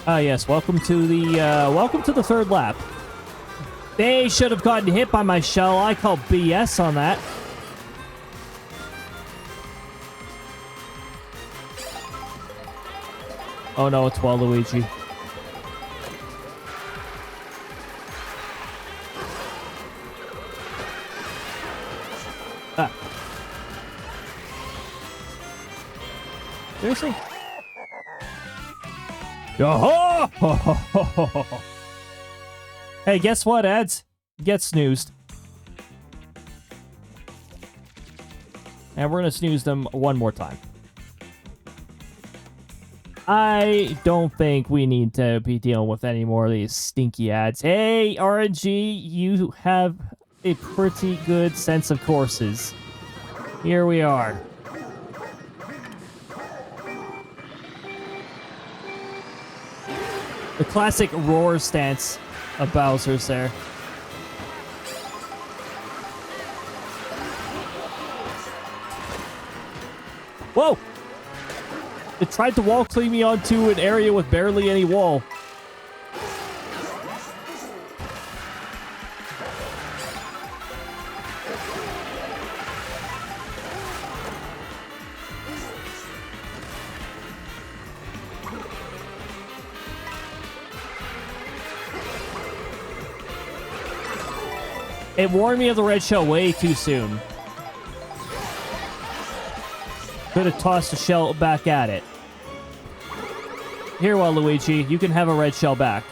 Ah, yes. Welcome to the third lap. They should have gotten hit by my shell. I call BS on that. Oh no, it's Waluigi. Ah. Seriously? Yo-ho! Hey, guess what, ads? Get snoozed. And we're gonna snooze them one more time. I don't think we need to be dealing with any more of these stinky ads. Hey, RNG, you have a pretty good sense of courses. Here we are. The classic roar stance of Bowser's there. Whoa! It tried to wall clean me onto an area with barely any wall. It warned me of the red shell way too soon. Could have tossed a shell back at it. Here, Waluigi, you can have a red shell back.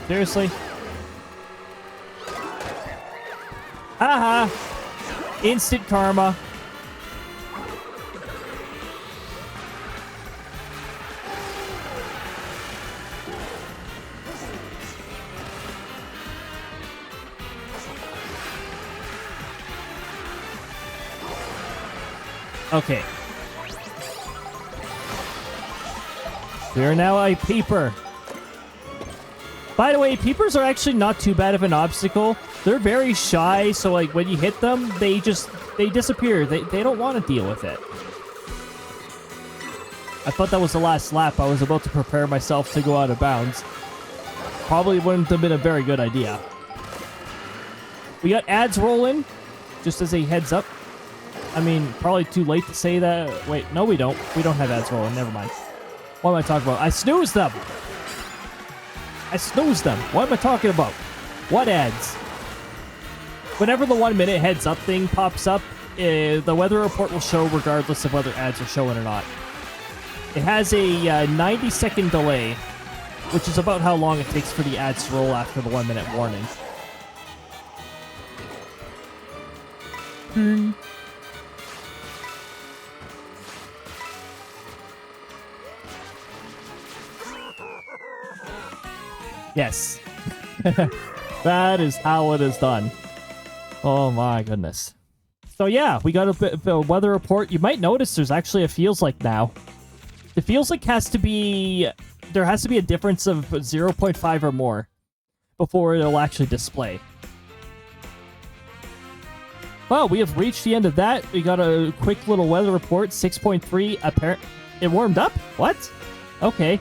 Seriously? Haha! Instant karma. Okay. We are now a peeper. By the way, peepers are actually not too bad of an obstacle. They're very shy, so like when you hit them, they disappear. They don't want to deal with it. I thought that was the last lap. I was about to prepare myself to go out of bounds. Probably wouldn't have been a very good idea. We got ads rolling, just as a heads up. I mean, probably too late to say that. Wait, no, we don't. We don't have ads rolling. Never mind. What am I talking about? I snoozed them. I snoozed them. What am I talking about? What ads? Whenever the 1 minute heads up thing pops up, the weather report will show regardless of whether ads are showing or not. It has a 90-second delay, which is about how long it takes for the ads to roll after the 1 minute warning. Yes. That is how it is done. Oh my goodness. So yeah, we got a bit of a weather report. You might notice there's actually a feels like now. The feels like has to be... There has to be a difference of 0.5 or more before it'll actually display. Well, we have reached the end of that. We got a quick little weather report. 6.3. It warmed up? What? Okay.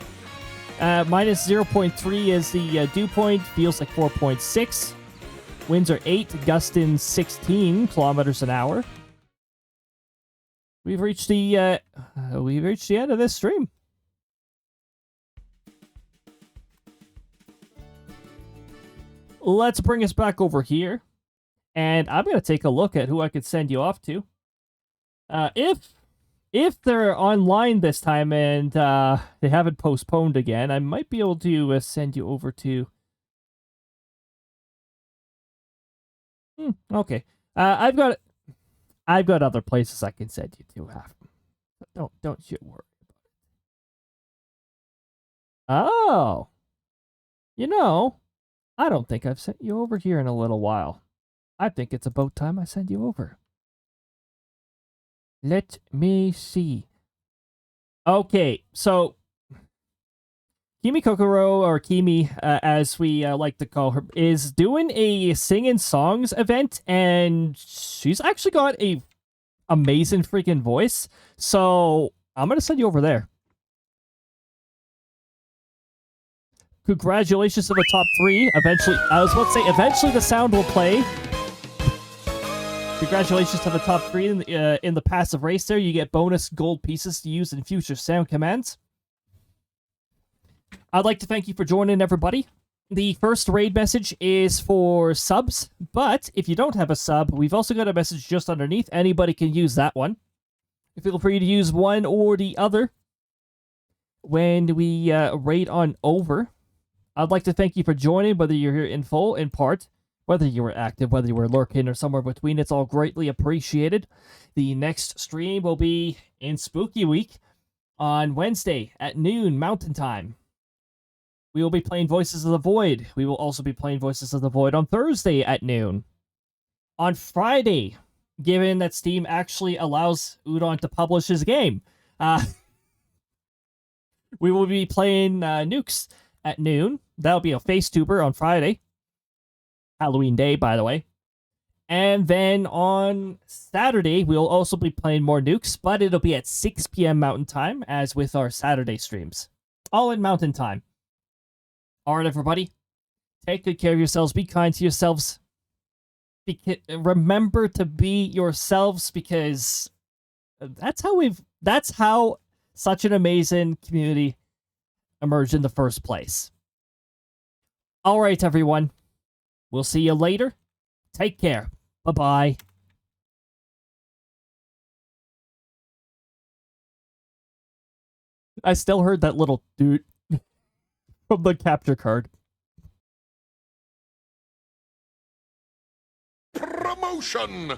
Minus 0.3 is the dew point. Feels like 4.6. Winds are 8. Gusting 16 kilometers an hour. We've reached the end of this stream. Let's bring us back over here. And I'm going to take a look at who I could send you off to. If they're online this time and they haven't postponed again, I might be able to send you over to... okay. I've got other places I can send you to. Don't you worry about it. Oh. You know, I don't think I've sent you over here in a little while. I think it's about time I send you over. Let me see. Okay, so Kimi Kokoro, or Kimi, as we like to call her, is doing a singing songs event, and she's actually got a amazing freaking voice. So I'm gonna send you over there. Congratulations to the top 3. Eventually, I was about to say, eventually the sound will play. Congratulations to the top 3 in the passive race there. You get bonus gold pieces to use in future sound commands. I'd like to thank you for joining, everybody. The first raid message is for subs, but if you don't have a sub, we've also got a message just underneath. Anybody can use that one. Feel free to use one or the other when we raid on over. I'd like to thank you for joining, whether you're here in full, in part, whether you were active, whether you were lurking, or somewhere between. It's all greatly appreciated. The next stream will be in Spooky Week on Wednesday at noon Mountain Time. We will be playing Voices of the Void. We will also be playing Voices of the Void on Thursday at noon. On Friday, given that Steam actually allows Udon to publish his game, we will be playing Nukes at noon. That'll be a FaceTuber on Friday. Halloween Day, by the way. And then on Saturday, we'll also be playing more Nukes, but it'll be at 6 p.m. Mountain Time, as with our Saturday streams. All in Mountain Time. Alright, everybody. Take good care of yourselves. Be kind to yourselves. Remember to be yourselves, because that's how such an amazing community emerged in the first place. Alright, everyone. We'll see you later. Take care. Bye-bye. I still heard that little doot from the capture card.
Promotion!